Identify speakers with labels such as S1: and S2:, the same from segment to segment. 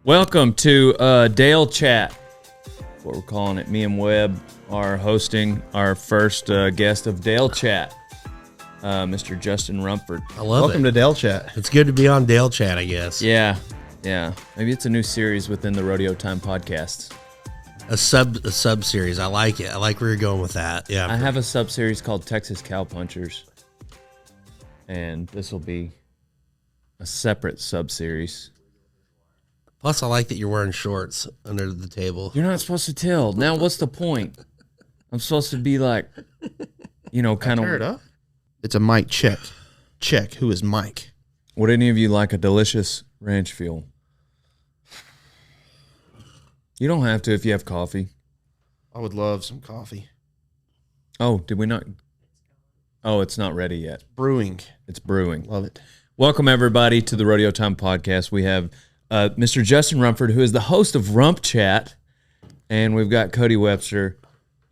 S1: Welcome to Dale Chat. What we're calling it. Me and Webb are hosting our first guest of Dale Chat, Mr. Justin Rumford.
S2: I love
S3: Welcome to Dale Chat.
S2: It's good to be on Dale Chat, I guess.
S1: Yeah. Maybe it's a new series within the Rodeo Time podcast.
S2: A sub series. I like it. I like where you're going with that. Yeah.
S1: I have a sub series called Texas Cow Punchers, and this will be a separate sub series.
S2: Plus, I like that you're wearing shorts under the table.
S1: You're not supposed to tell. Now, what's the point? I'm supposed to be like, kind of.
S3: It's a mic check. Check. Who is Mike?
S1: Would any of you like a delicious ranch fuel? You don't have to if you have coffee.
S3: I would love some coffee.
S1: Oh, did we not? Oh, it's not ready yet.
S3: Brewing.
S1: It's brewing.
S3: Love it.
S1: Welcome, everybody, to the Rodeo Time podcast. We have Mr. Justin Rumford, who is the host of Rump Chat, and we've got Cody Webster,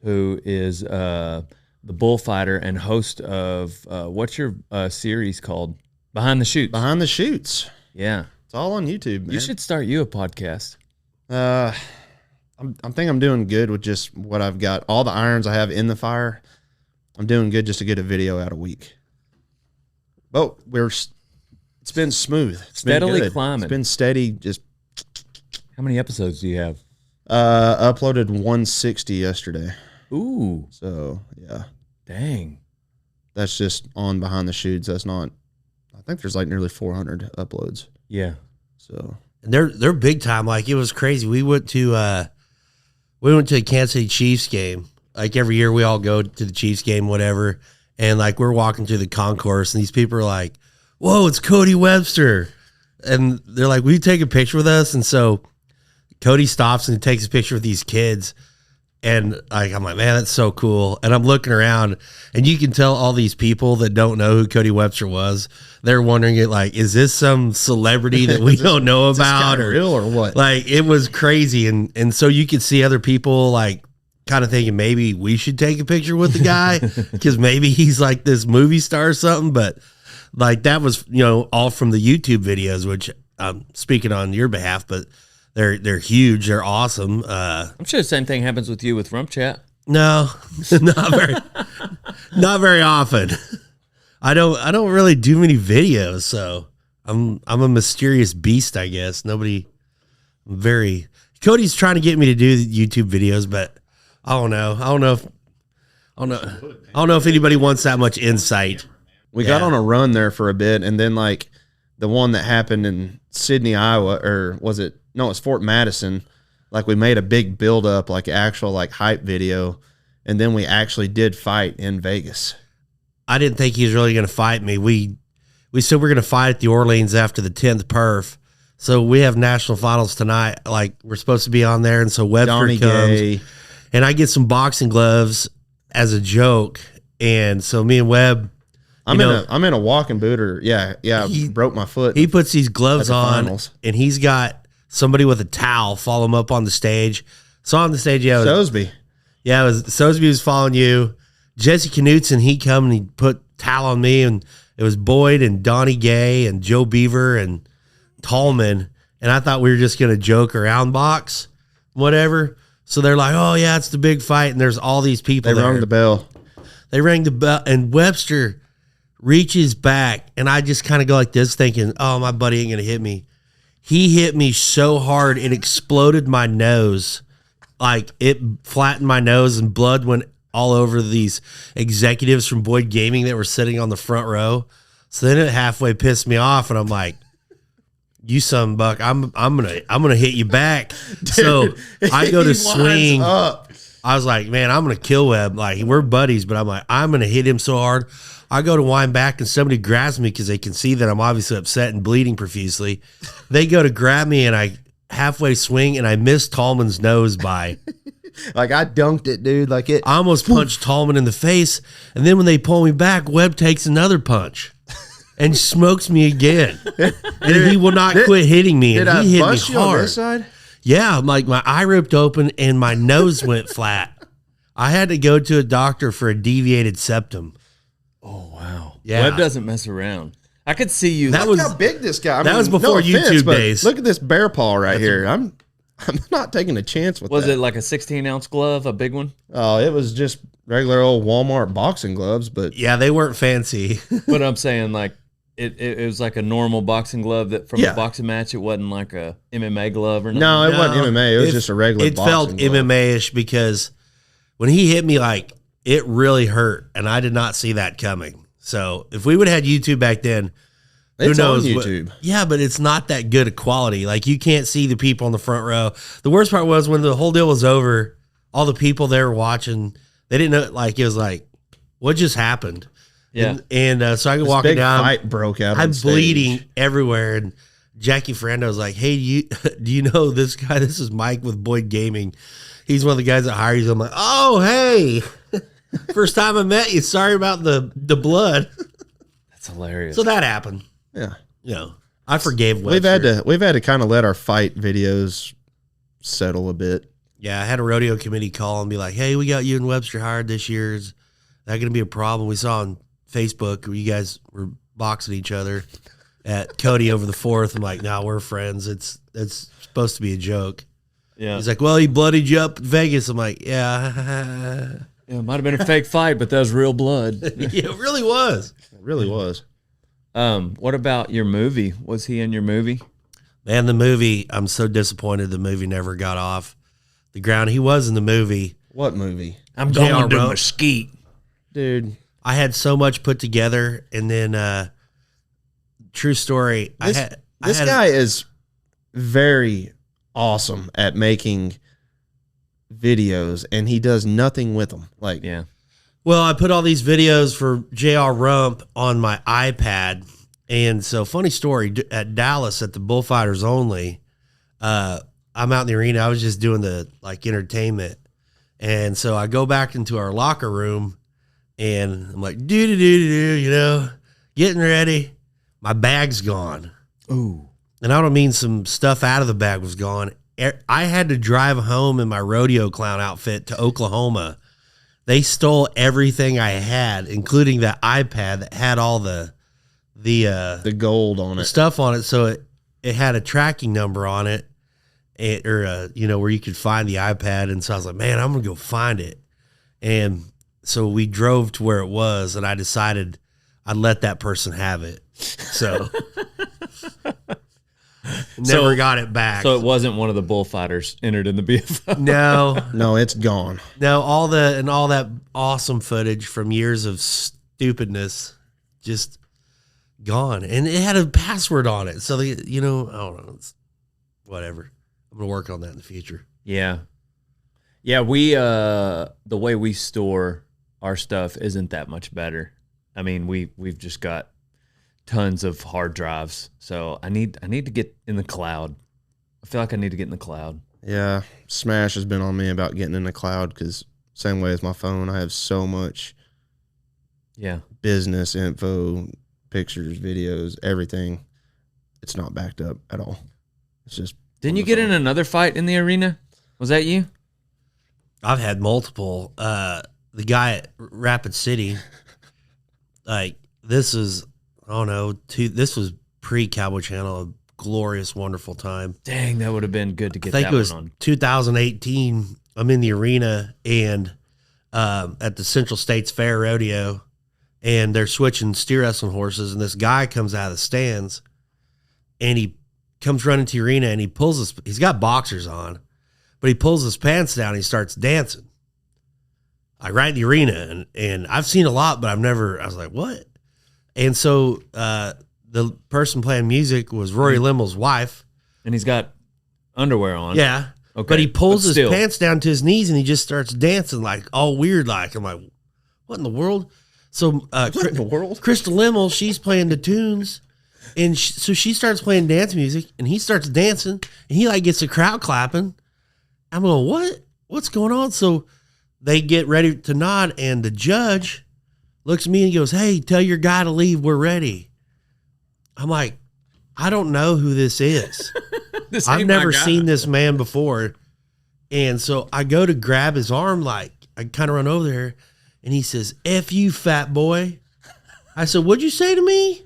S1: who is the bullfighter and host of what's your series called? Behind the Chutes.
S3: Behind the Chutes.
S1: Yeah,
S3: it's all on YouTube, man.
S1: You should start a podcast.
S3: I think I'm doing good with just what I've got. All the irons I have in the fire, I'm doing good just to get a video out a week. But it's been smooth. It's
S1: steadily
S3: been
S1: climbing.
S3: It's been steady. Just
S1: how many episodes do you have?
S3: Uploaded 160 yesterday.
S1: Ooh.
S3: So yeah.
S1: Dang.
S3: That's just on Behind the Chutes. That's not. I think there's like nearly 400 uploads.
S1: Yeah.
S3: So
S2: and they're big time. Like, it was crazy. We went to a Kansas City Chiefs game. Like, every year we all go to the Chiefs game, whatever. And like, we're walking through the concourse, and these people are like, "Whoa, it's Cody Webster," and they're like, "Will you take a picture with us?" And so Cody stops and takes a picture with these kids. And like, I'm like, man, that's so cool. And I'm looking around, and you can tell all these people that don't know who Cody Webster was, they're wondering, is this some celebrity that we don't know about,
S3: or real or what?
S2: Like, it was crazy. And so you could see other people like kind of thinking maybe we should take a picture with the guy because maybe he's like this movie star or something. But like, that was, all from the YouTube videos, which I'm speaking on your behalf, but they're huge. They're awesome.
S1: I'm sure the same thing happens with you with Rump Chat.
S2: No, not very often. I don't really do many videos, so I'm a mysterious beast, I guess. Cody's trying to get me to do YouTube videos, but I don't know. I don't know if anybody wants that much insight.
S3: We got on a run there for a bit, and then like the one that happened in Sydney, Iowa, or was it? No, it's Fort Madison. Like, we made a big build up, like actual like hype video, and then we actually did fight in Vegas.
S2: I didn't think he was really going to fight me. We said we're going to fight at the Orleans after the 10th perf. So we have national finals tonight. Like, we're supposed to be on there, and so Webster comes, and I get some boxing gloves as a joke, and so me and Webb. I'm
S3: in a walking boot, or I broke my foot.
S2: He puts these gloves on, and he's got somebody with a towel follow him up on the stage. So on the stage,
S3: Sosby.
S2: Yeah, Sosby was following you. Jesse Knutson, he come and he put towel on me, and it was Boyd and Donnie Gay and Joe Beaver and Tallman, and I thought we were just gonna joke around, box, whatever. So they're like, "Oh yeah, it's the big fight," and there's all these people.
S3: They rang the bell.
S2: They rang the bell, and Webster reaches back, and I just kind of go like this, thinking, "Oh, my buddy ain't gonna hit me." He hit me so hard it exploded my nose. Like, it flattened my nose, and blood went all over these executives from Boyd Gaming that were sitting on the front row. So then it halfway pissed me off, and I'm like, "You son of a buck, I'm gonna hit you back." Dude, so I go to swing. I was like, man, I'm gonna kill Webb. Like, we're buddies, but I'm like, I'm gonna hit him so hard. I go to wind back, and somebody grabs me because they can see that I'm obviously upset and bleeding profusely. They go to grab me, and I halfway swing, and I miss Tallman's nose by.
S3: Like, I dunked it, dude. Like, I
S2: almost punched Tallman in the face, and then when they pull me back, Webb takes another punch and smokes me again. And he will not quit hitting me, and he hit me hard.
S3: On this side?
S2: Yeah, like, my eye ripped open, and my nose went flat. I had to go to a doctor for a deviated septum.
S1: Oh, wow.
S2: Yeah.
S1: Webb doesn't mess around. I could see you.
S2: That
S3: Look
S2: was
S3: how big this guy.
S2: that was before YouTube
S3: but
S2: days.
S3: Look at this bear paw right here. I'm not taking a chance with
S1: was
S3: that.
S1: it like a 16-ounce glove, a big one?
S3: Oh, it was just regular old Walmart boxing gloves, but
S2: yeah, they weren't fancy.
S1: But I'm saying like it was like a normal boxing glove that from
S3: Yeah.
S1: a boxing match. It wasn't like a MMA glove or nothing.
S3: no, it wasn't
S2: No,
S3: MMA. It was just a regular
S2: It
S3: boxing
S2: felt
S3: glove.
S2: MMA-ish because when he hit me, like, it really hurt, and I did not see that coming. So if we would have had YouTube back then,
S3: It's
S2: who knows?
S3: on YouTube.
S2: Yeah, but it's not that good a quality. Like, you can't see the people in the front row. The worst part was when the whole deal was over, all the people there were watching, they didn't know, like, it was like, what just happened?
S1: Yeah.
S2: And so I could
S3: This
S2: walk
S3: big
S2: down.
S3: fight broke out.
S2: I'm
S3: on stage.
S2: bleeding everywhere. And Jackie Ferrando was like, hey, do you know this guy? This is Mike with Boyd Gaming. He's one of the guys that hires you. I'm like, oh, hey. First time I met you. Sorry about the blood.
S1: That's hilarious.
S2: So that happened.
S3: Yeah,
S2: You know, I forgave Webster.
S3: we've had to kind of let our fight videos settle a bit.
S2: Yeah, I had a rodeo committee call and be like, hey, we got you and Webster hired this year. Is that going to be a problem? We saw on Facebook where you guys were boxing each other at Cody over the 4th. I'm like, no, we're friends. It's supposed to be a joke.
S1: yeah.
S2: He's like, well, he bloodied you up in Vegas. I'm like, yeah.
S1: Yeah, it might have been a fake fight, but that was real blood.
S2: Yeah, it really was.
S3: It really was.
S1: What about your movie? Was he in your movie?
S2: Man, the movie, I'm so disappointed the movie never got off the ground. He was in the movie.
S3: What movie,
S1: I'm
S2: J.R.
S1: going to
S2: Rump.
S1: Mesquite.
S3: dude?
S2: I had so much put together, and then true story.
S3: This guy is very awesome at making videos, and he does nothing with them. Like,
S1: Yeah.
S2: Well, I put all these videos for J.R. Rump on my iPad. And so, funny story, at Dallas at the Bullfighters Only, I'm out in the arena. I was just doing the like entertainment. And so I go back into our locker room and I'm like, you know, getting ready. My bag's gone.
S1: Ooh.
S2: And I don't mean some stuff out of the bag was gone. I had to drive home in my rodeo clown outfit to Oklahoma. They stole everything I had, including that iPad that had all the
S3: gold on it.
S2: stuff on it. So it had a tracking number on it, you know, where you could find the iPad. And so I was like, man, I'm gonna go find it. And so we drove to where it was, and I decided I'd let that person have it. So never got it back.
S1: So it wasn't one of the bullfighters entered in the BFO.
S2: No,
S3: It's gone.
S2: all that awesome footage from years of stupidness just gone, and it had a password on it. So you know, I don't know, it's whatever. I'm gonna work on that in the future.
S1: Yeah. Yeah, we the way we store our stuff isn't that much better. I mean, we've just got tons of hard drives. So I need to get in the cloud. I feel like I need to get in the cloud.
S3: Yeah, Smash has been on me about getting in the cloud because same way as my phone, I have so much
S1: Yeah.
S3: business info, pictures, videos, everything. It's not backed up at all. It's just.
S1: Didn't you get in another fight in the arena? Was that you?
S2: I've had multiple. The guy at Rapid City, like this is, I don't know, this was pre-Cowboy Channel, a glorious, wonderful time.
S1: Dang, that would have been good to get
S2: I think
S1: that
S2: it was
S1: one on.
S2: 2018. I'm in the arena and at the Central States Fair Rodeo, and they're switching steer wrestling horses, and this guy comes out of the stands, and he comes running to the arena, and he's got boxers on, but he pulls his pants down and he starts dancing. Like right in the arena, and I've seen a lot, but I was like, what? And so the person playing music was Rory Limmel's wife.
S1: And he's got underwear on.
S2: Yeah.
S1: Okay.
S2: But he pulls his
S1: still.
S2: pants down to his knees and he just starts dancing like all weird. Like, I'm like, what in the world? So
S3: What in the world?
S2: Crystal Limmel, she's playing the tunes. And so she starts playing dance music and he starts dancing and he like gets the crowd clapping. I'm going, what? What's going on? So they get ready to nod and the judge looks at me and goes, hey, tell your guy to leave. We're ready. I'm like, I don't know who this is.
S1: This
S2: I've
S1: ain't my
S2: never
S1: guy.
S2: seen this man before. And so I go to grab his arm, like I kind of run over there and he says, F you, fat boy. I said, what'd you say to me?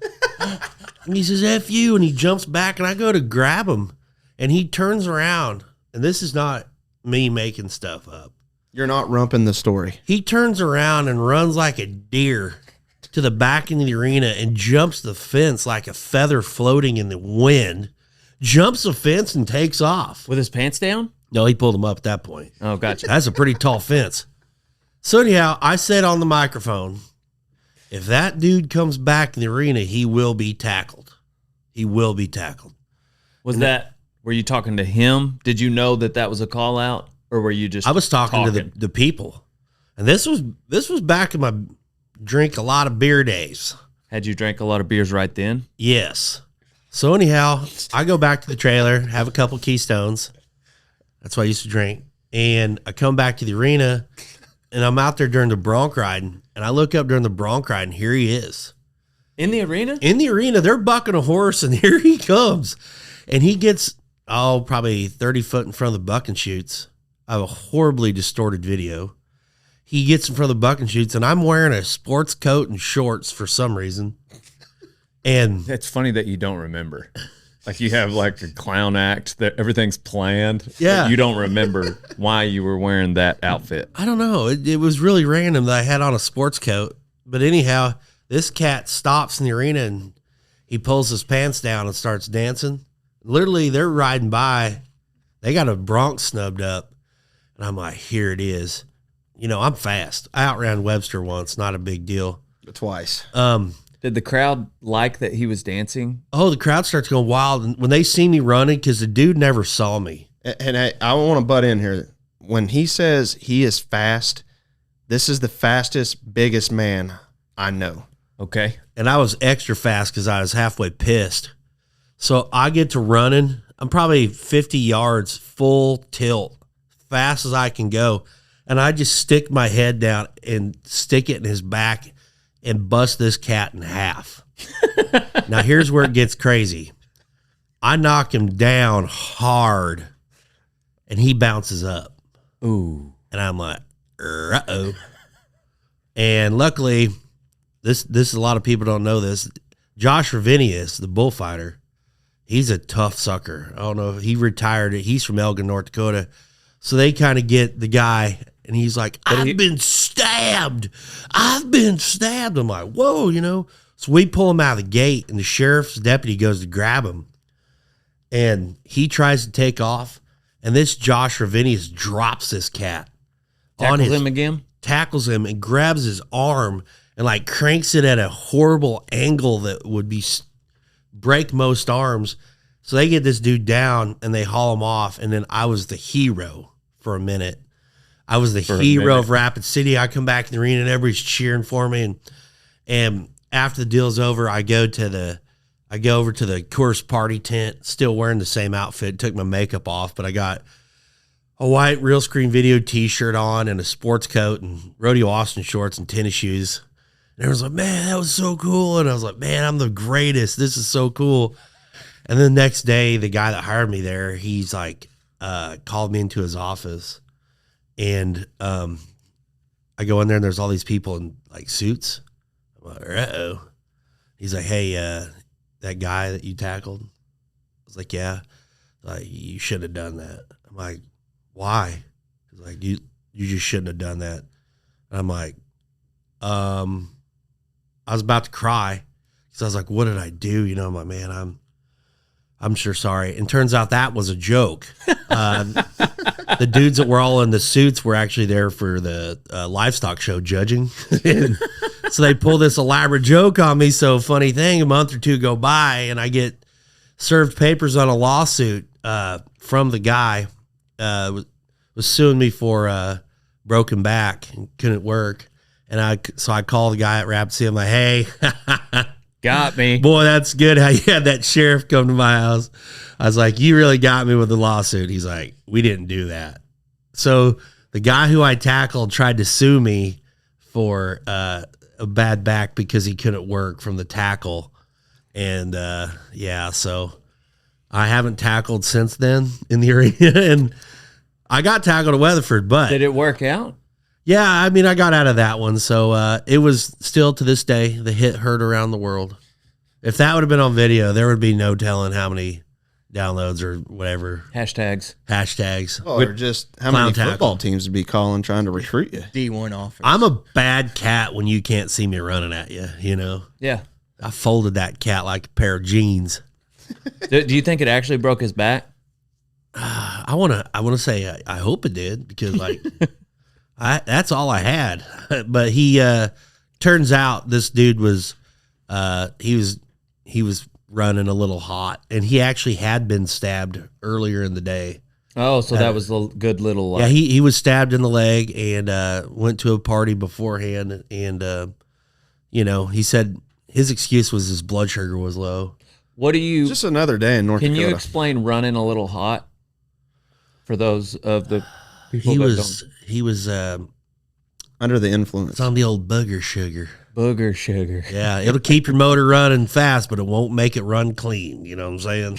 S2: And he says, F you. And he jumps back, and I go to grab him. And he turns around. And this is not me making stuff up.
S3: You're not rumping the story.
S2: He turns around and runs like a deer to the back of the arena and jumps the fence like a feather floating in the wind. Jumps the fence and takes off.
S1: With his pants down?
S2: No, he pulled him up at that point.
S1: Oh, gotcha.
S2: That's a pretty tall fence. So anyhow, I said on the microphone, if that dude comes back in the arena, he will be tackled. He will be tackled.
S1: Were you talking to him? Did you know that was a call out, or were you just
S2: I was talking to the people. And this was back in my drink a lot of beer days.
S1: Had you drank a lot of beers right then?
S2: Yes. So anyhow, I go back to the trailer, have a couple Keystones. That's what I used to drink. And I come back to the arena, and I'm out there during the bronc riding. And I look up during the bronc ride, and here he is.
S1: In the arena?
S2: In the arena, they're bucking a horse, and here he comes. And he gets, probably 30 foot in front of the bucking chutes. I have a horribly distorted video. He gets in front of the bucking chutes, and I'm wearing a sports coat and shorts for some reason. And
S1: it's funny that you don't remember. Like you have like a clown act that everything's planned.
S2: Yeah.
S1: But you don't remember why you were wearing that outfit.
S2: I don't know. It was really random that I had on a sports coat. But anyhow, this cat stops in the arena and he pulls his pants down and starts dancing. Literally, they're riding by. They got a bronc snubbed up. And I'm like, here it is. You know, I'm fast. I outran Webster once. Not a big deal.
S3: Twice.
S1: Did the crowd like that he was dancing?
S2: Oh, the crowd starts going wild. And when they see me running, because the dude never saw me.
S3: And I want to butt in here. When he says he is fast, this is the fastest, biggest man I know.
S1: Okay.
S2: And I was extra fast because I was halfway pissed. So I get to running. I'm probably 50 yards, full tilt, fast as I can go. And I just stick my head down and stick it in his back and bust this cat in half. Now, here's where it gets crazy. I knock him down hard, and he bounces up.
S1: Ooh.
S2: And I'm like, uh-oh. And luckily, this a lot of people don't know this. Josh Ravinius, the bullfighter, he's a tough sucker. I don't know if he retired. He's from Elgin, North Dakota. So they kind of get the guy, and he's like, I've been stabbed. I've been stabbed. I'm like, whoa, you know. So we pull him out of the gate, and the sheriff's deputy goes to grab him. And he tries to take off, and this Josh Ravinius drops this cat.
S1: Tackles him again?
S2: Tackles him and grabs his arm and like cranks it at a horrible angle that would break most arms. So they get this dude down and they haul him off. And then I was the hero for a minute. I was the hero of Rapid City. I come back in the arena and everybody's cheering for me. And after the deal's over, I go over to the Coors party tent, still wearing the same outfit, took my makeup off, but I got a white real screen video t-shirt on and a sports coat and Rodeo Austin shorts and tennis shoes. And everyone's like, man, that was so cool. And I was like, man, I'm the greatest. This is so cool. And then the next day, the guy that hired me there, he's like, called me into his office. And I go in there and there's all these people in like suits. I'm like, uh-oh. He's like, hey, that guy that you tackled? I was like, yeah. Like, you shouldn't have done that. I'm like, why? He's like, you just shouldn't have done that. And I'm like, I was about to cry. So I was like, what did I do? You know, I'm like, man, I'm sure sorry. And turns out that was a joke. The dudes that were all in the suits were actually there for the livestock show judging. And so they pull this elaborate joke on me. So funny thing, a month or two go by and I get served papers on a lawsuit from the guy was suing me for broken back and couldn't work. And I call the guy at Rapid City. I'm like, hey,
S1: got me.
S2: Boy, that's good how you had that sheriff come to my house. I was like, you really got me with the lawsuit. He's like, we didn't do that. So the guy who I tackled tried to sue me for a bad back because he couldn't work from the tackle. And yeah, so I haven't tackled since then in the arena. And I got tackled at Weatherford, but
S1: did it work out?
S2: Yeah, I mean, I got out of that one. So it was still to this day, the hit heard around the world. If that would have been on video, there would be no telling how many downloads or whatever. Hashtags.
S3: Well, or just how
S2: Clown
S3: many
S2: tackle.
S3: football teams would be calling trying to recruit you.
S4: D1 offers.
S2: I'm a bad cat when you can't see me running at you, you know?
S1: Yeah.
S2: I folded that cat like a pair of jeans.
S1: Do you think it actually broke his back?
S2: I wanna say I hope it did because like that's all I had. But he turns out this dude was he was running a little hot, and he actually had been stabbed earlier in the day.
S1: Oh, so that was a good little.
S2: Yeah, he was stabbed in the leg and went to a party beforehand, and he said his excuse was his blood sugar was low.
S1: What do you?
S3: Just another day in North
S1: Can
S3: Dakota.
S1: you explain running a little hot for those of the people
S2: He was
S3: under the influence.
S2: it's on the old booger sugar.
S1: booger sugar?
S2: Yeah, it'll keep your motor running fast, but it won't make it run clean. You know what I'm saying?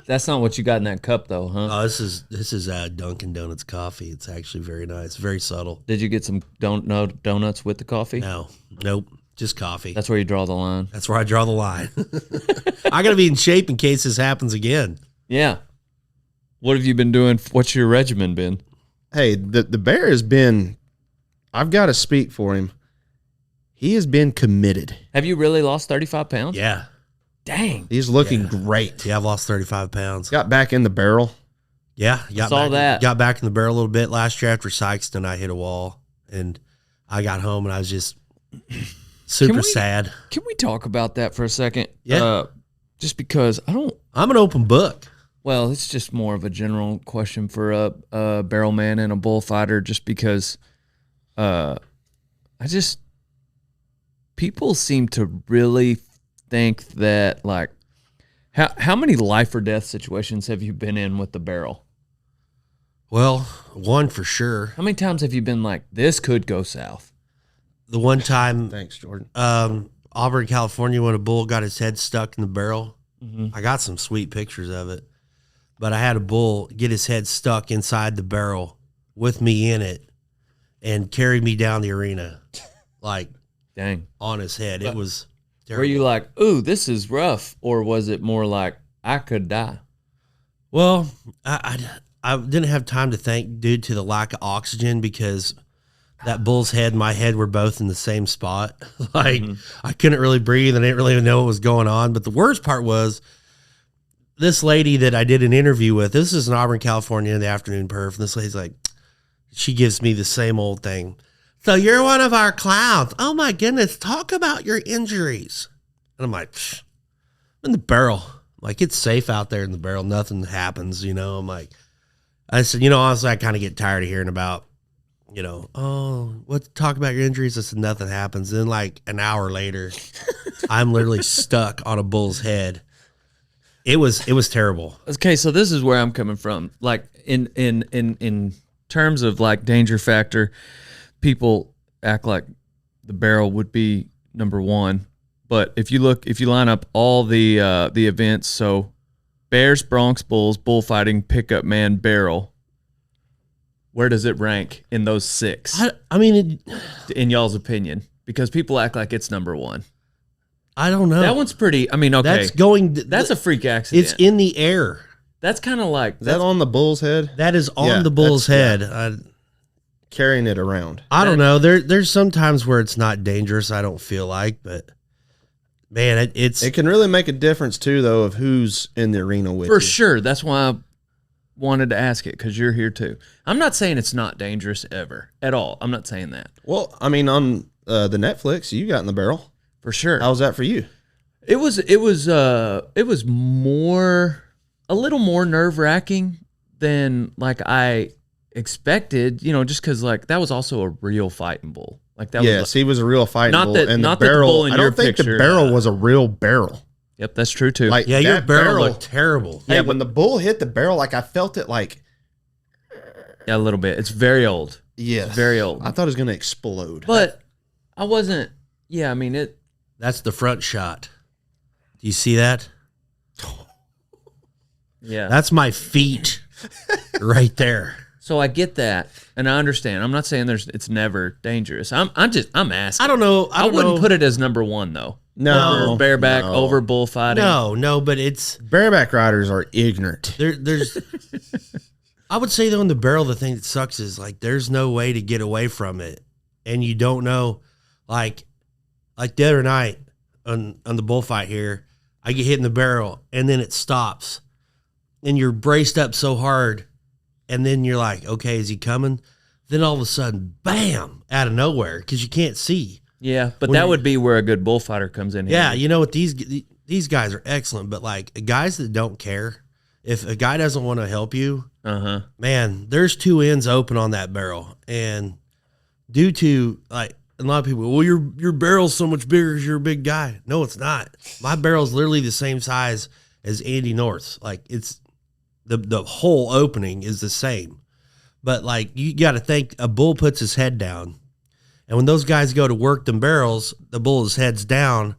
S1: That's not what you got in that cup, though, huh?
S2: Oh, this is Dunkin' Donuts coffee. It's actually very nice, very subtle.
S1: Did you get some donuts with the coffee?
S2: No, nope, just coffee.
S1: That's where you draw the line.
S2: That's where I draw the line. I got to be in shape in case this happens again.
S1: Yeah. What have you been doing? What's your regimen been?
S3: Hey, the bear has been. I've got to speak for him. He has been committed.
S1: Have you really lost 35 pounds?
S2: Yeah,
S1: Dang.
S3: He's looking great.
S2: yeah, I've lost 35 pounds.
S3: Got back in the barrel.
S2: Yeah,
S1: Saw that.
S2: Got back in the barrel a little bit last year after Sykeston. I hit a wall, and I got home, and I was just super sad.
S1: Can we talk about that for a second?
S2: Yeah.
S1: Just because I'm
S2: an open book.
S1: well, it's just more of a general question for a barrel man and a bullfighter, just because people seem to really think that, like, how many life or death situations have you been in with the barrel?
S2: Well, one for sure.
S1: How many times have you been like, this could go south?
S2: The one time,
S3: Thanks, Jordan.
S2: Auburn, California, when a bull got his head stuck in the barrel.
S1: Mm-hmm.
S2: I got some sweet pictures of it, but I had a bull get his head stuck inside the barrel with me in it and carry me down the arena, like
S1: Dang.
S2: on his head. It was
S1: Were
S2: terrible.
S1: you like, ooh, this is rough? Or was it more like, I could die?
S2: Well, I didn't have time to think due to the lack of oxygen because that bull's head and my head were both in the same spot. Like I couldn't really breathe and I didn't really even know what was going on. But the worst part was this lady that I did an interview with. This is in Auburn, California in the afternoon perf. And this lady's like, she gives me the same old thing. So you're one of our clowns. Oh my goodness. Talk about your injuries. And I'm like, psh, I'm in the barrel. Like it's safe out there in the barrel. Nothing happens, you know. I'm like, I said, honestly, I kind of get tired of hearing about, talk about your injuries. I said, nothing happens. Then like an hour later, I'm literally stuck on a bull's head. It was terrible.
S1: Okay, so this is where I'm coming from. Like in terms of like danger factor, people act like the barrel would be number one. But if you line up all the events, so Bears, Bronx Bulls, bullfighting, pickup man, barrel, where does it rank in those six?
S2: I mean,
S1: in y'all's opinion? Because people act like it's number one.
S2: I don't know.
S1: That one's pretty. I mean, okay, that's a freak accident.
S2: It's in the air.
S1: That's kind of like
S3: Is that on the bull's head?
S2: That is on
S3: Yeah,
S2: the bull's
S3: that's-
S2: head.
S3: Carrying it around.
S2: I don't know. There's some times where it's not dangerous. I don't feel like, but man,
S3: It can really make a difference too, though, of who's in the arena with
S1: for
S3: you.
S1: sure. That's why I wanted to ask it, because you're here too. I'm not saying it's not dangerous ever at all. I'm not saying that
S3: Well, I mean, on the Netflix, you got in the barrel.
S1: for sure.
S3: How was that for you?
S1: It was more, a little more nerve wracking than like I expected. Just because like that was also a real fighting bull. Like that
S3: Yes,
S1: was.
S3: he was a real fighting
S1: Not
S3: bull.
S1: that-
S3: and
S1: not
S3: the
S1: that the
S3: barrel,
S1: bull in
S3: I
S1: your
S3: don't think
S1: picture,
S3: the barrel was a real barrel.
S1: Yep, that's true too.
S3: Like
S2: yeah, your
S3: that
S2: barrel looked terrible.
S3: Hey, when the bull hit the barrel, like I felt it like,
S1: yeah, a little bit. It's very old.
S3: yes.
S1: Very old.
S3: I thought it was going to explode.
S1: But I wasn't. Yeah, I mean it.
S2: That's the front shot. Do you see that?
S1: Yeah.
S2: That's my feet right there.
S1: So I get that, and I understand. I'm not saying it's never dangerous. I'm asking.
S2: I don't know.
S1: I wouldn't put it as number one though.
S3: No,
S1: Over bareback,
S3: no.
S1: over bullfighting.
S2: No, but it's
S3: Bareback riders are ignorant.
S2: there's. I would say though, in the barrel, the thing that sucks is like there's no way to get away from it, and you don't know, like the other night on the bullfight here, I get hit in the barrel, and then it stops, and you're braced up so hard, and then you're like, okay, is he coming? Then all of a sudden, bam, out of nowhere, because you can't see.
S1: Yeah, but that would be where a good bullfighter comes in.
S2: Yeah, you know what? These guys are excellent, but like guys that don't care, if a guy doesn't want to help you, man, there's two ends open on that barrel, and due to like a lot of people, well, your barrel's so much bigger because you're a big guy. No, it's not. My barrel's literally the same size as Andy North's. Like it's the whole opening is the same, but like you got to think a bull puts his head down. And when those guys go to work them barrels, the bull's head's down.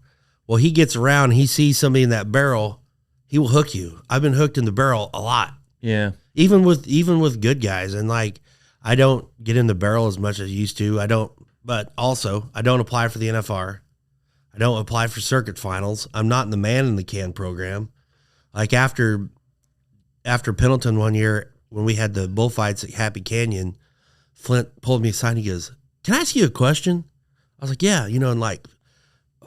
S2: Well, he gets around, he sees somebody in that barrel, he will hook you. I've been hooked in the barrel a lot.
S1: Yeah.
S2: Even with good guys. And like I don't get in the barrel as much as I used to. But also I don't apply for the NFR. I don't apply for circuit finals. I'm not in the man in the can program. Like after Pendleton one year when we had the bullfights at Happy Canyon, Flint pulled me aside and he goes, "Can I ask you a question?" I was like, "Yeah," and like,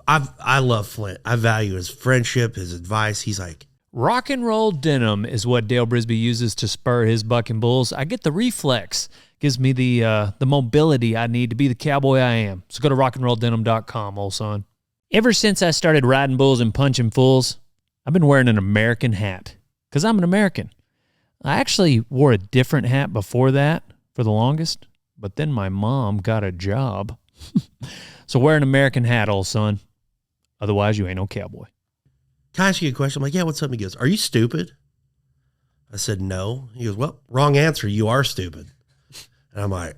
S2: I love Flint. I value his friendship, his advice. He's like,
S4: rock and roll denim is what Dale Brisby uses to spur his bucking bulls. I get the Reflex. Gives me the mobility I need to be the cowboy I am. So go to rockandrolldenim.com, old son. Ever since I started riding bulls and punching fools, I've been wearing an American hat because I'm an American. I actually wore a different hat before that for the longest. But then my mom got a job. So wear an American hat, old son. Otherwise, you ain't no cowboy.
S2: "Can I ask you a question?" I'm like, "Yeah, what's up?" He goes, "Are you stupid?" I said, "No." He goes, "Well, wrong answer. You are stupid." And I'm like,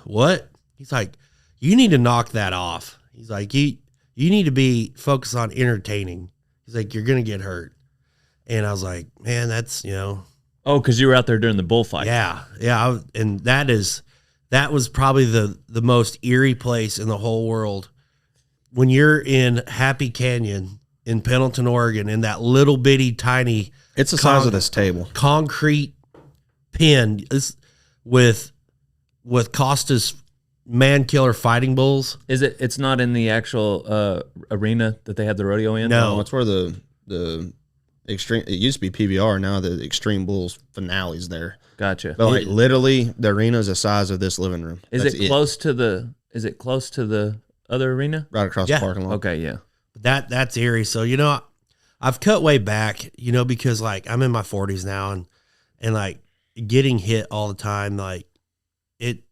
S2: what? He's like, "You need to knock that off." He's like, you need to be focused on entertaining. He's like, "You're going to get hurt." And I was like, man, that's,
S1: Oh, because you were out there during the bullfight.
S2: Yeah. And that was probably the most eerie place in the whole world. When you're in Happy Canyon in Pendleton, Oregon, in that little bitty tiny,
S3: It's the size of this table.
S2: concrete pen with Costa's man killer fighting bulls.
S1: Is it? It's not in the actual arena that they had the rodeo in.
S2: No.
S3: It's where the extreme. It used to be PBR. Now the Extreme Bulls finale's there.
S1: Gotcha.
S3: But like literally, the arena is the size of this living room.
S1: Is it close to the? Is it close to the other arena?
S3: Right across the parking lot.
S1: Okay, yeah.
S2: That's eerie. So I've cut way back. Because like I'm in my 40s now, and like getting hit all the time, like it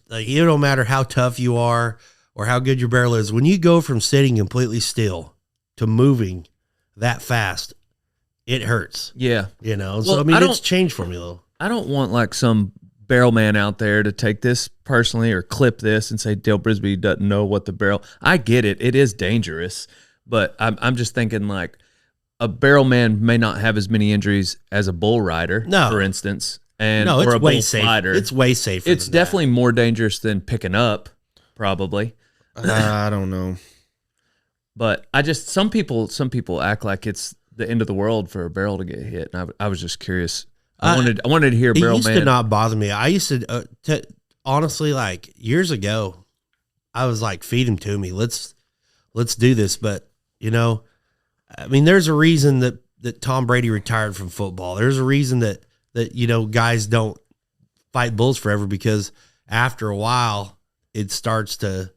S2: like it don't matter how tough you are or how good your barrel is. When you go from sitting completely still to moving that fast, it hurts.
S1: Yeah.
S2: So I mean, it's changed for me though.
S1: I don't want like some barrel man out there to take this personally or clip this and say Dale Brisby doesn't know what the barrel. I get it. It is dangerous, but I'm just thinking like a barrel man may not have as many injuries as a bull rider, for instance. And
S2: no, it's
S1: or a
S2: way
S1: bull
S2: safe.
S1: fighter.
S2: It's way safer.
S1: It's definitely more dangerous than picking up, probably.
S3: I don't know.
S1: But some people act like it's the end of the world for a barrel to get hit. And I was just curious. I wanted to hear
S2: it
S1: barrel
S2: used
S1: man.
S2: to not bother me. I used to honestly, like years ago, I was like, feed him to me. Let's do this. But I mean, there's a reason that Tom Brady retired from football. There's a reason that guys don't fight bulls forever, because after a while you start to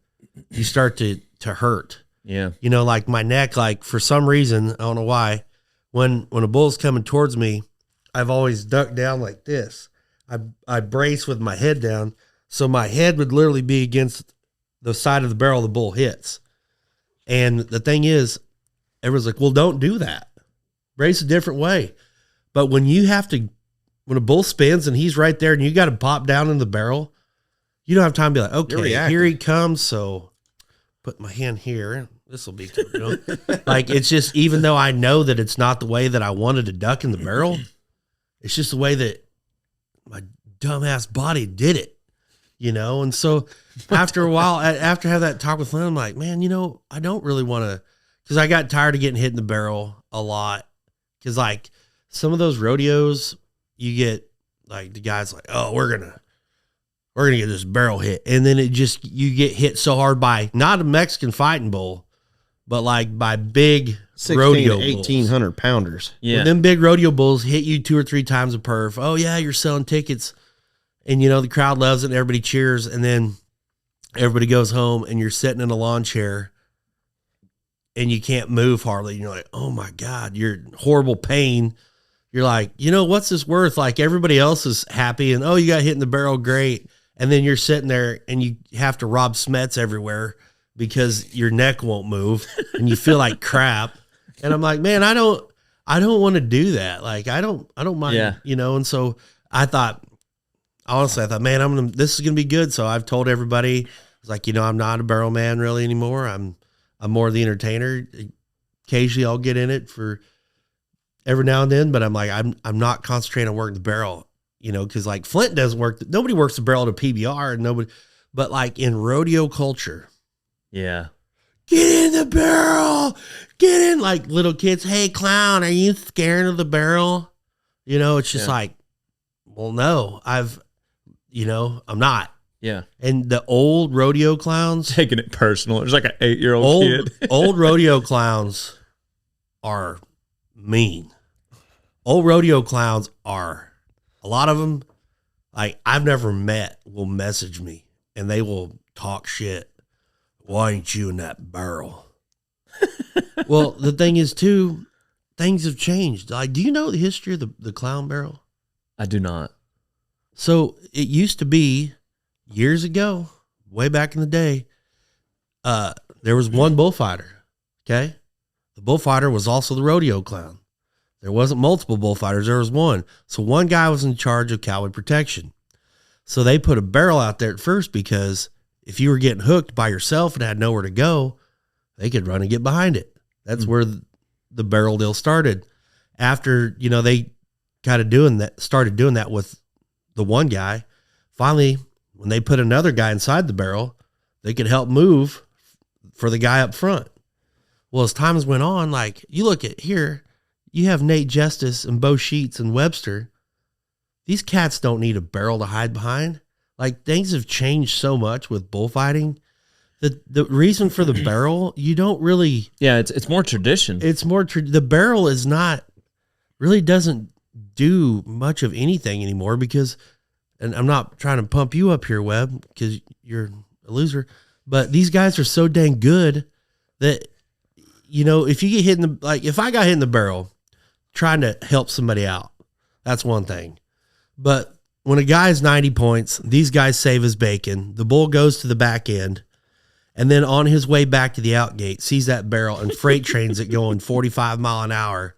S2: hurt.
S1: Yeah.
S2: Like my neck, like for some reason, I don't know why, when a bull's coming towards me, I've always ducked down like this. I brace with my head down. So my head would literally be against the side of the barrel the bull hits. And the thing is, everyone's like, well, don't do that. Brace a different way. But when a bull spins and he's right there and you got to pop down in the barrel, you don't have time to be like, okay, here he comes. So put my hand here. This will be good. Like, it's just, even though I know that it's not the way that I wanted to duck in the barrel, it's just the way that my dumbass body did it, you know? And so after a while, after I have that talk with Flynn, I'm like, man, you know, I don't really want to, because I got tired of getting hit in the barrel a lot. Because like some of those rodeos, you get like the guy's like, oh, we're gonna get this barrel hit, and then you get hit so hard by not a Mexican fighting bull, but like by big
S3: 16
S2: rodeo
S3: to 1,800 pounders.
S1: Yeah.
S2: when them big rodeo bulls hit you 2 or 3 times a perf. Oh yeah, you're selling tickets, and you know the crowd loves it, and everybody cheers, and then everybody goes home, and you're sitting in a lawn chair, and you can't move hardly. And you're like, oh my God, you're in horrible pain. You're like, you know, what's this worth? Like everybody else is happy, and oh, you got hit in the barrel, great. And then you're sitting there, and you have to rob Smets everywhere because your neck won't move, and you feel like crap. And I'm like, man, I don't want to do that. Like, I don't mind, you know? And so I thought, honestly, man, this is going to be good. So I've told everybody, it's like, you know, I'm not a barrel man really anymore. I'm more the entertainer. Occasionally I'll get in it for every now and then, but I'm like, I'm not concentrating on working the barrel, you know, cause like Flint doesn't nobody works the barrel to PBR and nobody, but like in rodeo culture,
S1: Yeah.
S2: get in the barrel, get in, like little kids. Hey clown, are you scared of the barrel? You know, it's just like, well, no, I'm not.
S1: Yeah.
S2: And the old rodeo clowns,
S1: Taking it personal. There's like an 8-year-old kid.
S2: old rodeo clowns are mean. Old rodeo clowns are, a lot of them, like I've never met, will message me and they will talk shit. Why ain't you in that barrel? Well, the thing is too, things have changed. Like, do you know the history of the clown barrel?
S1: I do not.
S2: So it used to be years ago, way back in the day, there was one bullfighter. Okay. The bullfighter was also the rodeo clown. There wasn't multiple bullfighters. There was one. So one guy was in charge of cowboy protection. So they put a barrel out there at first because if you were getting hooked by yourself and had nowhere to go, they could run and get behind it. That's where the barrel deal started. After, you know, they kind of started doing that with the one guy. Finally, when they put another guy inside the barrel, they could help move for the guy up front. Well, as times went on, like you look at here, you have Nate Justice and Bo Sheets and Webster. These cats don't need a barrel to hide behind. Like things have changed so much with bullfighting. The reason for the barrel, you don't really.
S1: Yeah, it's more tradition.
S2: It's more, the barrel is not, really doesn't do much of anything anymore because, and I'm not trying to pump you up here, Webb, because you're a loser, but these guys are so dang good that, you know, if you get hit in the, like if I got hit in the barrel trying to help somebody out, that's one thing. But when a guy's 90 points, these guys save his bacon. The bull goes to the back end. And then on his way back to the outgate, sees that barrel and freight trains it going 45 mile an hour.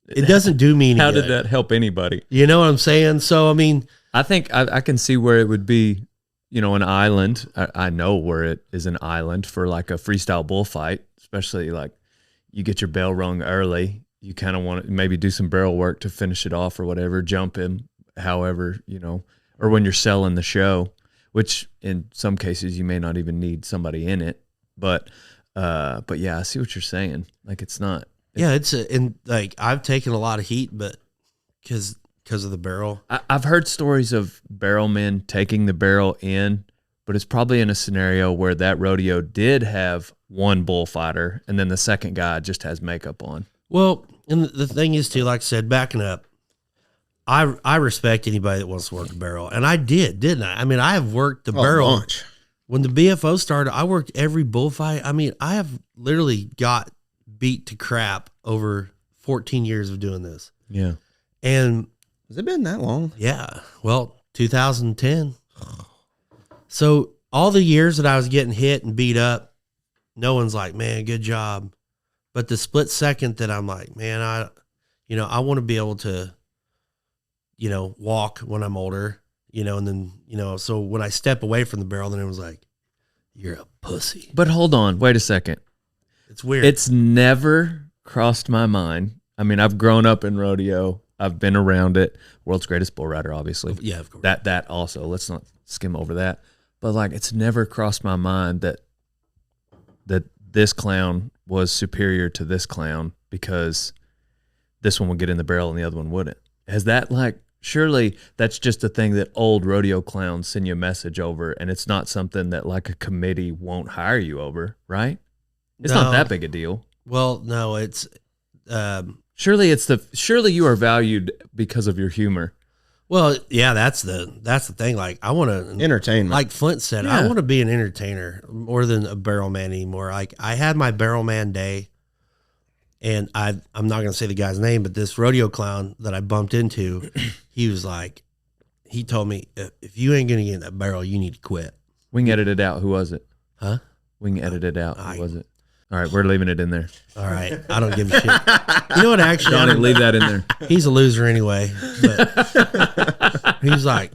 S2: It doesn't do me any
S1: How
S2: good.
S1: did that help anybody?
S2: You know what I'm saying? So, I mean,
S1: I think I can see where it would be, you know, an island. I know where it is an island for like a freestyle bullfight, especially like you get your bell rung early. You kind of want to maybe do some barrel work to finish it off or whatever, jump him, however, you know, or when you're selling the show, which in some cases you may not even need somebody in it. But yeah, I see what you're saying. Like it's not.
S2: yeah, and like I've taken a lot of heat, but because of the barrel.
S1: I've heard stories of barrel men taking the barrel in, but it's probably in a scenario where that rodeo did have one bullfighter and then the second guy just has makeup on.
S2: Well, and the thing is too, like I said, backing up, I respect anybody that wants to work the barrel. And I did, didn't I? I mean, I have worked the barrel.
S3: Bunch.
S2: When the BFO started, I worked every bullfight. I mean, I have literally got beat to crap over 14 years of doing this.
S1: Yeah.
S2: And
S3: Has it been that long?
S2: yeah, well, 2010. So all the years that I was getting hit and beat up, no one's like, man, good job. But the split second that I'm like, man, I want to be able to, you know, walk when I'm older, you know, and then, you know, so when I step away from the barrel, then it was like, you're a pussy.
S1: But hold on, wait a second.
S2: It's weird.
S1: It's never crossed my mind. I mean, I've grown up in rodeo I've been around it. World's greatest bull rider, obviously.
S2: Yeah, of course.
S1: That also. Let's not skim over that. But like, it's never crossed my mind that this clown was superior to this clown because this one would get in the barrel and the other one wouldn't. Has that like? Surely that's just a thing that old rodeo clowns send you a message over, and it's not something that like a committee won't hire you over, right? It's not that big a deal.
S2: Well, no, it's
S1: Surely you are valued because of your humor.
S2: well, yeah, that's the thing. Like I want to
S3: Entertainment.
S2: like Flint said, I want to be an entertainer more than a barrel man anymore. Like I had my barrel man day, and I'm not going to say the guy's name, but this rodeo clown that I bumped into, he was like, he told me, if you ain't going to get in that barrel, you need to quit.
S1: We can edit it out. Who was it?
S2: Huh?
S1: We can edit it out. Who was it? All right, we're leaving it in there.
S2: All right. I don't give a shit. You know what? Actually,
S1: Johnny, leave that in there.
S2: he's a loser anyway. But he's like,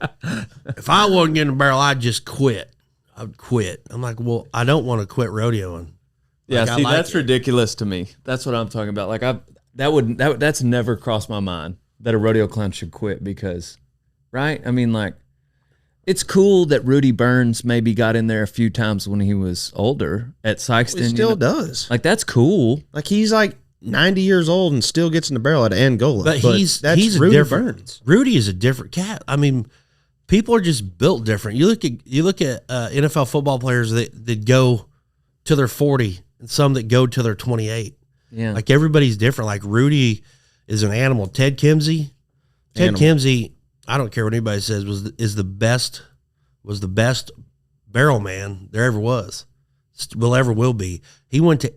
S2: if I wasn't getting a barrel, I'd just quit. I'd quit. I'm like, well, I don't want to quit rodeoing.
S1: Yeah,
S2: Like,
S1: see,
S2: like
S1: that's ridiculous to me. That's what I'm talking about. Like that's never crossed my mind that a rodeo clown should quit because, right? I mean, like, it's cool that Rudy Burns maybe got in there a few times when he was older at Sykeston.
S3: He still does.
S1: Like, that's cool.
S3: Like he's like 90 years old and still gets in the barrel at Angola.
S2: But he's
S3: Rudy
S2: a different.
S3: Burns.
S2: Rudy is a different cat. I mean, people are just built different. You look at NFL football players that go to their 40 and some that go to their 28.
S1: Yeah.
S2: Like everybody's different. Like Rudy is an animal. Ted Kimsey, I don't care what anybody says, was the best barrel man there ever was. Will be. He went to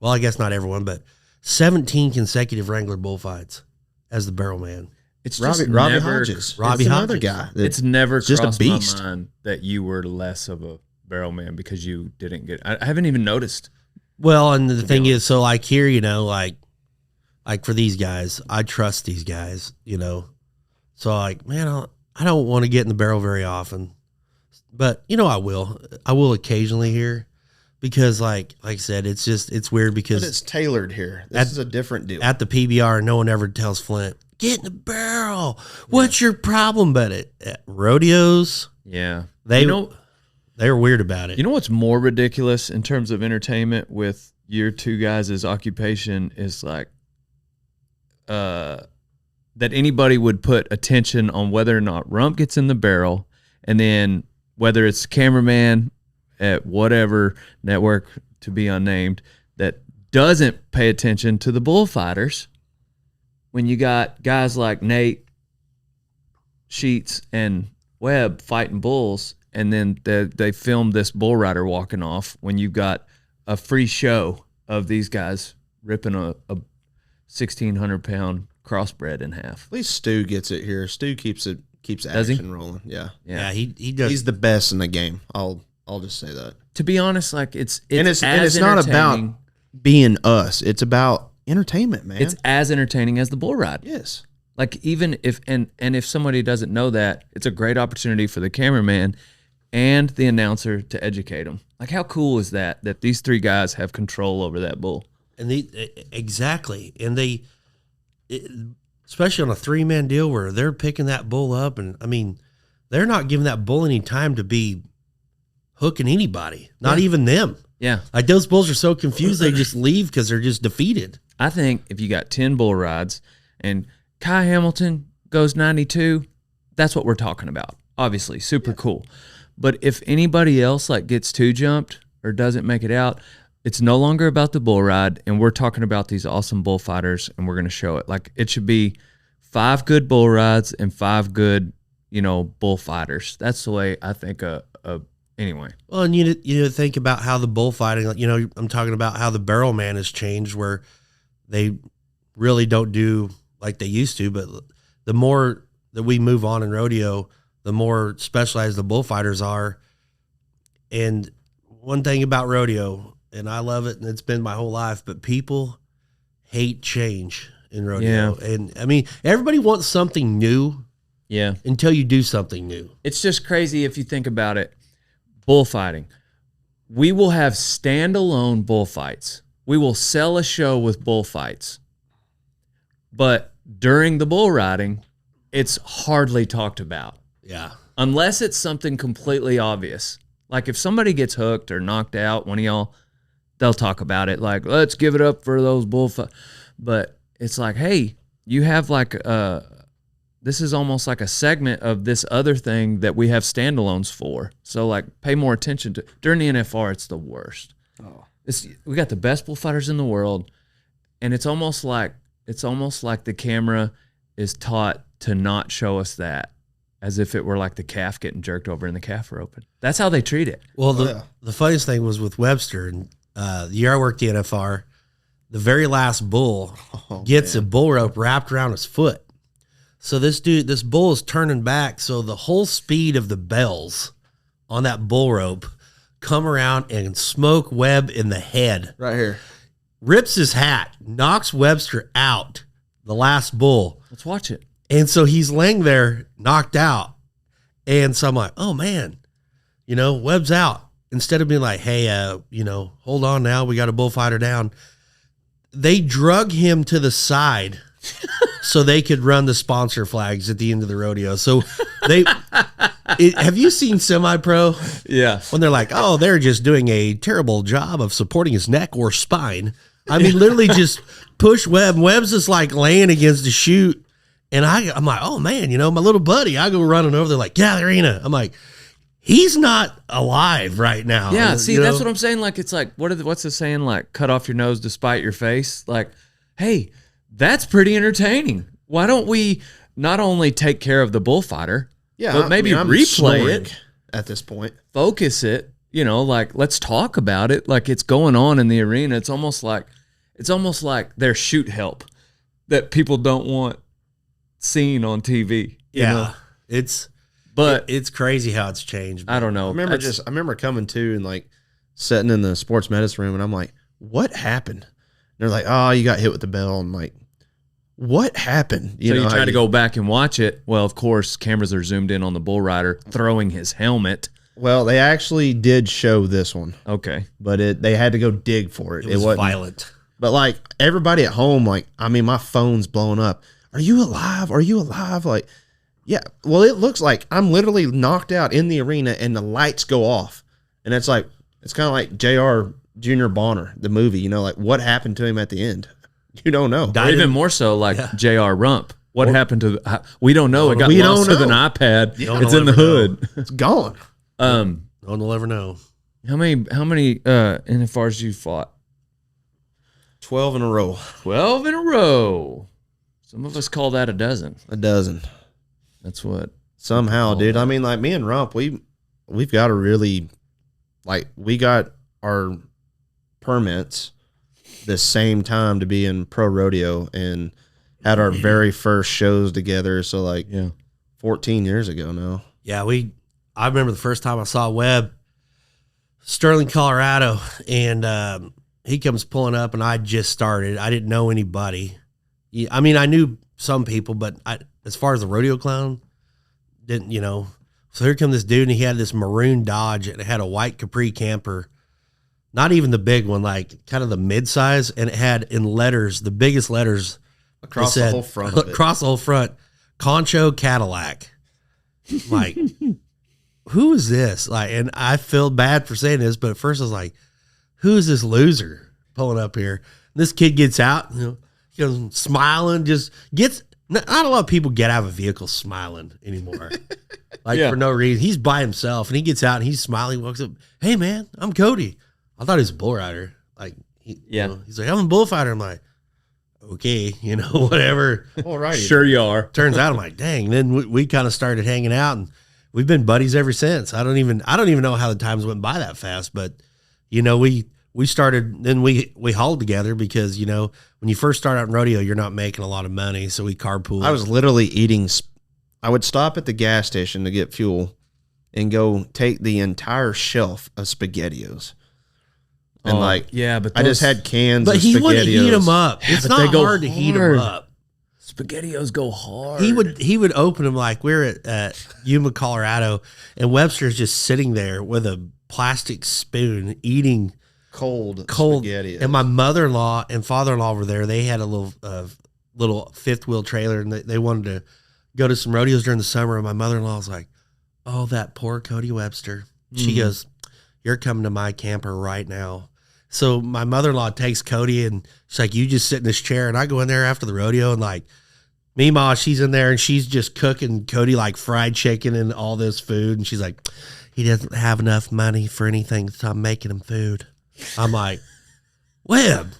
S2: I guess not everyone, but 17 consecutive Wrangler bullfights as the barrel man.
S1: It's
S3: Robbie Hodges.
S2: Robbie
S3: It's
S2: Hodges.
S3: another guy.
S1: It's never
S3: just a
S1: crossed
S3: beast.
S1: my mind that you were less of a barrel man because you didn't get. I haven't even noticed.
S2: Well, and the thing is, so like here, like for these guys, I trust these guys, So like, man, I don't want to get in the barrel very often, but I will occasionally here because like I said, it's weird because
S3: But it's tailored here. This is a different deal.
S2: at the PBR, no one ever tells Flint, get in the barrel. What's your problem? But at rodeos,
S1: Yeah,
S2: they were weird about it.
S1: You know what's more ridiculous in terms of entertainment with your two guys' occupation is like that anybody would put attention on whether or not Rump gets in the barrel, and then whether it's cameraman at whatever network to be unnamed that doesn't pay attention to the bullfighters when you got guys like Nate, Sheets, and Webb fighting bulls, and then they filmed this bull rider walking off when you've got a free show of these guys ripping a 1,600-pound crossbred in half.
S3: At least Stu gets it here. Stu keeps
S1: Does he?
S3: action rolling. Yeah.
S2: Yeah, he does.
S3: He's the best in the game. I'll just say that.
S1: To be honest, like it's
S3: And it's
S1: as
S3: not about
S1: entertaining-
S3: being us. It's about entertainment, man.
S1: it's as entertaining as the bull ride.
S3: yes.
S1: Like even if and if somebody doesn't know that, it's a great opportunity for the cameraman and the announcer to educate them. Like how cool is that these three guys have control over that bull?
S2: And exactly. And especially on a 3-man deal where they're picking that bull up. And I mean, they're not giving that bull any time to be hooking anybody, not even them.
S1: Yeah.
S2: Like those bulls are so confused, they just leave because they're just defeated.
S1: I think if you got 10 bull rides and Kai Hamilton goes 92, that's what we're talking about. Obviously, super cool. But if anybody else like gets too jumped or doesn't make it out, it's no longer about the bull ride, and we're talking about these awesome bullfighters, and we're going to show it. Like it should be 5 good bull rides and 5 good, bullfighters. That's the way I think. Anyway.
S2: Well, and you think about how the bullfighting, I'm talking about how the barrel man has changed, where they really don't do like they used to. But the more that we move on in rodeo, the more specialized the bullfighters are. And one thing about rodeo, and I love it, and it's been my whole life, but people hate change in rodeo.
S1: Yeah.
S2: And I mean, everybody wants something new
S1: Yeah.
S2: until you do something new.
S1: It's just crazy if you think about it. Bullfighting. We will have standalone bullfights. We will sell a show with bullfights. But during the bull riding, it's hardly talked about.
S2: Yeah.
S1: Unless it's something completely obvious. Like if somebody gets hooked or knocked out, one of y'all, they'll talk about it. Like, let's give it up for those bullfights. But it's like, hey, you have like this is almost like a segment of this other thing that we have standalones for. So like pay more attention to. During the NFR, it's the worst. Oh. We got the best bullfighters in the world, and it's almost like the camera is taught to not show us that, as if it were like the calf getting jerked over and the calf roping. That's how they treat it.
S2: Well, the funniest thing was with Webster, and the year I worked the NFR, the very last bull gets a bull rope wrapped around his foot. So this bull is turning back, so the whole speed of the bells on that bull rope come around and smoke Webb in the head.
S3: Right here.
S2: Rips his hat, knocks Webster out, the last bull.
S1: Let's watch it.
S2: And so he's laying there, knocked out. And so I'm like, oh, man, Webb's out. Instead of being like, hey, hold on now, we got a bullfighter down. They drug him to the side so they could run the sponsor flags at the end of the rodeo. So have you seen Semi-Pro?
S1: Yeah.
S2: When they're like, oh, they're just doing a terrible job of supporting his neck or spine. I mean, literally just push Webb. Webb's just like laying against the chute. And I'm like, oh, man, my little buddy, I go running over there like, yeah, arena. I'm like, he's not alive right now.
S1: Yeah, see, that's what I'm saying. Like, it's like, what's the saying? Like, cut off your nose to spite your face. Like, hey, that's pretty entertaining. Why don't we not only take care of the bullfighter, but maybe replay it
S3: at this point,
S1: focus it. Like let's talk about it. Like it's going on in the arena. It's almost like their shoot help that people don't want seen on TV.
S2: Yeah, it's crazy how it's changed.
S1: I don't know.
S3: I remember coming to and like sitting in the sports medicine room, and I'm like, what happened? And they're like, oh, you got hit with the bell. I'm like, what happened?
S1: You try to go back and watch it. Well, of course, cameras are zoomed in on the bull rider throwing his helmet.
S3: Well, they actually did show this one.
S1: Okay.
S3: But they had to go dig for it.
S2: It wasn't violent.
S3: But like everybody at home, like, I mean, my phone's blowing up. Are you alive? Are you alive? Like, yeah. Well, it looks like I'm literally knocked out in the arena and the lights go off. And it's like, it's kind of like J.R. Junior Bonner, the movie, like what happened to him at the end? You don't know.
S1: Or even more so like J.R. Rump. What happened to we don't know. It got lost with an iPad. It's in the hood.
S3: It's gone.
S2: No one will ever know.
S1: How many NFRs you fought?
S3: 12 in a row.
S1: 12 in a row. Some of us call that a dozen.
S3: A dozen.
S1: That's what.
S3: Somehow, dude. I mean, like me and Rump, we've got to really, like, we got our permits the same time to be in pro rodeo and had our very first shows together. So like 14 years ago now.
S2: Yeah, I remember the first time I saw Webb, Sterling, Colorado, and he comes pulling up, and I just started. I didn't know anybody. I mean, I knew some people, but as far as the rodeo clown, didn't. So here come this dude, and he had this maroon Dodge, and it had a white Capri camper, not even the big one, like kind of the mid-size, and it had in letters, the biggest letters
S3: across the whole front of it.
S2: Across the whole front, Concho Cadillac. Like, who is this? Like, and I feel bad for saying this, but at first I was like, who is this loser pulling up here? And this kid gets out, he goes smiling, just gets. Not a lot of people get out of a vehicle smiling anymore, for no reason. He's by himself, and he gets out and he's smiling. He walks up, hey man, I'm Cody. I thought he was a bull rider. Like, he's like, I'm a bullfighter. I'm like, okay, whatever.
S3: All right,
S1: sure you are.
S2: Turns out I'm like, dang. Then we kind of started hanging out, and we've been buddies ever since. I don't even know how the times went by that fast, but we started. Then we hauled together because when you first start out in rodeo, you're not making a lot of money, so we carpooled.
S3: I was literally eating. I would stop at the gas station to get fuel, and go take the entire shelf of SpaghettiOs. And
S1: but
S3: I just had cans of SpaghettiOs.
S2: But he wouldn't heat them up. It's not hard to heat them up.
S1: SpaghettiOs go hard.
S2: He would open them like we're at Yuma, Colorado, and Webster's just sitting there with a plastic spoon cold SpaghettiOs. And my mother-in-law and father-in-law were there. They had a little little fifth wheel trailer, and they wanted to go to some rodeos during the summer. And my mother-in-law was like, "Oh, that poor Cody Webster." She goes, "You're coming to my camper right now." So my mother-in-law takes Cody, and she's like, "You just sit in this chair." And I go in there after the rodeo, and like, Meemaw, she's in there, and she's just cooking Cody like fried chicken and all this food. And she's like, "He doesn't have enough money for anything, so I'm making him food." I'm like, Webb.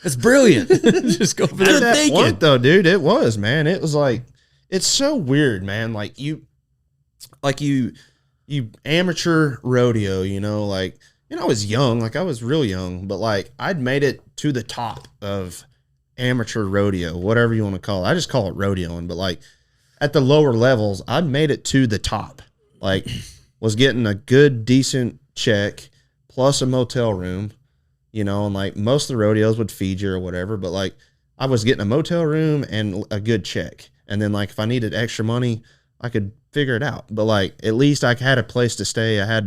S1: That's brilliant. Just go for
S3: At
S1: that.
S3: that point, though, dude, it was, man. It was like, it's so weird, man. Like you amateur rodeo, you know, like, you know, I was young, like I was real young, but like I'd made it to the top of amateur rodeo, whatever you want to call it. I just call it rodeoing, but like at the lower levels, I'd made it to the top. Like, was getting a good, decent check plus a motel room, you know, and like most of the rodeos would feed you or whatever, but like I was getting a motel room and a good check. And then like if I needed extra money, I could figure it out. But like at least I had a place to stay. I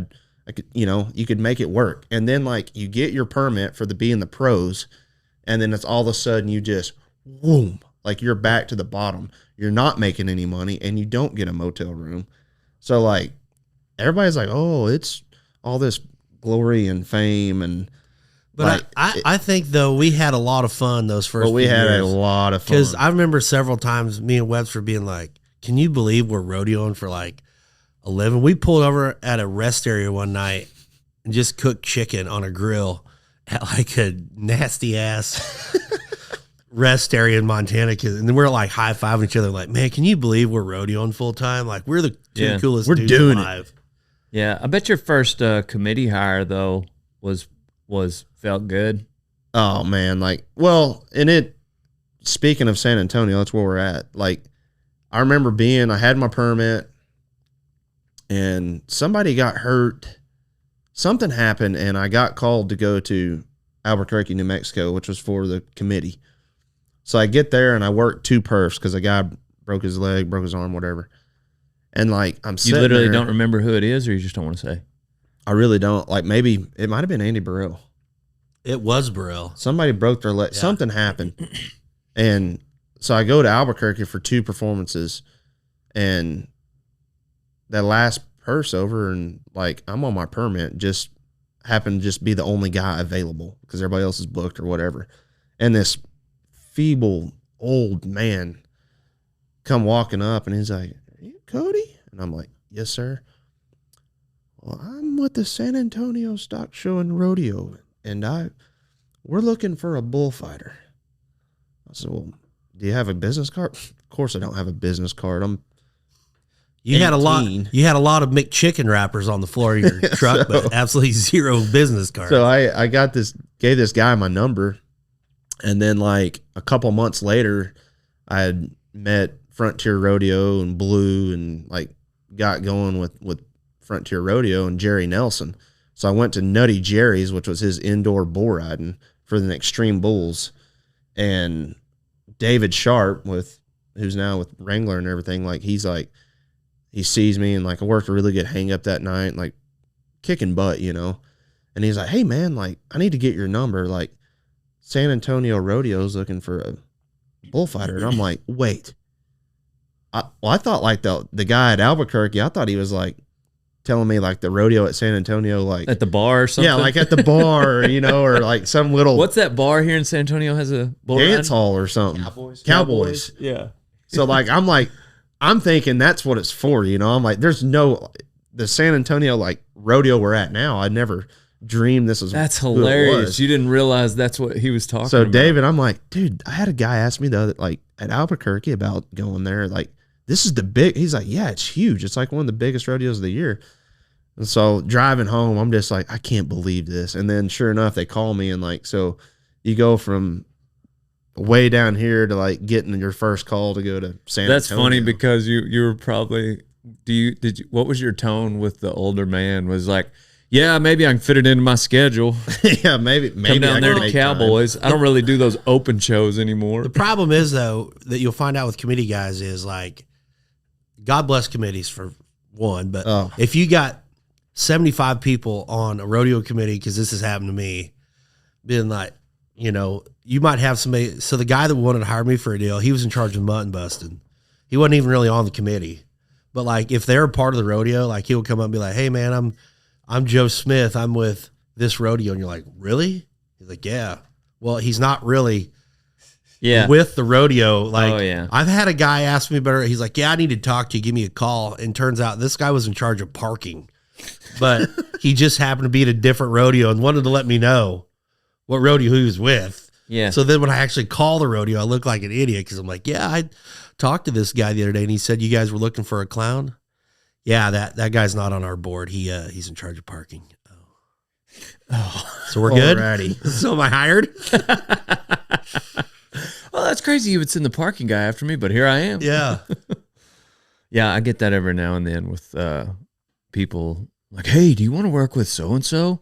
S3: could, you know, you could make it work. And then like you get your permit for being the pros, and then it's all of a sudden you just boom, like you're back to the bottom. You're not making any money and you don't get a motel room. So like everybody's like, "Oh, it's all this glory and fame." And
S2: But
S3: like,
S2: I think though we had a lot of fun those first.
S3: But we
S2: few
S3: had
S2: years.
S3: a lot of fun.
S2: Because I remember several times me and Webster being like, "Can you believe we're rodeoing for like a living?" We pulled over at a rest area one night and just cooked chicken on a grill at like a nasty ass rest area in Montana. And then we're like high fiving each other, like, "Man, can you believe we're rodeoing full time? Like we're the two coolest
S3: we're
S2: dudes
S3: doing
S2: alive."
S1: Yeah, I bet your first committee hire though was felt good.
S3: Oh man, like, well, and it, speaking of San Antonio, that's where we're at. Like, I remember I had my permit and somebody got hurt. Something happened and I got called to go to Albuquerque, New Mexico, which was for the committee. So I get there and I work 2 perfs because a guy broke his leg, broke his arm, whatever. And like, I'm
S1: You
S3: sitting
S1: literally
S3: there,
S1: don't remember who it is, or you just don't want to say?
S3: I really don't. Like, maybe it might have been Andy Burrell.
S2: It was Burrell.
S3: Somebody broke their leg.
S2: Yeah.
S3: Something happened. And so I go to Albuquerque for 2 performances, and that last purse over, and like I'm on my permit, just happened to just be the only guy available because everybody else is booked or whatever. And this feeble old man come walking up and he's like, "Are you Cody?" And I'm like, "Yes, sir." "Well, I'm with the San Antonio Stock Show and Rodeo, and we're looking for a bullfighter." I said, "Well, do you have a business card?" "Of course I don't have a business card. I'm
S2: You had a lot.
S3: 18.
S2: You had a lot of McChicken wrappers on the floor of your truck, but absolutely zero business cards.
S3: So I gave this guy my number, and then like a couple months later, I had met Frontier Rodeo and Blue, and like got going with Frontier Rodeo and Jerry Nelson. So I went to Nutty Jerry's, which was his indoor bull riding for the Extreme Bulls, and David Sharp, who's now with Wrangler and everything, like he sees me and like I worked a really good hang up that night, like kicking butt, you know. And he's like, "Hey man, like I need to get your number. Like San Antonio Rodeo's looking for a bullfighter." And I'm like, "Wait." I thought like the guy at Albuquerque, I thought he was like telling me like the rodeo at San Antonio, like
S1: At the bar or something?
S3: yeah, like at the bar, you know, or like some little
S1: What's that bar here in San Antonio has a bull
S3: dance
S1: ride?
S3: hall or something. Cowboys.
S1: Yeah.
S3: So like I'm thinking that's what it's for, you know. I'm like, there's no the San Antonio like rodeo we're at now. I never dreamed this was
S1: That's
S3: who it
S1: hilarious.
S3: was.
S1: You didn't realize that's what he was talking
S3: So
S1: about.
S3: David, I'm like, dude, I had a guy ask me the other, like at Albuquerque about going there. Like, this is the big. He's like, yeah, it's huge. It's like one of the biggest rodeos of the year. And so driving home, I'm just like, I can't believe this. And then sure enough, they call me and like, so you go from way down here to like getting your first call to go to San
S1: That's
S3: Antonio.
S1: funny because you were probably what was your tone with the older man? Was like, yeah, maybe I can fit it into my schedule.
S3: yeah, maybe
S1: Come down
S3: I
S1: there
S3: can
S1: to
S3: make
S1: Cowboys. I don't really do those open shows anymore.
S2: The problem is, though, that you'll find out with committee guys is like, God bless committees for one, but if you got 75 people on a rodeo committee, because this has happened to me, being like, you know, you might have somebody. So the guy that wanted to hire me for a deal, he was in charge of mutton busting. He wasn't even really on the committee, but like if they're part of the rodeo, like he would come up and be like, "Hey man, I'm Joe Smith. I'm with this rodeo." And you're like, "Really?" He's like, "Yeah." Well, he's not really with the rodeo. Like, I've had a guy ask me better. He's like, "Yeah, I need to talk to you. Give me a call." And turns out this guy was in charge of parking, but he just happened to be at a different rodeo and wanted to let me know what rodeo he was with.
S1: Yeah.
S2: So then when I actually call the rodeo, I look like an idiot because I'm like, "Yeah, I talked to this guy the other day and he said you guys were looking for a clown." "Yeah, that guy's not on our board. He's in charge of parking." Oh, so we're good.
S3: Alrighty.
S2: So am I hired?
S1: Well, that's crazy. You would send the parking guy after me, but here I am.
S2: Yeah.
S1: Yeah, I get that every now and then with people like, "Hey, do you want to work with so-and-so?"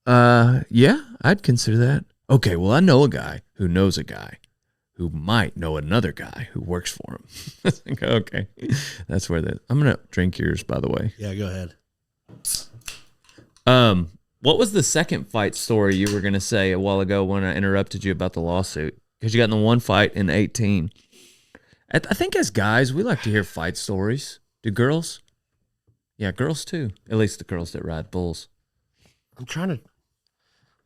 S1: Yeah, I'd consider that. Okay, well, I know a guy who knows a guy who might know another guy who works for him. Like, okay, that's where I'm going to drink yours, by the way.
S2: Yeah, go ahead.
S1: What was the second fight story you were going to say a while ago when I interrupted you about the lawsuit? Because you got in the one fight in 18. I think as guys, we like to hear fight stories. Do girls? Yeah, girls too. At least the girls that ride bulls.
S2: I'm trying to.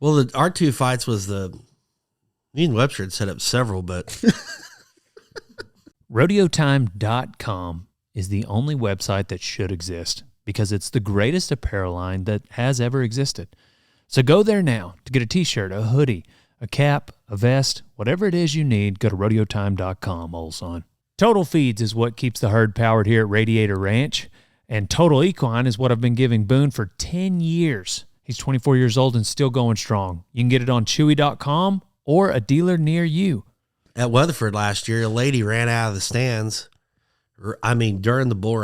S2: Well, our two fights was me and Webster had set up several, but.
S4: RodeoTime.com is the only website that should exist because it's the greatest apparel line that has ever existed. So go there now to get a t-shirt, a hoodie, a cap, a vest, whatever it is you need. Go to RodeoTime.com, old son. Total Feeds is what keeps the herd powered here at Radiator Ranch, and Total Equine is what I've been giving Boone for 10 years. He's 24 years old and still going strong. You can get it on Chewy.com or a dealer near you.
S2: At Weatherford last year, a lady ran out of the stands. During the bull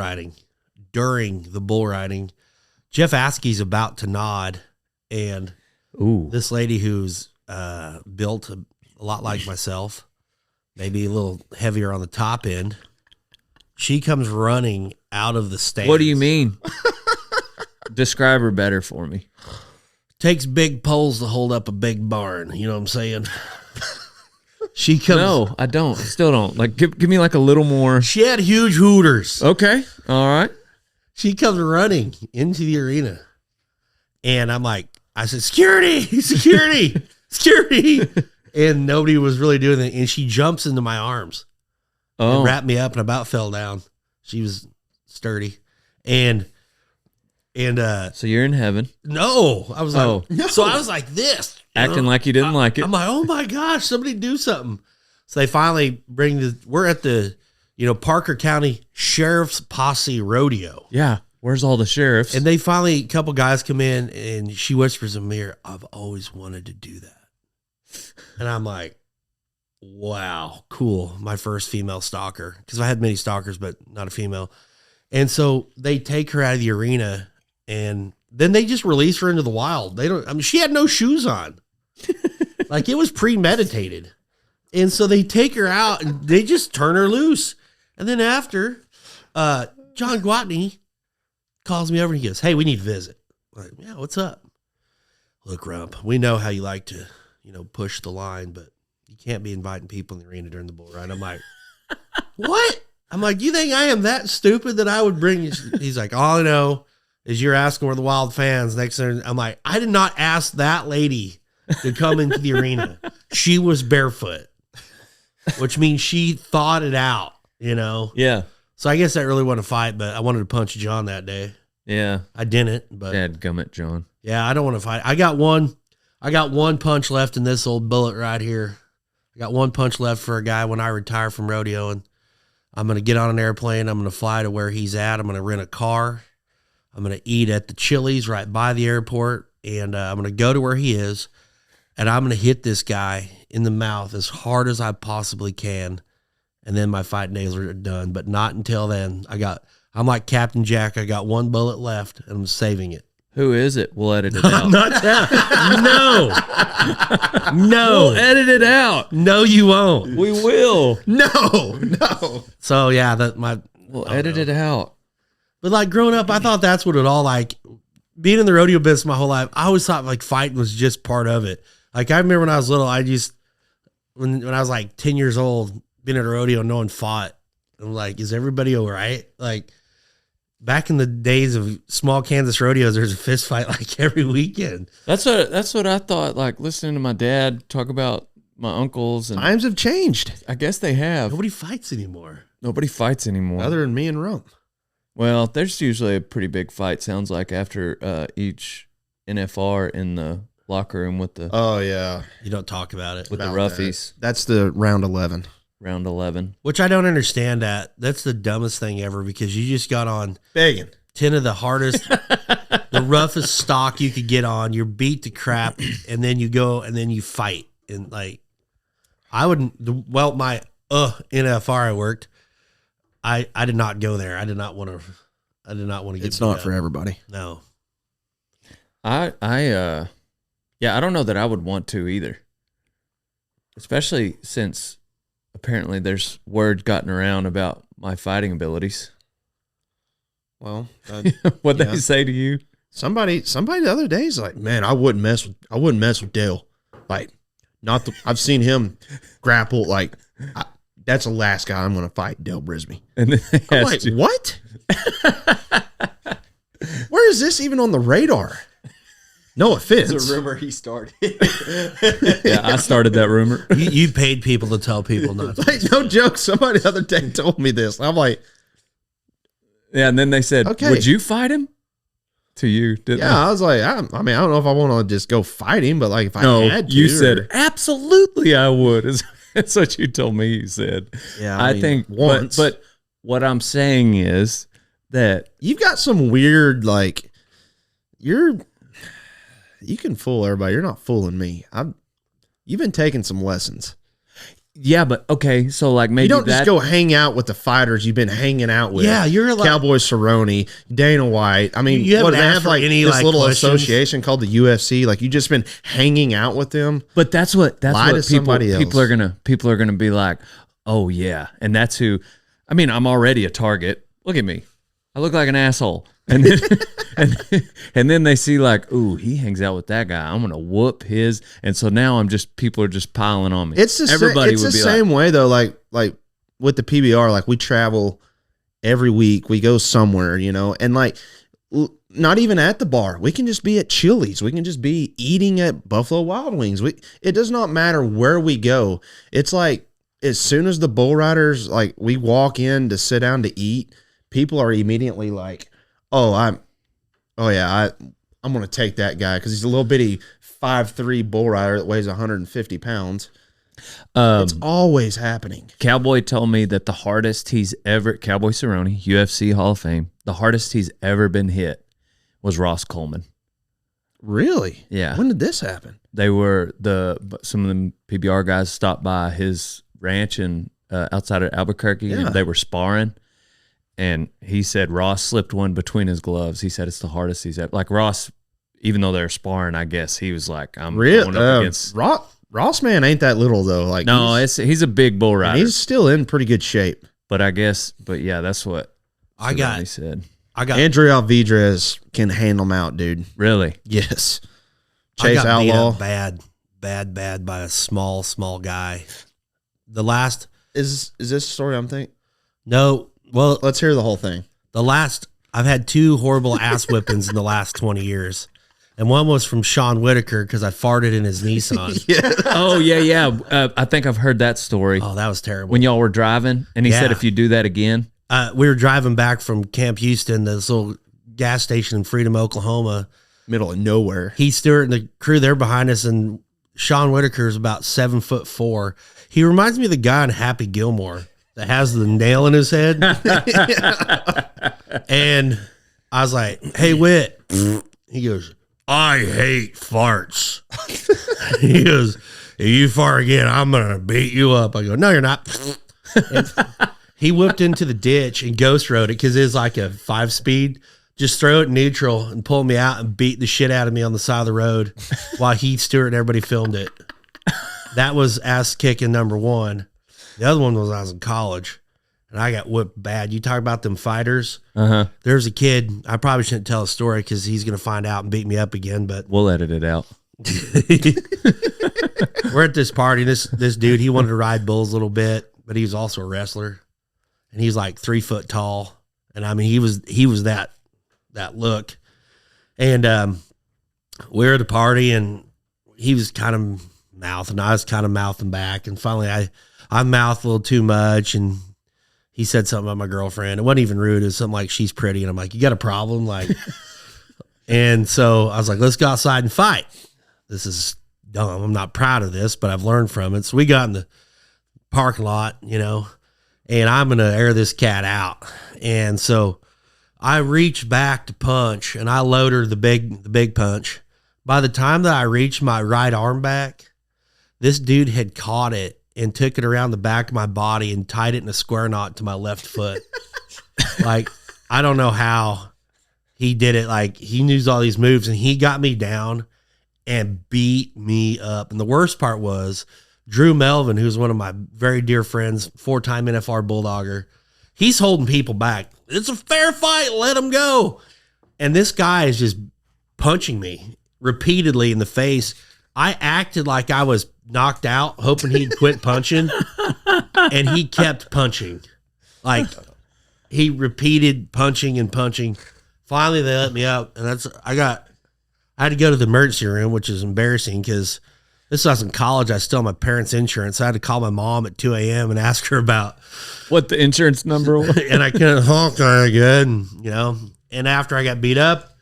S2: riding. Jeff Askey's about to nod, and this lady who's built a lot like myself, maybe a little heavier on the top end, she comes running out of the stands.
S1: What do you mean? Describe her better for me.
S2: Takes big poles to hold up a big barn. You know what I'm saying? She comes.
S1: No, I don't. Still don't. Like, give me like a little more.
S2: She had huge hooters.
S1: Okay. All right.
S2: She comes running into the arena. And I said, "Security, security, security." And nobody was really doing it. And she jumps into my arms and wrapped me up and about fell down. She was sturdy. And
S1: so you're in heaven.
S2: No, I was like,
S1: no.
S2: So I was like this.
S1: Acting like you didn't like it.
S2: I'm like, "Oh my gosh, somebody do something." So they finally we're at the, Parker County Sheriff's Posse Rodeo.
S1: Yeah. Where's all the sheriffs?
S2: And a couple guys come in and she whispers in my ear, "I've always wanted to do that." And I'm like, wow, cool. My first female stalker. Because I had many stalkers, but not a female. And so they take her out of the arena and then they just release her into the wild. She had no shoes on. Like, it was premeditated. And so they take her out and they just turn her loose. And then after, John Gwatney calls me over and he goes, "Hey, we need to visit." I'm like, "Yeah, what's up?" "Look, Rump, we know how you like to, push the line, but you can't be inviting people in the arena during the bull ride." I'm like, "What?" I'm like, "You think I am that stupid that I would bring you?" He's like, "All I know is you're asking where the wild fans next thing." I'm like, "I did not ask that lady to come into the arena. She was barefoot," which means she thought it out,
S1: Yeah.
S2: So I guess that really wasn't a fight, but I wanted to punch John that day.
S1: Yeah.
S2: I didn't, but
S1: Dadgummit, John.
S2: yeah, I don't want to fight. I got one punch left in this old bullet right here. I got one punch left for a guy when I retire from rodeo, and I'm going to get on an airplane. I'm going to fly to where he's at. I'm going to rent a car. I'm going to eat at the Chili's right by the airport, and I'm going to go to where he is, and I'm going to hit this guy in the mouth as hard as I possibly can. And then my fight days are done, but not until then. I'm like Captain Jack. I got one bullet left, and I'm saving it.
S1: Who is it? We'll edit it out.
S2: Not that. No.
S1: We'll edit it out.
S2: No, you won't.
S1: We will.
S3: No.
S2: So yeah,
S1: We'll edit it out.
S2: But like growing up, I thought that's what it all like. Being in the rodeo business my whole life, I always thought like fighting was just part of it. Like, I remember when I was little, when I was like 10 years old, being at a rodeo, no one fought. I'm like, is everybody all right? Like, back in the days of small Kansas rodeos, there's a fist fight like every weekend.
S1: That's what I thought. Like listening to my dad talk about my uncles, and
S3: Times have changed.
S1: I guess they have.
S2: Nobody fights anymore.
S1: Nobody fights anymore.
S3: Other than me and Rump.
S1: Well, there's usually a pretty big fight. Sounds like after each NFR in the locker room with the
S3: Oh yeah,
S2: You don't talk about it.
S1: with the
S3: about
S1: roughies.
S3: that's the round 11.
S1: Round 11.
S2: Which I don't understand that. That's the dumbest thing ever because you just got on
S3: Begging.
S2: 10 of the hardest, the roughest stock you could get on. You're beat to crap, and then you go and then you fight. And like, I wouldn't. Well, my NFR I worked. I did not go there. I did not want to. I did not want to get.
S3: It's not
S2: beat
S3: for
S2: up.
S3: everybody.
S2: No.
S1: I don't know that I would want to either. Especially since apparently there's word gotten around about my fighting abilities.
S3: Well,
S1: What
S3: Yeah.
S1: they say to you?
S3: somebody the other day is like, man, I wouldn't mess with Dale. Like, I've seen him grapple. Like, that's the last guy I'm going to fight, Dale Brisby.
S1: And then they
S3: I'm
S1: asked
S3: like,
S1: you-
S3: what? Where is this even on the radar? No offense.
S5: It's a rumor he started.
S1: Yeah, I started that rumor.
S2: You paid people to tell people not to.
S3: Like, no joke. Somebody the other day told me this. I'm like,
S1: Yeah, and then they said,
S3: Okay.
S1: "Would you fight him?" To you, didn't
S3: yeah. I was like, I mean, I don't know if I want to just go fight him, but like if
S1: they? No,
S3: I had to,
S1: you
S3: or-
S1: said absolutely I would. That's what you told me. You said.
S3: yeah.
S1: I
S3: mean,
S1: think
S3: once,
S1: but what I'm saying is that
S3: you've got some weird like you can fool everybody. You're not fooling me. You've been taking some lessons.
S1: yeah, but okay, so like maybe
S3: You don't
S1: that
S3: just go hang out with the fighters you've been hanging out with.
S2: Yeah, you're like
S3: Cowboy Cerrone, Dana White. I mean,
S2: You haven't
S3: what they
S2: asked
S3: have
S2: for
S3: like
S2: any,
S3: this
S2: like,
S3: little
S2: questions?
S3: association called the UFC. Like you just been hanging out with them.
S1: But that's what
S3: Lie to somebody else.
S1: people are gonna be like, oh yeah, and that's who. I mean, I'm already a target. Look at me, I look like an asshole, and then and then they see like, ooh, he hangs out with that guy. I'm gonna whoop his, and so now people are just piling on me.
S3: It's the
S1: Everybody
S3: it's
S1: would
S3: the
S1: be
S3: same way though. Like with the PBR, like we travel every week. We go somewhere, and like not even at the bar. We can just be at Chili's. We can just be eating at Buffalo Wild Wings. It does not matter where we go. It's like as soon as the bull riders like we walk in to sit down to eat, people are immediately like, I'm gonna take that guy because he's a little bitty 5'3" bull rider that weighs 150 pounds. It's always happening.
S1: Cowboy told me that the hardest he's ever Cowboy Cerrone, UFC Hall of Fame, the hardest he's ever been hit was Ross Coleman.
S3: Really?
S1: Yeah.
S3: When did this happen?
S1: They were some of the PBR guys stopped by his ranch and outside of Albuquerque,
S3: Yeah.
S1: and they were sparring. And he said Ross slipped one between his gloves. He said it's the hardest he's ever. Like Ross, even though they're sparring, I guess he was like, I'm going up against.
S3: Ross man ain't that little though. Like
S1: No, he's a big bull
S3: and
S1: rider.
S3: he's still in pretty good shape.
S1: But yeah, that's what
S2: I got.
S1: he said.
S2: I got.
S3: Andrew Alvidrez can handle him out, dude.
S1: Really?
S3: Yes.
S2: I
S3: Chase
S2: got beat
S3: Outlaw
S2: up bad by a small guy. The last.
S3: is this a story I'm thinking?
S2: No. Well,
S3: Let's hear the whole thing.
S2: I've had two horrible ass whippings in the last 20 years. And one was from Sean Whitaker because I farted in his Nissan.
S1: Oh yeah. I think I've heard that story.
S2: Oh, that was terrible.
S1: When y'all were driving, and he said
S2: Yeah.
S1: if you do that again,
S2: We were driving back from Camp Houston, this little gas station in Freedom, Oklahoma.
S3: Middle of nowhere.
S2: Heath Stewart and the crew, they're behind us, and Sean Whitaker is about 7'4". He reminds me of the guy in Happy Gilmore that has the nail in his head. And I was like, hey, Whit. He goes, I hate farts. He goes, if you fart again, I'm going to beat you up. I go, no, you're not. And he whipped into the ditch and ghost rode it because it's like a 5-speed. Just throw it in neutral and pull me out and beat the shit out of me on the side of the road while Heath Stewart and everybody filmed it. That was ass kicking number one. The other one was I was in college and I got whipped bad. You talk about them fighters. There's a kid. I probably shouldn't tell a story because he's going to find out and beat me up again. But
S1: we'll edit it out.
S2: we're at this party. This dude, he wanted to ride bulls a little bit, but he was also a wrestler, and he's like 3 foot tall. And I mean, he was that look. And we were at the party, and he was kind of mouthing. I was kind of mouthing back, and finally I mouthed a little too much, and he said something about my girlfriend. It wasn't even rude. It was something like, she's pretty, and I'm like, you got a problem, like. And so I was like, let's go outside and fight. This is dumb. I'm not proud of this, but I've learned from it. So we got in the parking lot, and I'm going to air this cat out. And so I reached back to punch, and I load her the big punch. By the time that I reached my right arm back, this dude had caught it and took it around the back of my body and tied it in a square knot to my left foot. Like, I don't know how he did it. Like, he knew all these moves, and he got me down and beat me up. And the worst part was Drew Melvin, who's one of my very dear friends, 4-time NFR Bulldogger. He's holding people back. It's a fair fight. Let him go. And this guy is just punching me repeatedly in the face. I acted like I was knocked out, hoping he'd quit punching, and he kept punching. Like, he repeated punching and punching. Finally, they let me up, and I had to go to the emergency room, which is embarrassing because this was in college. I still had my parents' insurance. I had to call my mom at 2 a.m. and ask her about
S1: what the insurance number was.
S2: And I couldn't honk kind of good, and after I got beat up,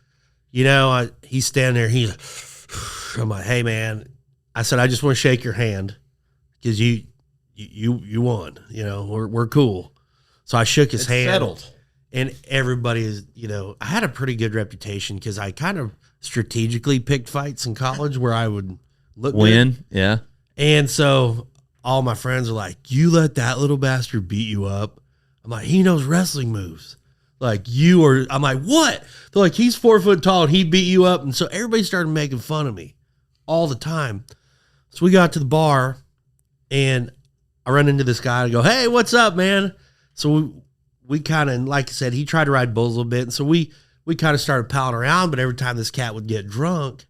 S2: he's standing there. I'm like, hey, man. I said, I just want to shake your hand because you won. We're cool. So I shook his hand.
S3: Settled.
S2: And everybody is, I had a pretty good reputation because I kind of strategically picked fights in college where I would
S1: win.
S2: Good.
S1: Yeah.
S2: And so all my friends are like, you let that little bastard beat you up. I'm like, he knows wrestling moves. Like, I'm like, what? They're like, he's 4 foot tall and he beat you up. And so everybody started making fun of me all the time. So we got to the bar, and I run into this guy and go, hey, what's up, man? So we kind of, like I said, he tried to ride bulls a little bit. And so we kind of started palling around, but every time this cat would get drunk,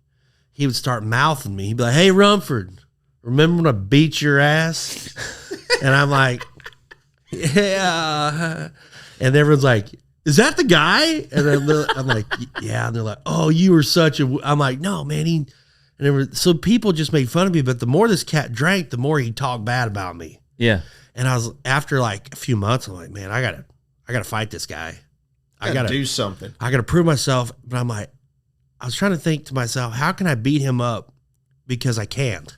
S2: he would start mouthing me. He'd be like, hey, Rumford, remember when I beat your ass? And I'm like, yeah. And everyone's like, is that the guy? And then I'm like, yeah. And they're like, oh, you were such a, I'm like, no, man. So people just made fun of me, but the more this cat drank, the more he talked bad about me.
S1: Yeah.
S2: And I was, after like a few months, I'm like, man, I gotta fight this guy. I gotta
S3: do something.
S2: I gotta prove myself. But I'm like, I was trying to think to myself, how can I beat him up? Because I can't.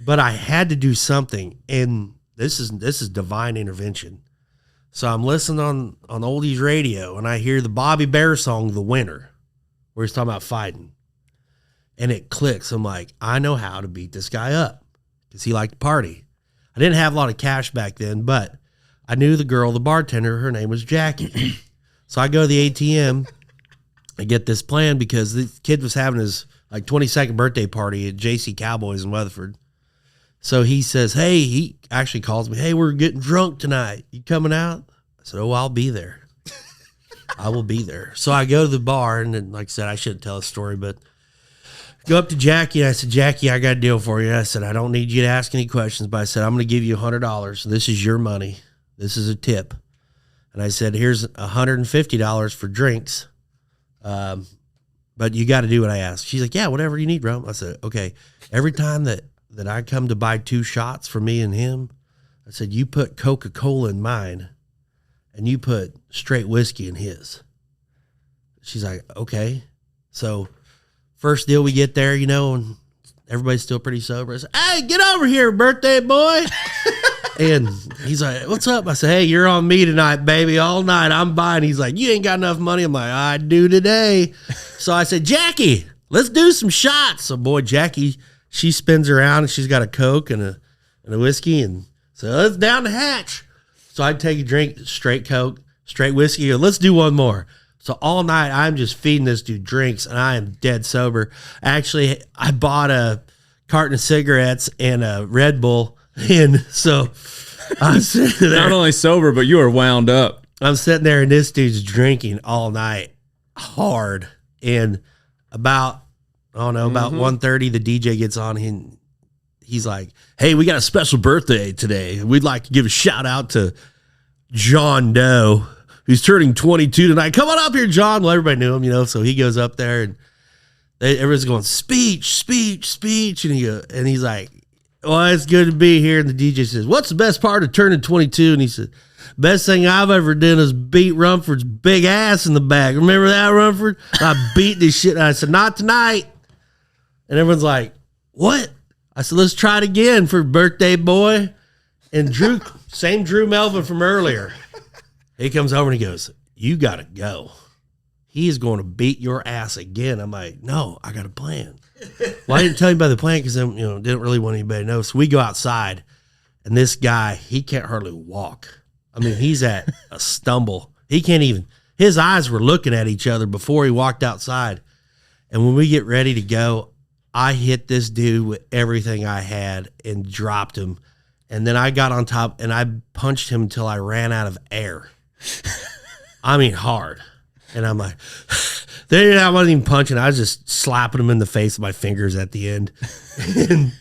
S2: But I had to do something. And this is divine intervention. So I'm listening on oldies radio, and I hear the Bobby Bear song, The Winner, where he's talking about fighting. And it clicks. I'm like, I know how to beat this guy up because he liked to party. I didn't have a lot of cash back then, but I knew the girl, the bartender, her name was Jackie. So I go to the ATM. I get this plan because the kid was having his like 22nd birthday party at JC COWBOYS in Weatherford. So he says, hey, he actually calls me, hey, we're getting drunk tonight. You coming out? I said, oh, I'll be there. I will be there. So I go to the bar, and then, like I said, I shouldn't tell a story, but go up to Jackie, and I said, Jackie, I got a deal for you. I said, I don't need you to ask any questions, but I said, I'm going to give you $100. This is your money. This is a tip. And I said, here's $150 for drinks. But you got to do what I ask. She's like, yeah, whatever you need, bro. I said, okay. Every time that I come to buy 2 shots for me and him, I said, you put Coca-Cola in mine and you put straight whiskey in his. She's like, okay. So first deal we get there, and everybody's still pretty sober. I said, hey, get over here, birthday boy. And he's like, what's up? I said, hey, you're on me tonight, baby, all night. I'm buying. He's like, you ain't got enough money. I'm like, I do today. So I said, Jackie, let's do some shots. So boy, Jackie, she spins around, and she's got a Coke and a whiskey. And so let's down the hatch. So I'd take a drink, straight Coke, straight whiskey. Let's do one more. So all night I'm just feeding this dude drinks, and I am dead sober. Actually, I bought a carton of cigarettes and a Red Bull. And so I'm sitting there.
S1: Not only sober, but you are wound up.
S2: I'm sitting there, and this dude's drinking all night hard. And about 1:30, the DJ gets on, and he's like, hey, we got a special birthday today. We'd like to give a shout out to John Doe, who's turning 22 tonight. Come on up here, John. Well, everybody knew him, you know, so he goes up there and everyone's going, speech, speech, speech. And he's like, well, it's good to be here. And the DJ says, what's the best part of turning 22? And he said, best thing I've ever done is beat Rumford's big ass in the back. Remember that, Rumford? I beat this shit. And I said, not tonight. And everyone's like, what? I said, let's try it again for birthday boy. And Drew Melvin from earlier. He comes over and he goes, you got to go. He is going to beat your ass again. I'm like, no, I got a plan. Well, I didn't tell you about the plan because didn't really want anybody to know. So we go outside, and this guy, he can't hardly walk. I mean, he's at a stumble. He can't even. His eyes were looking at each other before he walked outside. And when we get ready to go, I hit this dude with everything I had and dropped him. And then I got on top and I punched him until I ran out of air. I mean, hard. And I'm like, I wasn't even punching. I was just slapping him in the face with my fingers at the end. And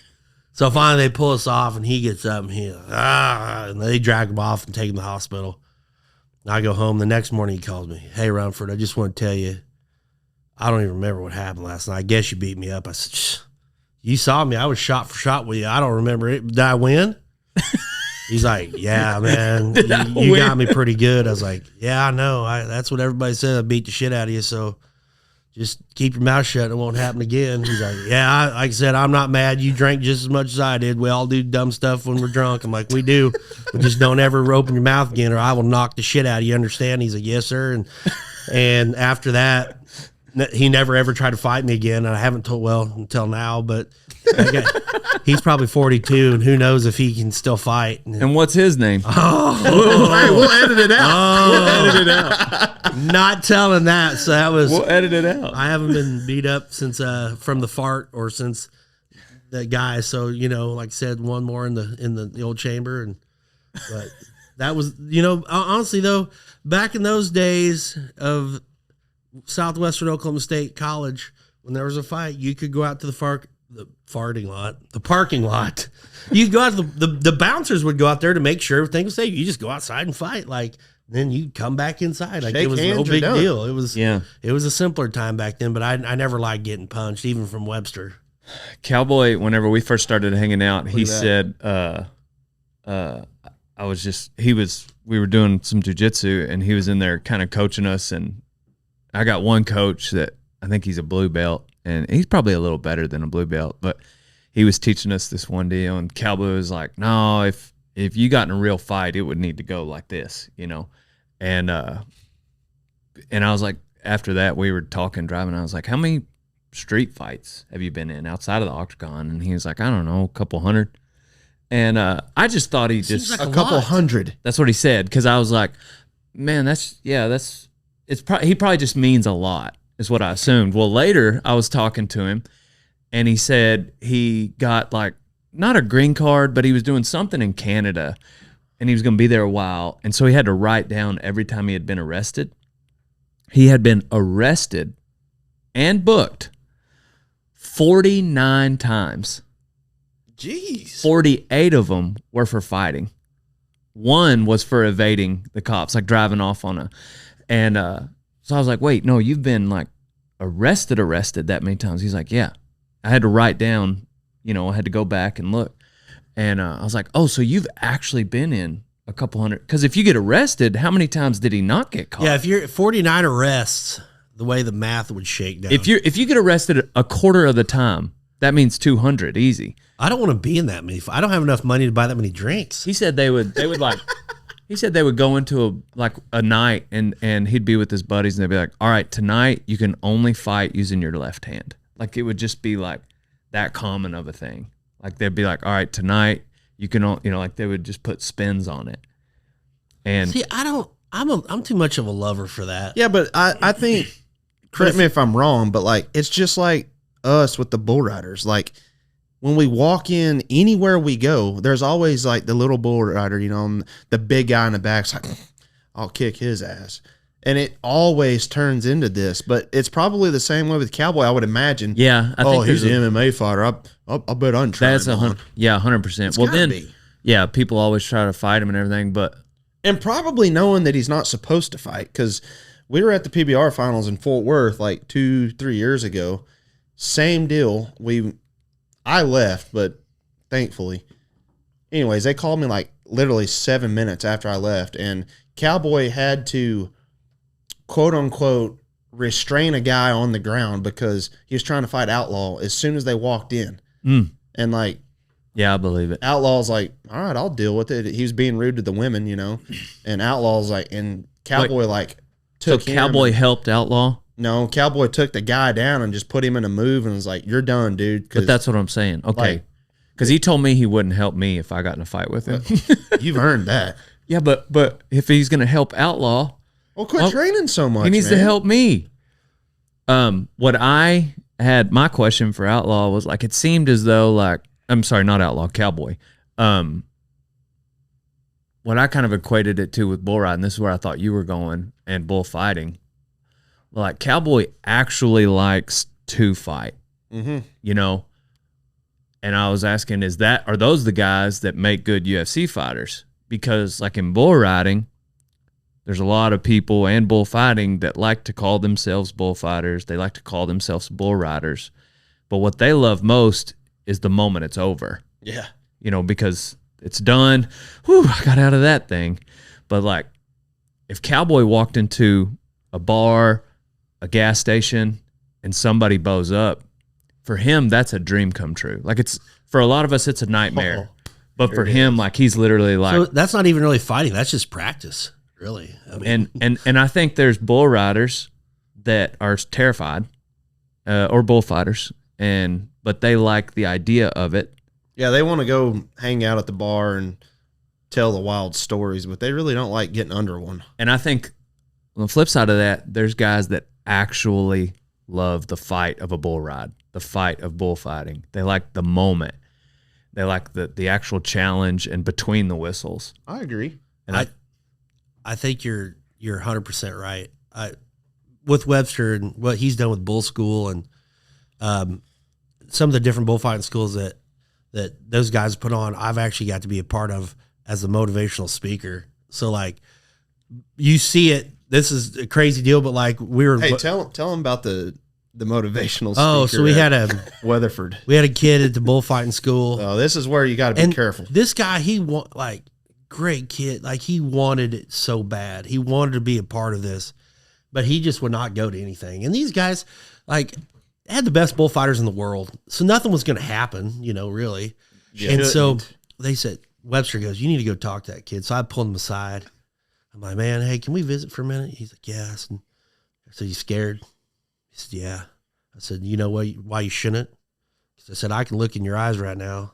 S2: so finally they pull us off and he gets up and and they drag him off and take him to the hospital. And I go home. The next morning he calls me, hey, Rumford, I just want to tell you, I don't even remember what happened last night. I guess you beat me up. I said, you saw me. I was shot for shot with you. I don't remember it. Did I win? He's like, yeah, man, you got me pretty good. I was like, yeah, I know. That's what everybody said. I beat the shit out of you. So just keep your mouth shut. It won't happen again. He's like, yeah, like I said, I'm not mad. You drank just as much as I did. We all do dumb stuff when we're drunk. I'm like, we do. But just don't ever open your mouth again or I will knock the shit out of you. Understand? He's like, yes, sir. And after that, he never ever tried to fight me again. And I haven't told, until now, but he's probably 42 and who knows if he can still fight.
S1: And what's his name?
S3: We'll edit it out. We'll edit it out.
S2: Not telling that. So that was,
S1: we'll edit it out.
S2: I haven't been beat up since, from the fart or since that guy. So, like I said, one more in the old chamber. But that was, honestly though, back in those days of Southwestern Oklahoma State College, when there was a fight, you could go out to the parking lot. You'd go out to the bouncers would go out there to make sure everything was safe. You just go outside and fight. Then you come back inside. It was no big deal. It was a simpler time back then, but I never liked getting punched, even from Webster.
S1: Cowboy, whenever we first started hanging out, he said, we were doing some jujitsu and he was in there kind of coaching us, and I got one coach that I think he's a blue belt, and he's probably a little better than a blue belt, but he was teaching us this one deal, and Cowboy was like, no, if you got in a real fight, it would need to go like this, and I was like, after that, we were driving, I was like, how many street fights have you been in outside of the octagon? And he was like, I don't know, a couple hundred. And I just thought he just
S3: like a couple hundred.
S1: That's what he said, because I was like, man, he probably just means a lot, is what I assumed. Well, later I was talking to him, and he said he got not a green card, but he was doing something in Canada, and he was going to be there a while, and so he had to write down every time he had been arrested. He had been arrested and booked 49 times.
S3: Jeez.
S1: 48 of them were for fighting. One was for evading the cops, driving off on and so I was like, wait, no, you've been arrested that many times. He's like, yeah. I had to write down, I had to go back and look. And I was like, oh, so you've actually been in a couple hundred. Because if you get arrested, how many times did he not get caught?
S2: Yeah, if you're 49 arrests, the way the math would shake down.
S1: If you get arrested a quarter of the time, that means 200 easy.
S2: I don't want to be in that many. I don't have enough money to buy that many drinks.
S1: He said they would he said they would go into a night and he'd be with his buddies and they'd be like, all right, tonight you can only fight using your left hand. It would just be that common of a thing. They'd be like, all right, tonight you can, they would just put spins on it. And
S2: see, I'm too much of a lover for that.
S3: Yeah, but I think, correct me if I'm wrong, but it's just like us with the bull riders. When we walk in, anywhere we go, there's always the little bull rider, the big guy in the back's like, I'll kick his ass. And it always turns into this, but it's probably the same way with Cowboy, I would imagine.
S1: Yeah, I think
S3: he's an MMA fighter. I bet I'm trying.
S1: That's 100%. Well, then, yeah, people always try to fight him and everything, but
S3: and probably knowing that he's not supposed to fight, because we were at the PBR finals in Fort Worth like 2-3 years ago. Same deal. I left, but thankfully, anyways, they called me like literally 7 minutes after I left, and Cowboy had to, quote unquote, restrain a guy on the ground because he was trying to fight Outlaw as soon as they walked in. And like,
S1: yeah, I believe it.
S3: Outlaw's like, all right, I'll deal with it. He was being rude to the women, you know, and Outlaw's like, and Cowboy took him.
S1: Cowboy helped Outlaw?
S3: No, Cowboy took the guy down and just put him in a move and was like, you're done, dude.
S1: But that's what I'm saying. Okay. Because he told me he wouldn't help me if I got in a fight with him.
S3: You've earned that.
S1: Yeah, but if he's going to help Outlaw,
S3: well, quit training so much.
S1: He needs to help me. What I had, my question for Outlaw was like, it seemed as though like, I'm sorry, not Outlaw, Cowboy. What I kind of equated it to with bull riding, this is where I thought you were going, and bullfighting. Like Cowboy actually likes to fight, you know? And I was asking, are those the guys that make good UFC fighters? Because like in bull riding, there's a lot of people and bullfighting that like to call themselves bullfighters. They like to call themselves bull riders. But what they love most is the moment it's over.
S3: Yeah.
S1: You know, because it's done. Whew, I got out of that thing. But like, if Cowboy walked into a bar, a gas station, and somebody bows up, for him, that's a dream come true. Like for a lot of us, it's a nightmare. But for him, like he's literally like.
S2: So that's not even really fighting. That's just practice, really. I mean.
S1: And I think there's bull riders that are terrified, or bullfighters, but they like the idea of it.
S3: Yeah, they want to go hang out at the bar and tell the wild stories, but they really don't like getting under one.
S1: And I think on the flip side of that, there's guys that actually love the fight of a bull ride, the fight of bullfighting. They like the moment. They like the actual challenge and between the whistles.
S3: I agree.
S2: And I think you're 100% right. With Webster and what he's done with Bull School and some of the different bullfighting schools that those guys put on, I've actually got to be a part of as a motivational speaker. So like you see it, this is a crazy deal, but like
S3: Hey, tell them about the motivational speaker.
S2: Oh, so we had a
S3: Weatherford.
S2: We had a kid at the bullfighting school.
S3: Oh, this is where you got to be careful.
S2: This guy, great kid. Like he wanted it so bad. He wanted to be a part of this, but he just would not go to anything. And these guys like had the best bullfighters in the world. So nothing was going to happen, you know, really. Yeah. And so they said, Webster goes, you need to go talk to that kid. So I pulled him aside. I'm like, man, hey, can we visit for a minute? He's like, yeah. I said, you scared? He said, yeah. I said, you know why you shouldn't? Because I said, I can look in your eyes right now.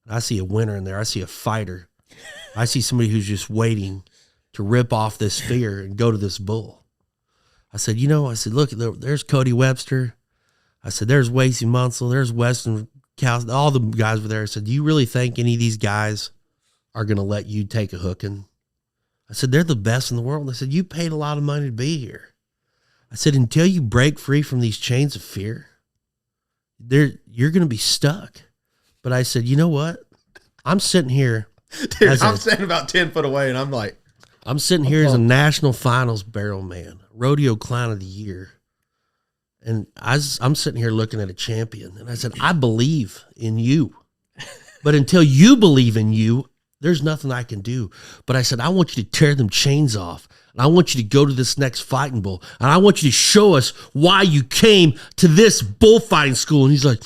S2: And I see a winner in there. I see a fighter. I see somebody who's just waiting to rip off this fear and go to this bull. I said, look, there's Cody Webster. I said, there's Wasey Munsell. There's Weston Cows. All the guys were there. I said, do you really think any of these guys are going to let you take a hooking? I said, they're the best in the world. I said, you paid a lot of money to be here. I said, until you break free from these chains of fear, you're going to be stuck. But I said, you know what? I'm sitting here.
S3: Dude, I'm sitting about 10 foot away, and I'm like.
S2: I'm sitting here as a national finals barrel man, rodeo clown of the year. And I'm sitting here looking at a champion. And I said, I believe in you. But until you believe in you, there's nothing I can do. But I said, I want you to tear them chains off. And I want you to go to this next fighting bull. And I want you to show us why you came to this bullfighting school. And he's like,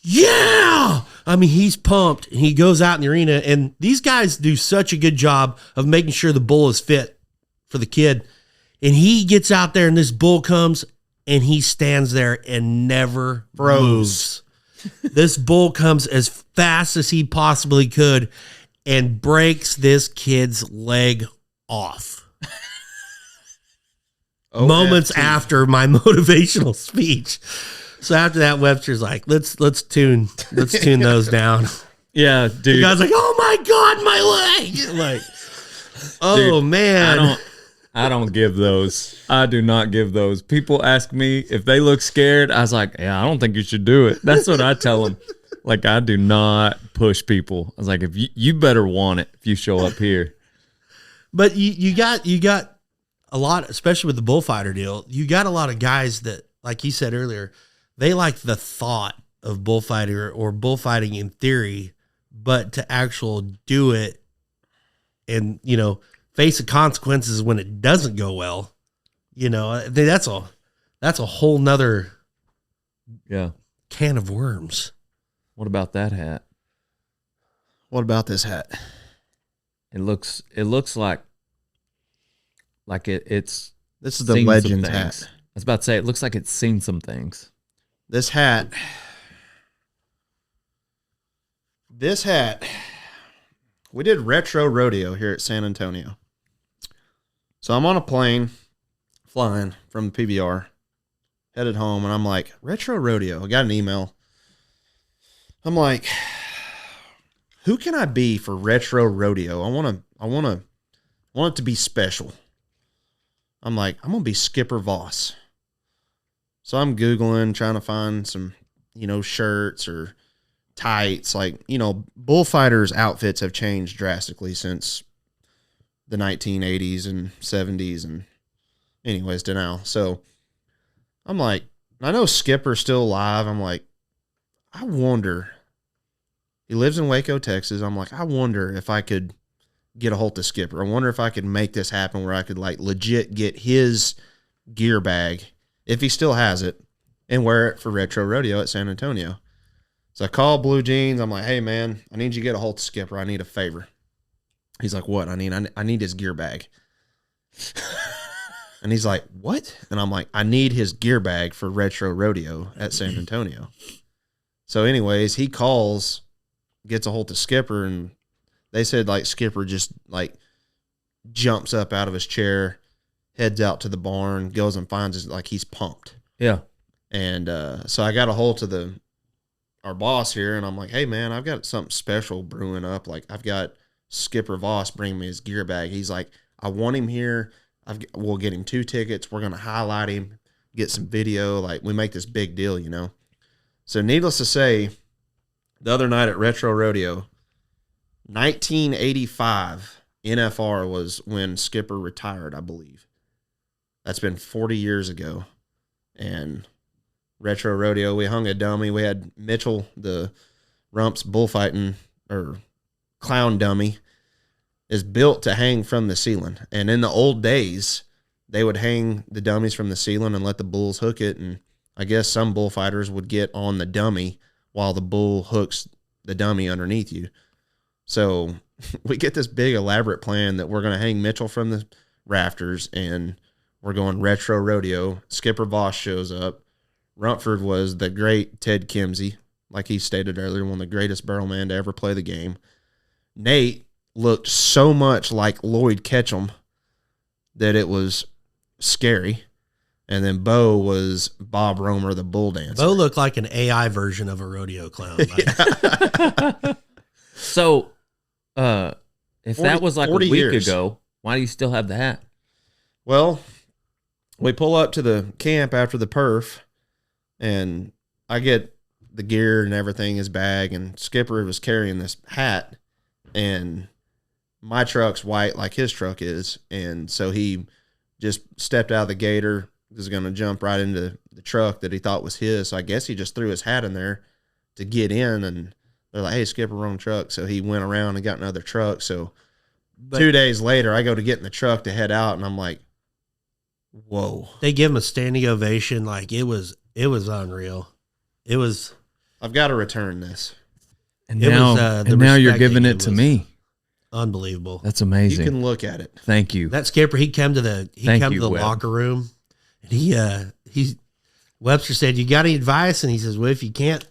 S2: yeah. I mean, he's pumped. And he goes out in the arena. And these guys do such a good job of making sure the bull is fit for the kid. And he gets out there and this bull comes and he stands there and never moves. This bull comes as fast as he possibly could and breaks this kid's leg off. Moments after my motivational speech. So after that, Webster's like, let's tune those down.
S1: Yeah, dude. The
S2: guy's like, oh my God, my leg. I'm like, oh dude, man.
S1: I don't give those. I do not give those. People ask me if they look scared. I was like, yeah, I don't think you should do it. That's what I tell them. Like, I do not push people. I was like, if you better want it if you show up here.
S2: But you got a lot, especially with the bullfighter deal. You got a lot of guys that, like you said earlier, they like the thought of bullfighting or bullfighting in theory, but to actual do it and, you know, face the consequences when it doesn't go well. You know, I think that's a whole nother can of worms.
S1: What about that hat?
S3: What about this hat?
S1: It looks like it's.
S3: This is the
S1: seen some
S3: Legends
S1: things.
S3: hat.
S1: I was about to say, it looks like it's seen some things.
S3: This hat, we did retro rodeo here at San Antonio. So I'm on a plane flying from the PBR, headed home, and I'm like, retro rodeo. I got an email. I'm like, who can I be for retro rodeo? I want it to be special. I'm like, I'm going to be Skipper Voss. So I'm Googling, trying to find some, shirts or tights. Like, bullfighters' outfits have changed drastically since the 1980s and 70s and anyways to now. So I'm like, I know Skipper's still alive. I'm like, I wonder. He lives in Waco, Texas. I'm like, I wonder if I could get a hold of Skipper. I wonder if I could make this happen where I could like legit get his gear bag, if he still has it, and wear it for retro rodeo at San Antonio. So I call Blue Jeans. I'm like, hey man, I need you to get a hold of Skipper. I need a favor. He's like, what? I need his gear bag. And he's like, what? And I'm like, I need his gear bag for retro rodeo at San Antonio. So anyways, he calls, gets a hold of Skipper, and they said like Skipper just like jumps up out of his chair, heads out to the barn, goes and finds his, like he's pumped.
S1: Yeah.
S3: And so I got a hold to our boss here, and I'm like, hey man, I've got something special brewing up. Like I've got Skipper Voss bringing me his gear bag. He's like, I want him here. We'll get him 2 tickets. We're going to highlight him, get some video. Like we make this big deal, So needless to say, the other night at Retro Rodeo, 1985 NFR was when Skipper retired, I believe. That's been 40 years ago. And Retro Rodeo, we hung a dummy. We had Mitchell, the Rumps bullfighting or clown dummy, is built to hang from the ceiling. And in the old days, they would hang the dummies from the ceiling and let the bulls hook it. And I guess some bullfighters would get on the dummy while the bull hooks the dummy underneath you. So we get this big elaborate plan that we're going to hang Mitchell from the rafters, and we're going retro rodeo. Skipper Voss shows up. Rumford was the great Ted Kimsey, like he stated earlier, one of the greatest barrelmen to ever play the game. Nate looked so much like Lloyd Ketchum that it was scary. And then Bo was Bob Romer, the bull dancer.
S2: Bo looked like an AI version of a rodeo clown.
S1: So, if that was like a week
S3: years
S1: ago, why do you still have the hat?
S3: Well, we pull up to the camp after the perf, and I get the gear and everything, his bag, and Skipper was carrying this hat, and my truck's white like his truck is, and so he just stepped out of the gator, was going to jump right into the truck that he thought was his, so I guess he just threw his hat in there to get in, and they're like, hey, Skipper, wrong truck. So he went around and got another truck. So 2 days later, I go to get in the truck to head out, and I'm like, whoa.
S2: They give him a standing ovation. Like it was unreal. It was.
S3: I've got to return this.
S1: And now you're giving it to me.
S2: Unbelievable.
S1: That's amazing.
S3: You can look at it.
S1: Thank you.
S2: That Skipper, he came to the
S1: Webb.
S2: locker room, and Webster said, you got any advice? And he says, well, if you can't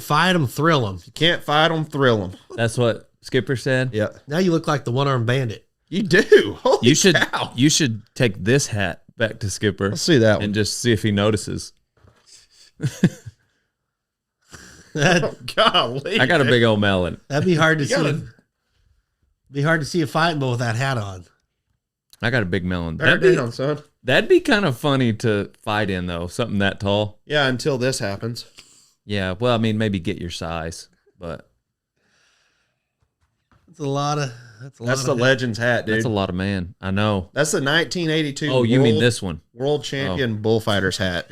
S2: fight them, thrill them.
S3: You can't fight them, thrill them.
S1: That's what Skipper said.
S3: Yeah.
S2: Now you look like the one-armed bandit.
S3: You do. Holy cow.
S1: You should take this hat back to Skipper.
S3: Let's see that one.
S1: And just see if he notices.
S3: Golly.
S1: I got a big old melon.
S2: That'd be hard to see. Be hard to see a fighting bull with that hat on.
S1: I got a big melon.
S3: Bear down, son.
S1: That'd be kind of funny to fight in, though. Something that tall.
S3: Yeah, until this happens.
S1: Yeah. Well, I mean, maybe get your size, but
S2: That's a lot of.
S3: That's the Legends hat, dude.
S1: that's a lot of man. I know.
S3: That's the 1982.
S1: Oh, you mean this one?
S3: World champion bullfighters hat.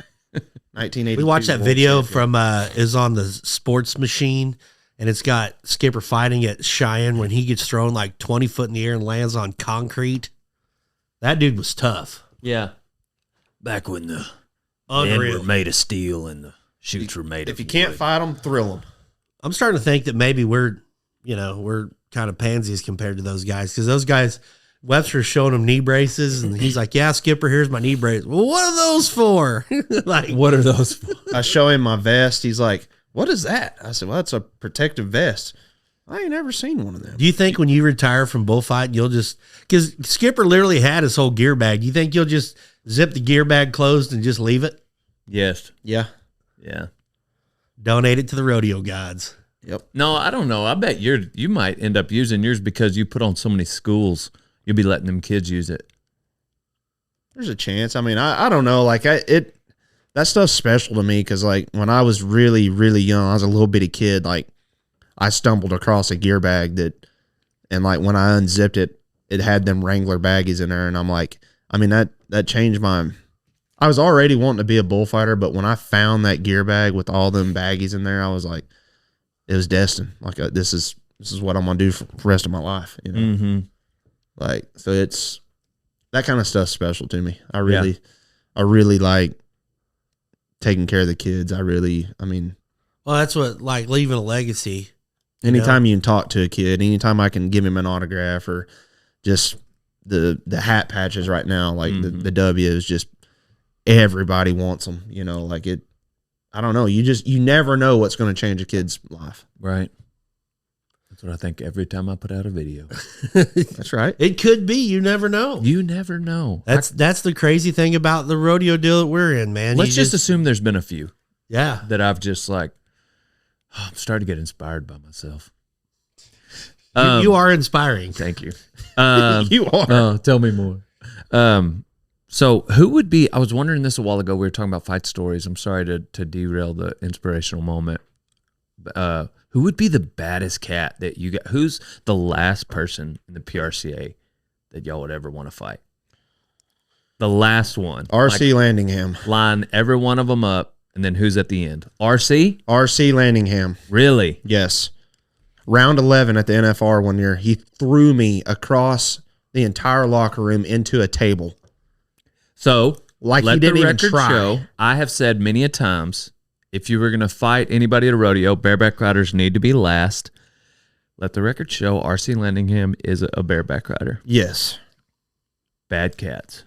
S3: 1982.
S2: We watched that
S3: world
S2: video
S3: champion.
S2: from is on the sports machine, and it's got Skipper fighting at Cheyenne when he gets thrown like 20 foot in the air and lands on concrete. That dude was tough.
S1: Yeah. Back when the
S2: Unreal.
S1: made of steel and the chutes were made
S3: If you can't fight them, thrill them.
S2: I'm starting to think that maybe we're kind of pansies compared to those guys, because those guys, Webster's showing them knee braces, and he's like, "Yeah, Skipper, here's my knee brace." Well, what are those for? Like,
S1: What are those for?
S3: I show him my vest. He's like, "What is that?" I said, "Well, it's a protective vest." I ain't never seen one of them.
S2: do you think when you retire from bullfighting, you'll just, because Skipper literally had his whole gear bag, do you think you'll just zip the gear bag closed and just leave it?
S1: Yes.
S3: Yeah.
S1: Yeah.
S2: Donate it to the rodeo gods.
S3: Yep.
S1: No, I don't know. I bet you might end up using yours because you put on so many schools. You'll be letting them kids use it.
S3: There's a chance. I mean, I don't know. Like that stuff's special to me because like when I was really, really young, I was a little bitty kid. Like I stumbled across a gear bag and like when I unzipped it, it had them Wrangler baggies in there, and I'm like, I mean that changed my. I was already wanting to be a bullfighter, but when I found that gear bag with all them baggies in there, I was like, it was destined. Like this is what I'm gonna do for the rest of my life. You know,
S1: Mm-hmm.
S3: like so it's that kind of stuff's special to me. I really like taking care of the kids. I mean,
S2: Well, that's what, like, leaving a legacy.
S3: anytime you can talk to a kid, anytime I can give him an autograph or just the hat patches right now, like the W is just everybody wants them. You know, like it. I don't know. You never know what's going to change a kid's life.
S1: Right. That's what I think every time I put out a video.
S3: That's right.
S2: It could be. You never know.
S1: You never know.
S2: That's the crazy thing about the rodeo deal that we're in, man.
S1: Let's
S2: You
S1: just assume there's been a few
S2: yeah.
S1: that I've just like, I'm starting to get inspired by myself.
S2: You are inspiring.
S1: Thank you.
S3: You are.
S1: Oh, tell me more. So who would be, I was wondering this a while ago. We were talking about fight stories. I'm sorry to derail the inspirational moment. Who would be the baddest cat that you got? Who's the last person in the PRCA that y'all would ever want to fight? The last one.
S3: RC Landingham.
S1: Line every one of them up, and then who's at the end? RC?
S3: RC Landingham.
S1: Really?
S3: Yes. Round 11 at the NFR one year, he threw me across the entire locker room into a table.
S1: So,
S3: Like he
S1: let
S3: didn't
S1: the
S3: even
S1: record
S3: try.
S1: show, I have said many a times, if you were going to fight anybody at a rodeo, bareback riders need to be last. Let the record show RC Landingham is a bareback rider.
S3: Yes.
S1: Bad cats.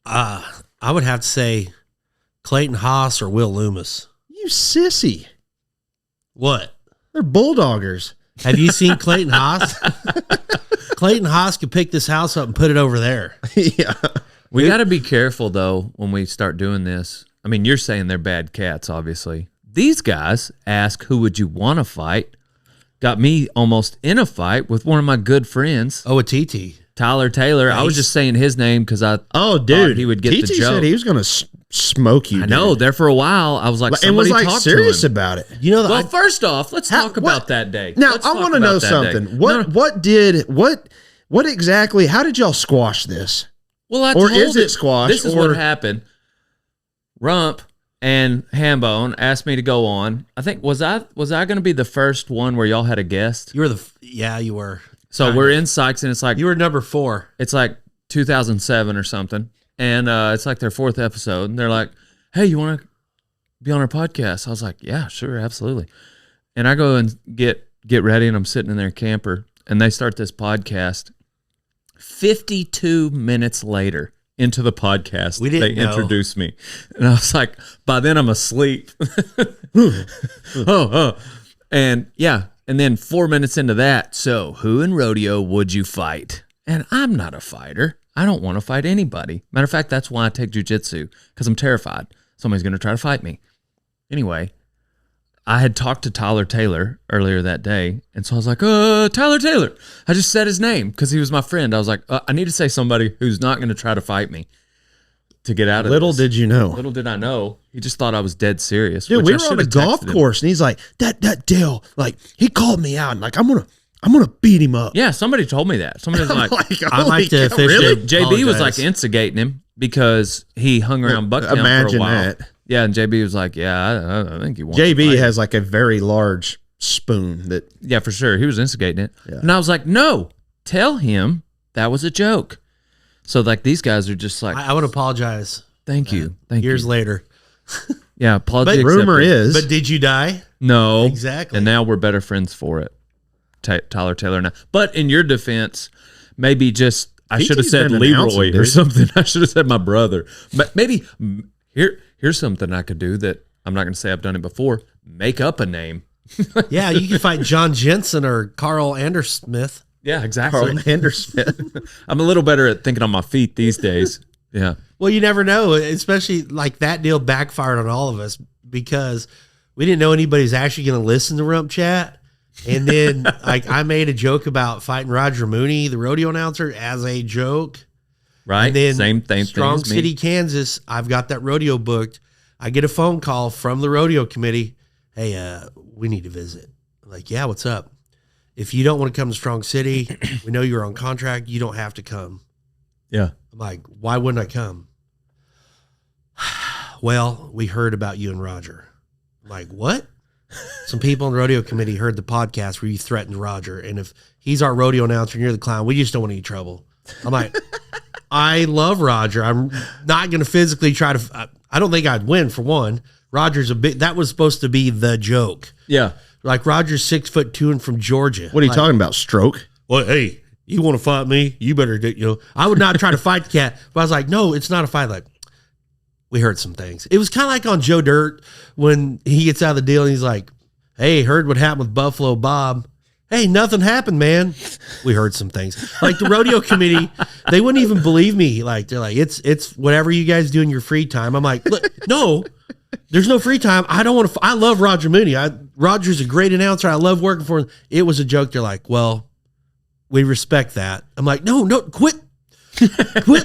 S2: I would have to say Clayton Haas or Will Loomis.
S3: You sissy.
S2: What?
S3: They're bulldoggers.
S2: Have you seen Clayton Haas? Clayton Haas could pick this house up and put it over there.
S3: Yeah.
S1: We got to be careful, though, when we start doing this. I mean, you're saying they're bad cats, obviously. These guys ask, who would you want to fight? Got me almost in a fight with one of my good friends,
S2: Oh, a TT.
S1: Tyler Taylor. I was just saying his name because I
S3: Oh,
S1: thought
S3: dude.
S1: he would get the
S3: TT
S1: joke.
S3: said he was going to smoke you.
S1: I know.
S3: dude.
S1: There for a while, I was like,
S3: And was
S1: somebody
S3: like
S1: talk
S3: serious
S1: to him.
S3: about it.
S2: You know,
S1: Well, first off, let's talk about that day.
S3: Now,
S1: Let's
S3: I
S1: talk
S3: want to
S1: about
S3: know
S1: that
S3: something.
S1: day.
S3: What exactly, how did y'all squash this?
S1: Well, I
S3: Or
S1: told
S3: is it squash,
S1: This is
S3: or-
S1: what happened. Rump and Hambone asked me to go on. I think was I going to be the first one where y'all had a guest?
S2: you were you were.
S1: So we're in Sykes, and it's like
S2: You were number 4.
S1: it's like 2007 or something, and it's like their 4th episode, and they're like, "Hey, you want to be on our podcast?" I was like, "Yeah, sure, absolutely." And I go and get ready, and I'm sitting in their camper, and they start this podcast. 52 minutes later into the podcast,
S2: We didn't
S1: they
S2: know.
S1: introduced me, and I was like, by then I'm asleep. oh, and yeah. And then 4 minutes into that, so who in rodeo would you fight? And I'm not a fighter. I don't want to fight anybody. Matter of fact, that's why I take jujitsu, because I'm terrified somebody's going to try to fight me. Anyway, I had talked to Tyler Taylor earlier that day, and so I was like, Tyler Taylor. I just said his name because he was my friend. I was like, I need to say somebody who's not going to try to fight me to get out of
S3: Little
S1: this.
S3: did you know.
S1: Little did I know. He just thought I was dead serious.
S3: Dude,
S1: which
S3: we
S1: I
S3: were on
S1: should
S3: a
S1: have
S3: golf
S1: texted him.
S3: course, and he's like, that Dale, like, he called me out, and like, I'm gonna beat him up.
S1: Yeah, somebody told me that. Somebody was like,
S2: I like to officially
S1: JB was like
S2: apologize.
S1: instigating him because he hung around Bucktown for a
S3: Imagine
S1: while.
S3: that.
S1: Yeah, and JB was like, yeah, I think he wants to
S3: JB
S1: fight.
S3: has like a very large spoon that
S1: Yeah, for sure. He was instigating it. Yeah. And I was like, no, tell him that was a joke. So like these guys are just like,
S2: I would apologize.
S1: thank you. Thank
S2: Years
S1: you.
S2: later.
S1: Yeah, apology
S3: but rumor
S1: accepted.
S3: is
S2: But did you die?
S1: No.
S2: Exactly.
S1: And now we're better friends for it. Tyler Taylor and I. But in your defense, maybe just, I should have
S3: PT's
S1: said
S3: been
S1: Leroy
S3: announcing,
S1: or
S3: dude.
S1: something. I should have said my brother. But maybe here's something I could do that I'm not going to say I've done it before. Make up a name.
S2: Yeah, you can fight John Jensen or Carl Andersmith.
S1: Yeah, exactly.
S3: Carl Anderson.
S1: I'm a little better at thinking on my feet these days. Yeah.
S2: Well, you never know, especially like that deal backfired on all of us because we didn't know anybody's actually going to listen to Rump Chat. And then like I made a joke about fighting Roger Mooney, the rodeo announcer, as a joke.
S1: Right.
S2: And then
S1: Same thing.
S2: Strong
S1: as me.
S2: City, Kansas, I've got that rodeo booked. I get a phone call from the rodeo committee. Hey, we need to visit. I'm like, yeah, what's up? If you don't want to come to Strong City, we know you're on contract. You don't have to come.
S1: Yeah.
S2: I'm like, why wouldn't I come? Well, we heard about you and Roger. I'm like, what? Some people on the rodeo committee heard the podcast where you threatened Roger. And if he's our rodeo announcer and you're the clown, we just don't want any trouble. I'm like, I love Roger. I'm not going to physically try to, I don't think I'd win for one. Roger's that was supposed to be the joke.
S1: Yeah.
S2: Like Roger's 6'2" and from Georgia.
S3: What are you
S2: Like,
S3: talking about? Stroke?
S2: well, hey, you want to fight me? You better do, I would not try to fight the cat, but I was like, no, it's not a fight. Like, we heard some things. It was kind of like on Joe Dirt when he gets out of the deal and he's like, hey, heard what happened with Buffalo Bob. Hey, nothing happened, man. We heard some things. Like the rodeo committee, they wouldn't even believe me. Like, they're like, it's whatever you guys do in your free time. I'm like, look, no, there's no free time. I don't want to, I love Roger Mooney. Roger's a great announcer. I love working for him. It was a joke. They're like, well, we respect that. I'm like, no, quit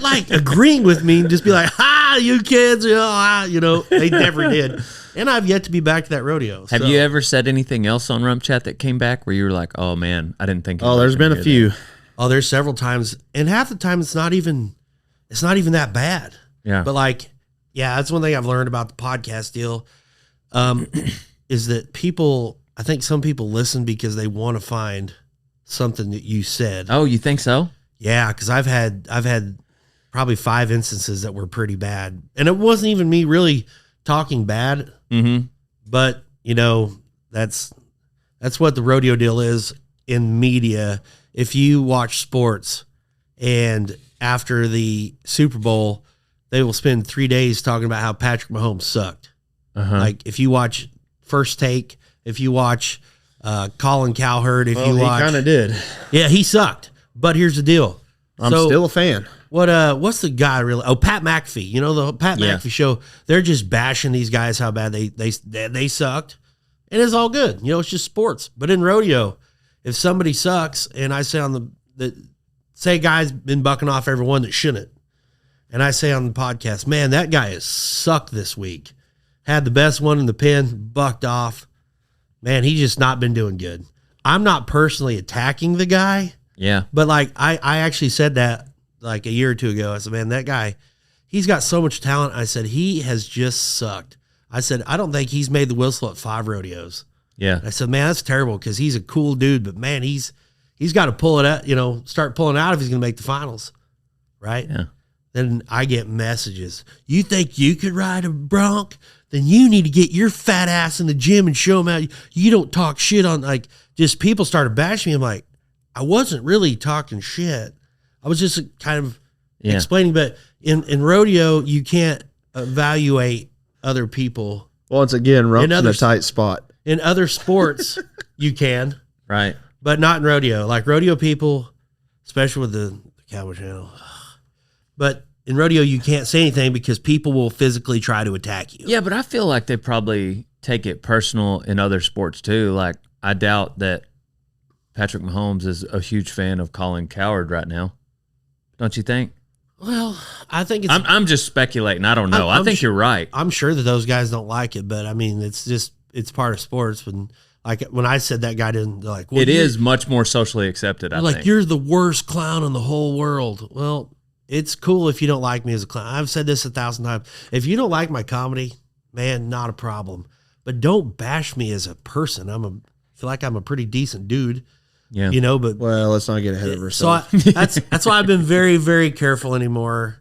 S2: like agreeing with me and just be like, you kids, they never did. And I've yet to be back to that rodeo.
S1: Have
S2: so.
S1: you ever said anything else on Rump Chat that came back where you were like, oh man, I didn't think.
S3: Oh, there's been a few.
S2: Oh, there's several times. And half the time it's not even that bad.
S1: Yeah.
S2: But like, yeah, that's one thing I've learned about the podcast deal. Is that I think some people listen because they want to find something that you said.
S1: Oh, you think so?
S2: Yeah, because I've had probably 5 instances that were pretty bad, and it wasn't even me really talking bad.
S1: Mm-hmm.
S2: But that's what the rodeo deal is in media. If you watch sports, and after the Super Bowl, they will spend 3 days talking about how Patrick Mahomes sucked.
S1: Uh-huh.
S2: Like if you watch First Take, if you watch Colin Cowherd, if you watch,
S3: he kind of did.
S2: yeah, he sucked. But here's the deal.
S3: I'm still a fan.
S2: What's the guy really? Oh, Pat McAfee. The Pat
S1: Yeah.
S2: McAfee show. They're just bashing these guys how bad they sucked, and it's all good. It's just sports. But in rodeo, if somebody sucks, and I say on say a guy's been bucking off everyone that shouldn't, and I say on the podcast, man, that guy has sucked this week. Had the best one in the pen, bucked off. Man, he's just not been doing good. I'm not personally attacking the guy.
S1: Yeah.
S2: But like I actually said that like a year or two ago. I said, man, that guy, he's got so much talent. I said, he has just sucked. I said, I don't think he's made the whistle at 5 rodeos.
S1: Yeah.
S2: I said, man, that's terrible because he's a cool dude, but man, he's got to pull it out, start pulling out if he's going to make the finals. Right.
S1: Yeah.
S2: Then I get messages. You think you could ride a bronc? Then you need to get your fat ass in the gym and show them how you don't talk shit on, like, just people started bashing me. I'm like, I wasn't really talking shit. I was just kind of explaining, but in rodeo, you can't evaluate other people.
S3: Once again, Rump's in a
S2: others-
S3: tight spot.
S2: In other sports, you can,
S1: Right.
S2: but not in rodeo. Like rodeo people, especially with the Cowboy Channel. But in rodeo, you can't say anything because people will physically try to attack you.
S1: Yeah, but I feel like they probably take it personal in other sports too. Like, I doubt that Patrick Mahomes is a huge fan of Colin Cowherd right now. Don't you think?
S2: Well, I think it's.
S1: I'm just speculating. I don't know. I think you're right.
S2: I'm sure that those guys don't like it, but I mean, it's part of sports. When I said that guy didn't, they're like, well,
S1: it is much more socially accepted. I think.
S2: You're the worst clown in the whole world. Well, it's cool if you don't like me as a clown. I've said this 1,000 times. If you don't like my comedy, man, not a problem. But don't bash me as a person. I feel like I'm a pretty decent dude.
S1: Yeah.
S2: But
S3: Well, let's not get ahead of ourselves.
S2: so that's why I've been very, very careful anymore,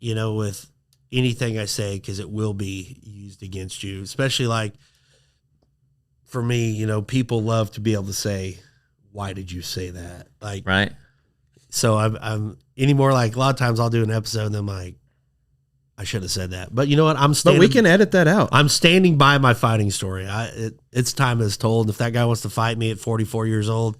S2: with anything I say, because it will be used against you, especially like for me, people love to be able to say, why did you say that? Like,
S1: right.
S2: So I'm anymore, like a lot of times I'll do an episode and I'm like, I should have said that. But you know what?
S3: But we can edit that out.
S2: I'm standing by my fighting story. It's time as told. If that guy wants to fight me at 44 years old,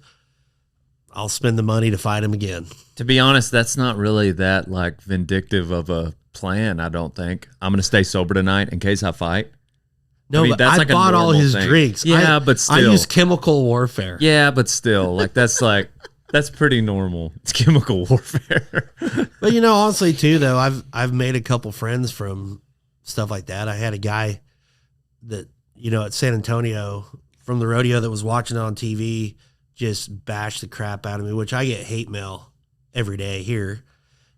S2: I'll spend the money to fight him again.
S1: To be honest, that's not really that like vindictive of a plan. I don't think. I'm going to stay sober tonight in case I fight.
S2: No,
S1: I mean,
S2: but
S1: that's
S2: I
S1: like a
S2: bought all
S1: normal
S2: his
S1: thing.
S2: drinks.
S1: Yeah, but still.
S2: I use chemical warfare.
S1: Yeah, but still, like that's pretty normal. It's chemical warfare.
S2: But honestly too, though, I've made a couple friends from stuff like that. I had a guy that at San Antonio from the rodeo that was watching it on TV just bashed the crap out of me, which I get hate mail every day here.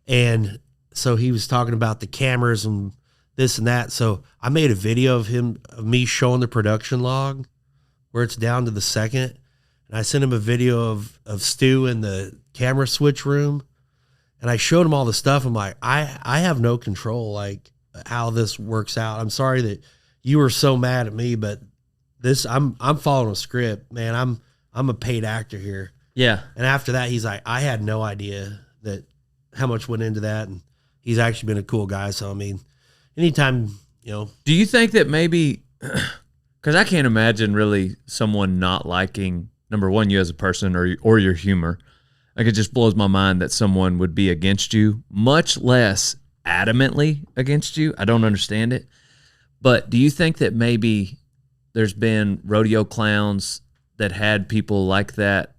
S2: And so he was talking about the cameras and this and that. So I made a video of me showing the production log where it's down to the second. And I sent him a video of Stu in the camera switch room. And I showed him all the stuff. I'm like, I have no control, like how this works out. I'm sorry that you were so mad at me, but I'm following a script, man. I'm a paid actor here.
S1: Yeah.
S2: And after that, he's like, I had no idea that how much went into that. And he's actually been a cool guy. So, I mean, anytime,
S1: Do you think that maybe, because I can't imagine really someone not liking, number one, you as a person or your humor. Like, it just blows my mind that someone would be against you, much less adamantly against you. I don't understand it. But do you think that maybe there's been rodeo clowns that had people like that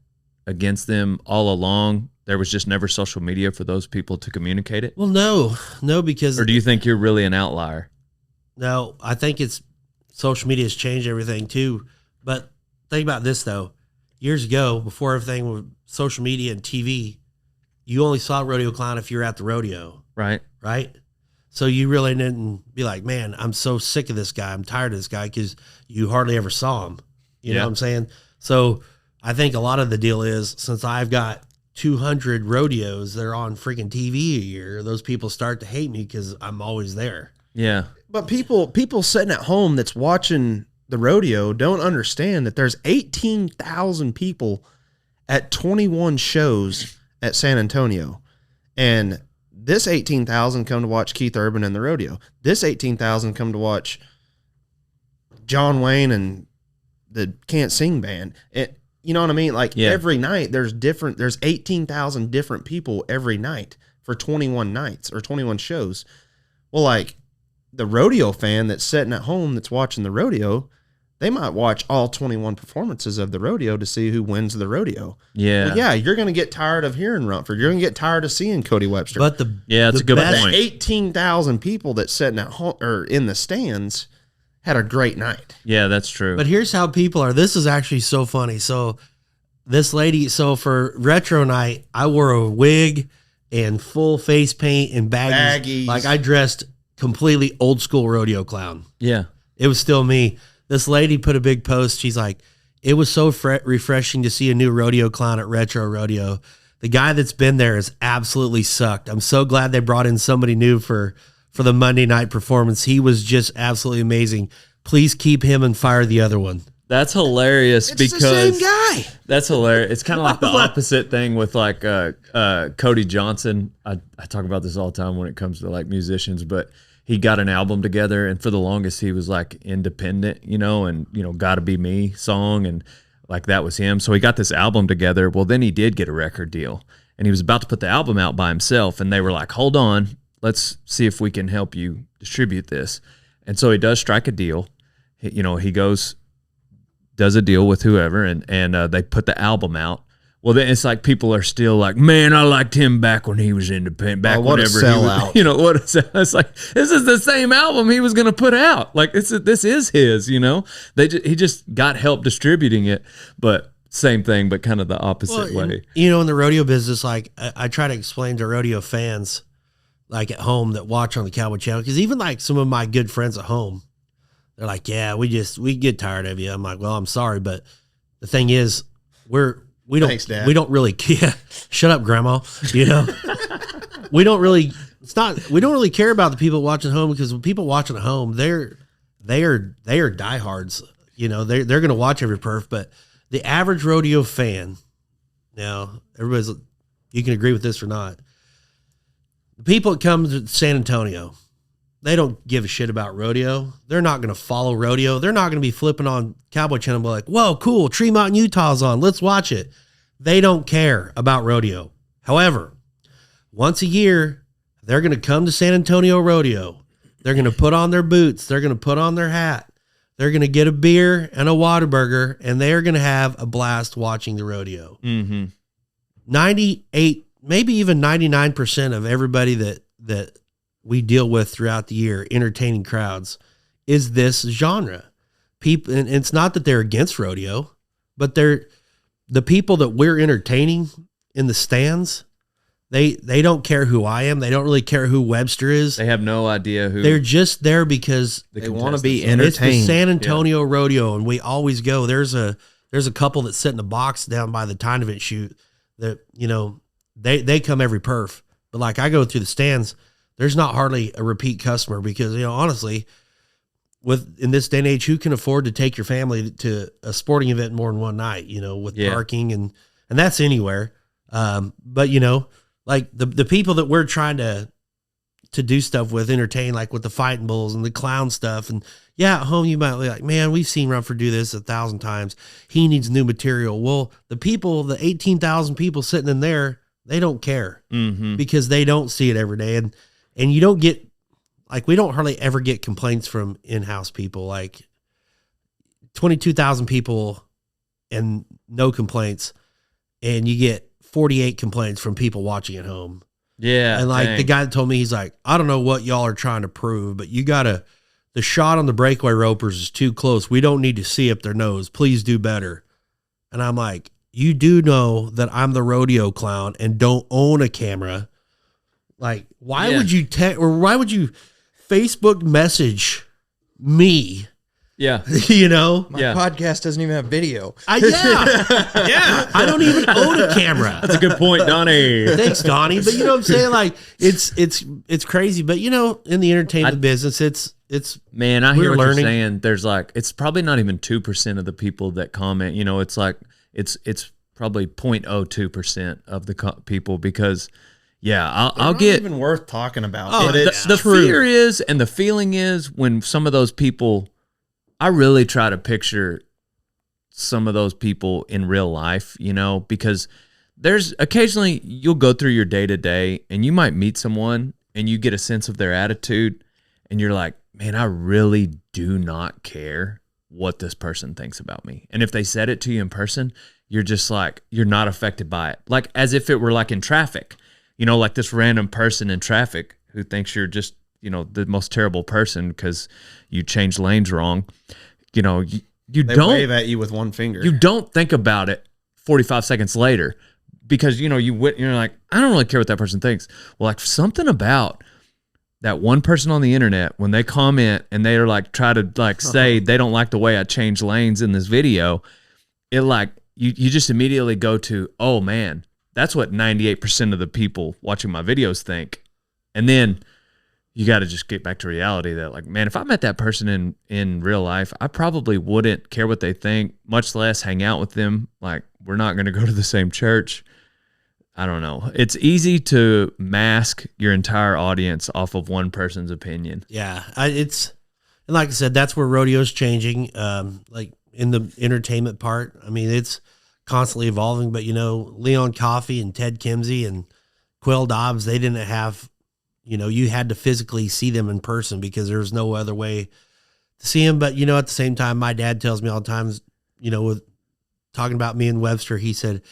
S1: against them all along? There was just never social media for those people to communicate it?
S2: well, no, because
S1: Or do you think you're really an outlier?
S2: no, I think it's social media has changed everything too. But think about this though. Years ago, before everything with social media and TV, you only saw rodeo clown if you're at the rodeo,
S1: Right.
S2: right? So you really didn't be like, man, I'm so sick of this guy. I'm tired of this guy, because you hardly ever saw him. You know
S1: Yeah.
S2: what I'm saying? So I think a lot of the deal is, since I've got 200 rodeos that are on freaking TV a year, those people start to hate me because I'm always there.
S1: Yeah.
S3: But people sitting at home that's watching the rodeo don't understand that there's 18,000 people at 21 shows at San Antonio. And this 18,000 come to watch Keith Urban and the rodeo. This 18,000 come to watch John Wayne and the Can't Sing band. You know what I mean? Like,
S1: Yeah.
S3: every night there's 18,000 different people every night for 21 nights or 21 shows. Well, like, the rodeo fan that's sitting at home that's watching the rodeo, they might watch all 21 performances of the rodeo to see who wins the rodeo.
S1: Yeah.
S3: Well, yeah, you're going to get tired of hearing Rumford. You're going to get tired of seeing Cody Webster.
S2: But
S1: That's a good
S2: best-
S1: point.
S3: 18,000 people that sitting at home or in the stands had a great night.
S1: Yeah, that's true.
S2: But here's how people are. This is actually so funny. So this lady, for retro night, I wore a wig and full face paint and baggies. Like, I dressed completely old school rodeo clown.
S1: yeah.
S2: It was still me. This lady put a big post. She's like, it was so refreshing to see a new rodeo clown at Retro Rodeo. The guy that's been there has absolutely sucked. I'm so glad they brought in somebody new for the Monday night performance. He was just absolutely amazing. Please keep him and fire the other one.
S1: That's hilarious
S3: It's
S1: because
S3: the same guy.
S1: that's hilarious. It's kind of like the opposite thing with like Cody Johnson. I talk about this all the time when it comes to like musicians, but he got an album together, and for the longest he was like independent, and Gotta Be Me song, and like that was him. So he got this album together. Well, then he did get a record deal, and he was about to put the album out by himself, and they were like, hold on, let's see if we can help you distribute this. And so he does strike a deal, he goes, does a deal with whoever, and they put the album out. Well, then it's like people are still like, man, I liked him back when he was independent. Back
S3: what a
S1: whenever
S3: sellout.
S1: he was, what a sell. It's like, this is the same album he was going to put out. Like this is his. He just got help distributing it, but same thing, but kind of the opposite way.
S2: In the rodeo business, like I try to explain to rodeo fans, like at home that watch on the Cowboy Channel, because even like some of my good friends at home, they're like, yeah, we get tired of you. I'm like, well, I'm sorry, but the thing is, we don't really care. Shut up, Grandma. We don't really care about the people watching at home, because when people watching at home, they are diehards. They're going to watch every perf, but the average rodeo fan, now you can agree with this or not. The people that come to San Antonio, they don't give a shit about rodeo. They're not going to follow rodeo. They're not going to be flipping on Cowboy Channel and be like, whoa, cool, Tremont, Utah's on. Let's watch it. They don't care about rodeo. However, once a year, they're going to come to San Antonio Rodeo. They're going to put on their boots. They're going to put on their hat. They're going to get a beer and a Whataburger, and they're going to have a blast watching the rodeo. 98, maybe even 99% of everybody that we deal with throughout the year, entertaining crowds, is this genre. People, and it's not that they're against rodeo, but the people that we're entertaining in the stands. They don't care who I am. They don't really care who Webster is.
S1: They have no idea who.
S2: They're just there because
S3: they want to be
S2: it's
S3: entertained.
S2: the San Antonio Rodeo, and we always go. There's a couple that sit in a box down by the Time Event shoot that, they come every perf. But like I go through the stands, there's not hardly a repeat customer, because, honestly, in this day and age, who can afford to take your family to a sporting event more than one night, with parking and that's anywhere. But like the people that we're trying to do stuff with, entertain, like with the fighting bulls and the clown stuff. And at home, you might be like, man, we've seen Rumford do this 1,000 times. He needs new material. Well, the 18,000 people sitting in there, they don't care because they don't see it every day. And you don't get, like, we don't hardly ever get complaints from in-house people, like 22,000 people and no complaints. And you get 48 complaints from people watching at home.
S1: Yeah.
S2: And like the guy that told me, he's like, I don't know what y'all are trying to prove, but the shot on the breakaway ropers is too close. We don't need to see up their nose. Please do better. And I'm like, you do know that I'm the rodeo clown and don't own a camera. Like, why would you why would you Facebook message me?
S1: Yeah.
S3: My podcast doesn't even have video.
S2: Yeah. I don't even own a camera.
S1: That's a good point, Donnie.
S2: Thanks, Donnie. But you know what I'm saying? Like, it's crazy. But in the entertainment business, it's
S1: man, I hear what
S2: learning.
S1: you're saying. There's like, it's probably not even 2% of the people that comment. It's like it's probably 0.02% of the people, because I'll get
S3: even worth talking about.
S2: Oh,
S3: but it's
S1: the
S3: true.
S1: fear is, and the feeling is, when some of those people, I really try to picture some of those people in real life, because there's occasionally you'll go through your day to day and you might meet someone and you get a sense of their attitude and you're like, man, I really do not care what this person thinks about me. And if they said it to you in person, you're just like, you're not affected by it. Like as if it were like in traffic, like this random person in traffic who thinks you're just, the most terrible person because you changed lanes wrong. You
S3: They
S1: don't
S3: wave at you with one finger.
S1: You don't think about it 45 seconds later because, you're like, I don't really care what that person thinks. Well, like something about that one person on the internet, when they comment and they are like, try to like say they don't like the way I changed lanes in this video, it like, you just immediately go to, oh man, that's what 98% of the people watching my videos think. And then you got to just get back to reality that like, man, if I met that person in real life, I probably wouldn't care what they think, much less hang out with them. Like we're not going to go to the same church. I don't know. It's easy to mask your entire audience off of one person's opinion.
S2: Yeah. And like I said, that's where rodeo's changing. Like in the entertainment part, I mean, it's constantly evolving, but Leon Coffey and Ted Kimsey and Quill Dobbs, they didn't have, you had to physically see them in person because there was no other way to see him. But, you know, at the same time, my dad tells me all the time, you know, with talking about me and Webster, he said,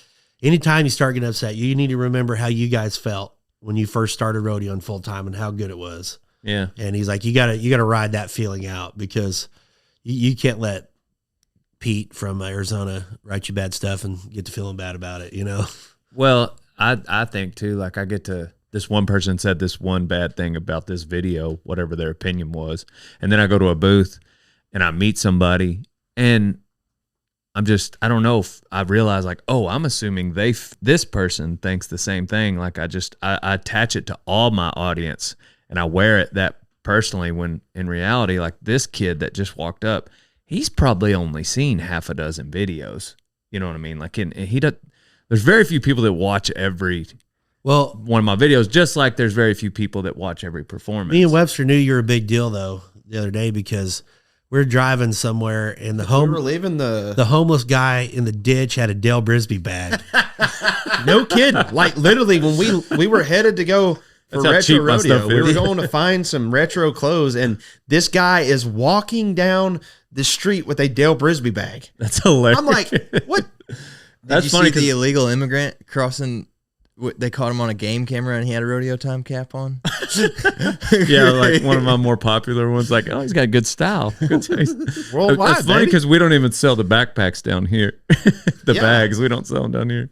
S2: anytime you start getting upset, you need to remember how you guys felt when you first started rodeoing full time and how good it was.
S1: Yeah.
S2: And he's like, you gotta ride that feeling out, because you can't let Pete from Arizona write you bad stuff and get to feeling bad about it, you know?
S1: Well, I think too, like I get to, this one person said this one bad thing about this video, whatever their opinion was. And then I go to a booth and I meet somebody and I don't know if I realize like, oh, I'm assuming this person thinks the same thing. Like I attach it to all my audience and I wear it that personally, when in reality, like this kid that just walked up, he's probably only seen half a dozen videos. You know what I mean? Like there's very few people that watch every one of my videos, just like there's very few people that watch every performance.
S2: Me and Webster knew you were a big deal though the other day, because we're driving somewhere and
S3: we were leaving
S2: the homeless guy in the ditch had a Dale Brisby bag.
S3: No kidding. Like literally when we were headed to go for retro rodeo, we were going to find some retro clothes, and this guy is walking down the street with a Dale Brisby bag.
S1: That's hilarious.
S3: I'm like, what?
S1: That's
S5: Did
S1: funny.
S5: you see the illegal immigrant crossing? They caught him on a game camera and he had a rodeo time cap on.
S1: Yeah, like one of my more popular ones. Like, oh, he's got good style, good taste.
S3: Worldwide,
S1: it's funny because we don't even sell the backpacks down here. The bags, we don't sell them down here.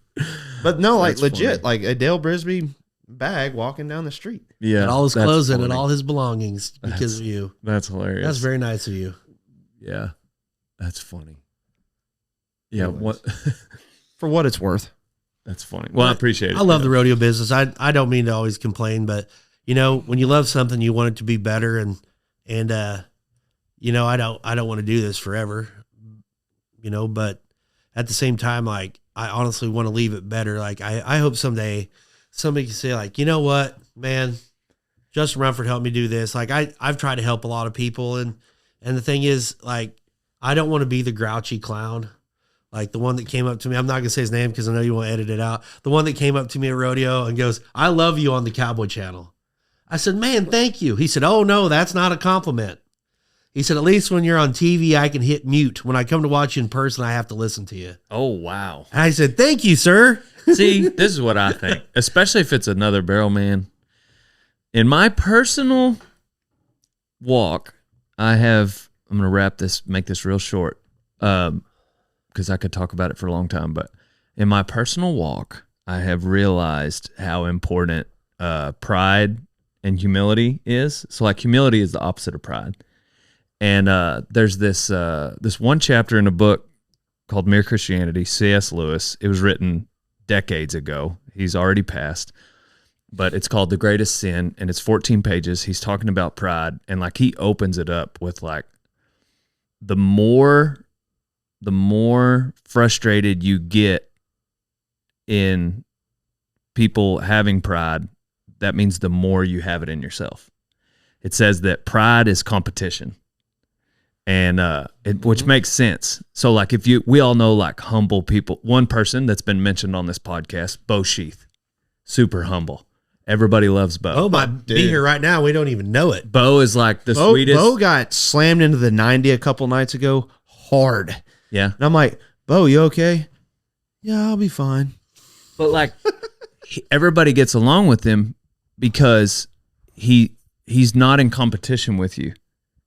S3: But no, like
S1: That's
S3: legit,
S1: funny.
S3: like a Dale Brisby bag walking down the street.
S1: Yeah,
S2: and all his
S1: that's
S2: clothes in
S1: funny.
S2: and all his belongings because of you.
S1: That's hilarious.
S2: That's very nice of you.
S1: Yeah, that's funny. Yeah, what?
S3: For what it's worth.
S1: That's funny. Well, I appreciate it.
S2: I love the rodeo business. I don't mean to always complain, but you know, when you love something, you want it to be better, and you know, I don't want to do this forever, you know, but at the same time, like I honestly want to leave it better. Like I hope someday somebody can say like, you know what, man, Justin Rumford helped me do this. Like I've tried to help a lot of people, and the thing is, like, I don't want to be the grouchy clown. Like the one that came up to me, I'm not going to say his name because I know you won't edit it out. The one that came up to me at rodeo and goes, I love you on the Cowboy Channel. I said, man, thank you. He said, oh no, that's not a compliment. He said, at least when you're on TV, I can hit mute. When I come to watch you in person, I have to listen to you.
S1: Oh, wow.
S2: And I said, thank you, sir.
S1: See, this is what I think, especially if it's another barrel man. In my personal walk, I'm going to make this real short. Because I could talk about it for a long time, but in my personal walk, I have realized how important pride and humility is. So, like, humility is the opposite of pride. And there's this one chapter in a book called Mere Christianity, C.S. Lewis. It was written decades ago. He's already passed, but it's called The Greatest Sin, and it's 14 pages. He's talking about pride, and like he opens it up with like the more frustrated you get in people having pride, that means the more you have it in yourself. It says that pride is competition, and which makes sense. So like we all know like humble people. One person that's been mentioned on this podcast, Bo Sheath, super humble. Everybody loves Bo.
S2: Bo might be here right now. We don't even know it.
S1: Bo is like the sweetest.
S3: Bo got slammed into the 90 a couple nights ago hard.
S1: Yeah.
S3: And I'm like, Bo, you okay? Yeah, I'll be fine.
S1: But like everybody gets along with him because he's not in competition with you.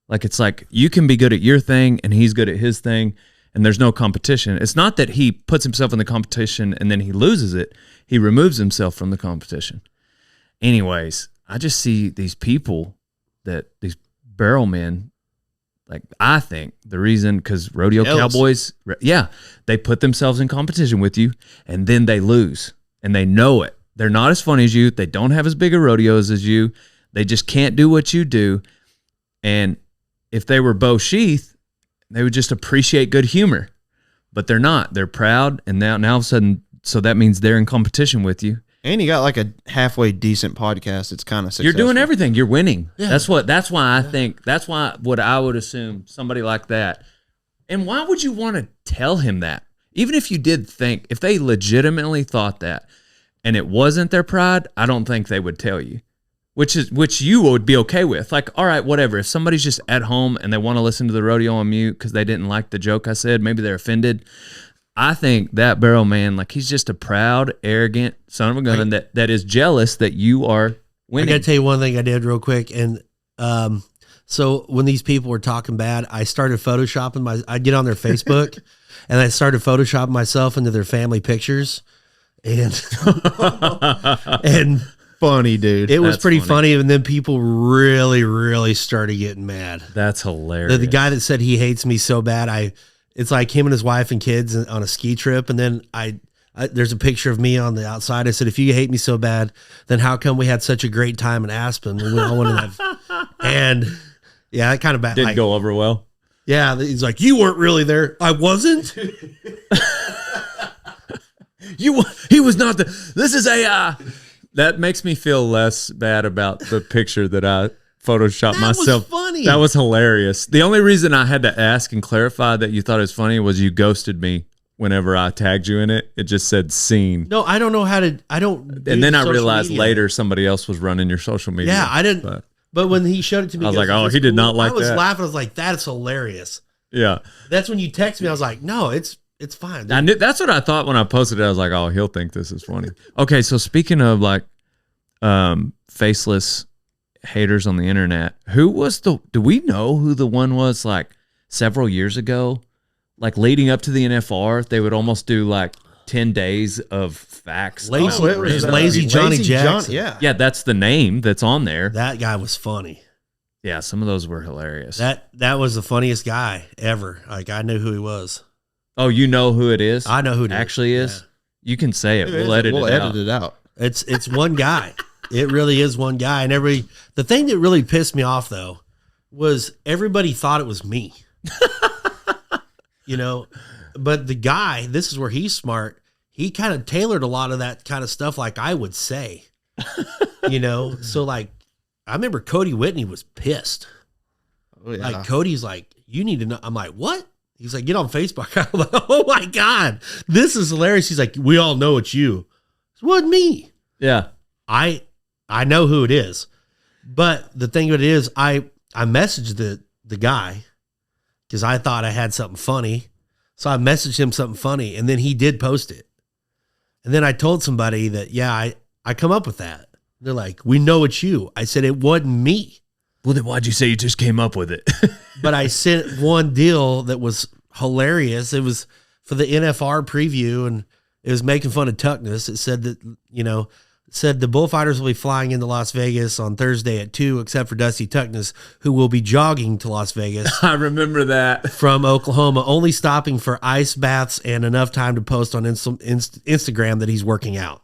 S1: Like it's like you can be good at your thing and he's good at his thing and there's no competition. It's not that he puts himself in the competition and then he loses it. He removes himself from the competition. Anyways, I just see these people these barrel men. Like, I think the reason, because rodeo cowboys, they put themselves in competition with you, and then they lose, and they know it. They're not as funny as you. They don't have as big of rodeos as you. They just can't do what you do. And if they were Bo Sheath, they would just appreciate good humor. But they're not. They're proud, and now all of a sudden, so that means they're in competition with you.
S3: And you got like a halfway decent podcast. It's kind of successful.
S1: You're doing everything. You're winning.
S2: Yeah.
S1: That's why I think, that's why what I would assume somebody like that. And why would you want to tell him that? Even if you did think, if they legitimately thought that and it wasn't their pride, I don't think they would tell you. which you would be okay with. Like, all right, whatever. If somebody's just at home and they want to listen to the rodeo on mute because they didn't like the joke I said, maybe they're offended. I think that Barrel Man, like, he's just a proud, arrogant son of a gun that is jealous that you are winning.
S2: I got to tell you one thing I did real quick. And so when these people were talking bad, I started photoshopping I get on their Facebook and I started photoshopping myself into their family pictures. And and
S3: Funny, dude.
S2: it was
S1: That's
S2: pretty
S1: funny.
S2: funny. And then people really, really started getting mad.
S1: That's hilarious.
S2: The guy that said he hates me so bad, it's like him and his wife and kids on a ski trip. And then there's a picture of me on the outside. I said, if you hate me so bad, then how come we had such a great time in Aspen? We all wanted to have, and yeah, that kind of bad.
S1: didn't go over well.
S2: Yeah. He's like, you weren't really there. I wasn't.
S1: He was not this is AI. That makes me feel less bad about the picture that I photoshopped
S2: That was
S1: myself.
S2: funny.
S1: That was hilarious. The only reason I had to ask and clarify that you thought it was funny was you ghosted me whenever I tagged you in it. It just said scene.
S2: No, I don't know how to, I don't.
S1: And then I
S2: social
S1: realized
S2: media.
S1: later somebody else was running your social media.
S2: Yeah, I didn't. But when he showed it to me,
S1: I was
S2: he
S1: like,
S2: goes,
S1: oh,
S2: "Is
S1: he
S2: this
S1: did not like
S2: I was
S1: that.
S2: laughing. I was like, that's hilarious.
S1: Yeah.
S2: That's when you text me. I was like, no, it's fine.
S1: I knew, that's what I thought when I posted it. I was like, oh, he'll think this is funny. Okay, so speaking of like faceless haters on the internet, do we know who the one was like several years ago? Like leading up to the NFR, they would almost do like 10 days of facts.
S2: Lazy,
S3: Oh, it was,
S2: lazy Johnny
S3: Lazy John-
S2: Jackson.
S3: yeah.
S1: Yeah, that's the name that's on there.
S2: That guy was funny.
S1: Yeah, some of those were hilarious.
S2: That was the funniest guy ever. Like, I knew who he was.
S1: Oh, you know who it is?
S2: I know who it
S1: actually is. You can say it. We'll edit it out.
S2: It's one guy. It really is one guy. And the thing that really pissed me off though was everybody thought it was me. But the guy, this is where he's smart. He kind of tailored a lot of that kind of stuff like I would say. So like I remember Cody Whitney was pissed.
S3: Oh, yeah.
S2: Like Cody's like, you need to know. I'm like, what? He's like, get on Facebook. I'm like, oh my God, this is hilarious. He's like, we all know it's you. It wasn't me.
S1: Yeah.
S2: I know who it is. But the thing of it is, I messaged the guy because I thought I had something funny. So I messaged him something funny, and then he did post it. And then I told somebody that, yeah, I come up with that. They're like, we know it's you. I said, it wasn't me.
S1: Well, then why'd you say you just came up with it?
S2: But I sent one deal that was hilarious. It was for the NFR preview, and it was making fun of Tuckness. It said that, said the bullfighters will be flying into Las Vegas on Thursday at 2, except for Dusty Tuckness, who will be jogging to Las Vegas
S1: I remember that.
S2: from Oklahoma, only stopping for ice baths and enough time to post on Instagram that he's working out.